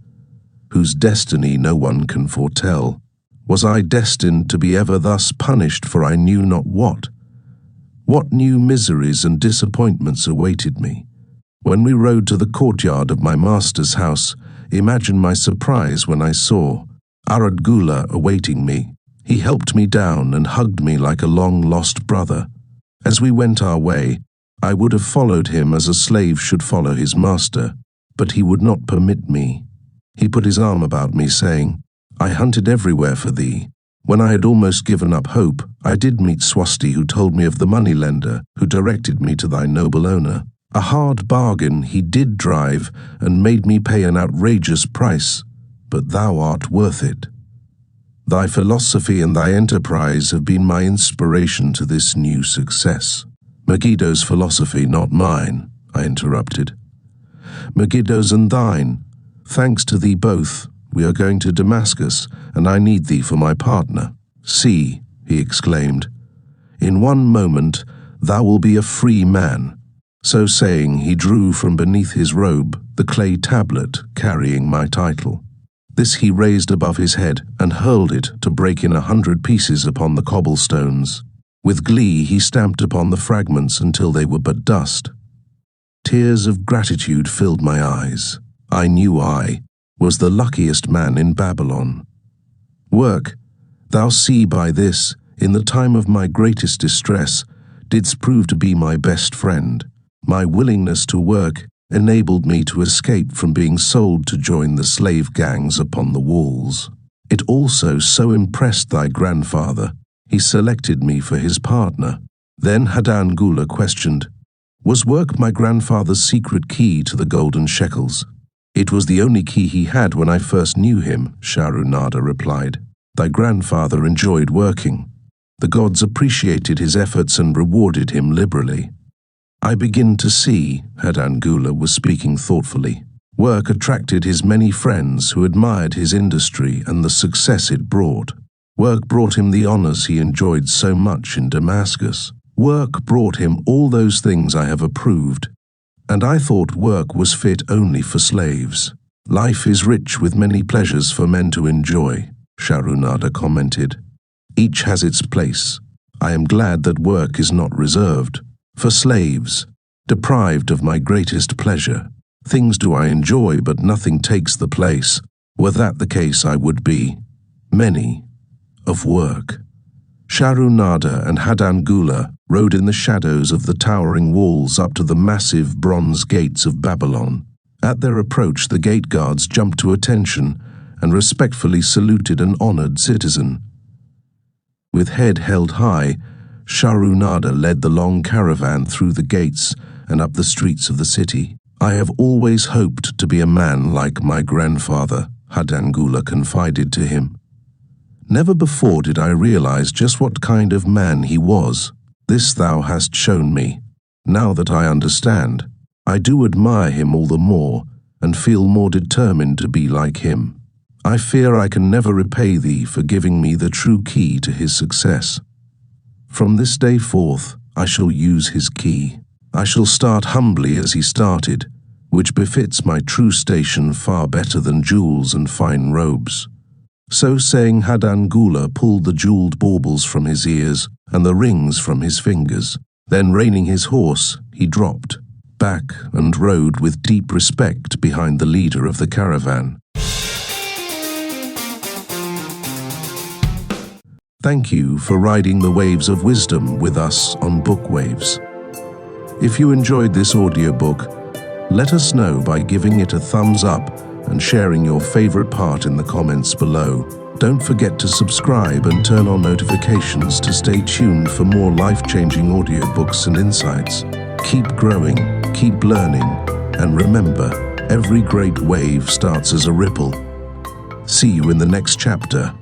whose destiny no one can foretell. Was I destined to be ever thus punished for I knew not what? What new miseries and disappointments awaited me? When we rode to the courtyard of my master's house, imagine my surprise when I saw Aradgula awaiting me. He helped me down and hugged me like a long-lost brother. As we went our way, I would have followed him as a slave should follow his master, but he would not permit me. He put his arm about me, saying, "I hunted everywhere for thee. When I had almost given up hope, I did meet Swasti, who told me of the moneylender, who directed me to thy noble owner. A hard bargain he did drive, and made me pay an outrageous price, but thou art worth it. Thy philosophy and thy enterprise have been my inspiration to this new success." "Megiddo's philosophy, not mine," I interrupted. "Megiddo's and thine. Thanks to thee both, we are going to Damascus, and I need thee for my partner. See," he exclaimed, "in one moment thou will be a free man." So saying, he drew from beneath his robe the clay tablet carrying my title. This he raised above his head and hurled it to break in 100 pieces upon the cobblestones. With glee he stamped upon the fragments until they were but dust. Tears of gratitude filled my eyes. I knew I was the luckiest man in Babylon. "Work, thou see by this, in the time of my greatest distress, didst prove to be my best friend. My willingness to work enabled me to escape from being sold to join the slave gangs upon the walls. It also so impressed thy grandfather, he selected me for his partner." Then Aradgula questioned, "Was work my grandfather's secret key to the golden shekels?" "It was the only key he had when I first knew him," Sharunada replied. "Thy grandfather enjoyed working. The gods appreciated his efforts and rewarded him liberally." "I begin to see," Aradgula was speaking thoughtfully. "Work attracted his many friends who admired his industry and the success it brought. Work brought him the honors he enjoyed so much in Damascus. Work brought him all those things I have approved, and I thought work was fit only for slaves. Life is rich with many pleasures for men to enjoy," Sharunada commented. "Each has its place. I am glad that work is not reserved for slaves, deprived of my greatest pleasure. Things do I enjoy, but nothing takes the place. Were that the case, I would be many of work." Sharunada and Aradgula rode in the shadows of the towering walls up to the massive bronze gates of Babylon. At their approach, the gate guards jumped to attention and respectfully saluted an honored citizen. With head held high, Sharunada led the long caravan through the gates and up the streets of the city. "I have always hoped to be a man like my grandfather," Aradgula confided to him. "Never before did I realize just what kind of man he was. This thou hast shown me. Now that I understand, I do admire him all the more and feel more determined to be like him. I fear I can never repay thee for giving me the true key to his success. From this day forth, I shall use his key. I shall start humbly as he started, which befits my true station far better than jewels and fine robes." So saying, Aradgula pulled the jeweled baubles from his ears and the rings from his fingers. Then, reining his horse, he dropped back and rode with deep respect behind the leader of the caravan. Thank you for riding the waves of wisdom with us on Book Waves. If you enjoyed this audiobook, let us know by giving it a thumbs up and sharing your favorite part in the comments below. Don't forget to subscribe and turn on notifications to stay tuned for more life-changing audiobooks and insights. Keep growing, keep learning, and remember, every great wave starts as a ripple. See you in the next chapter.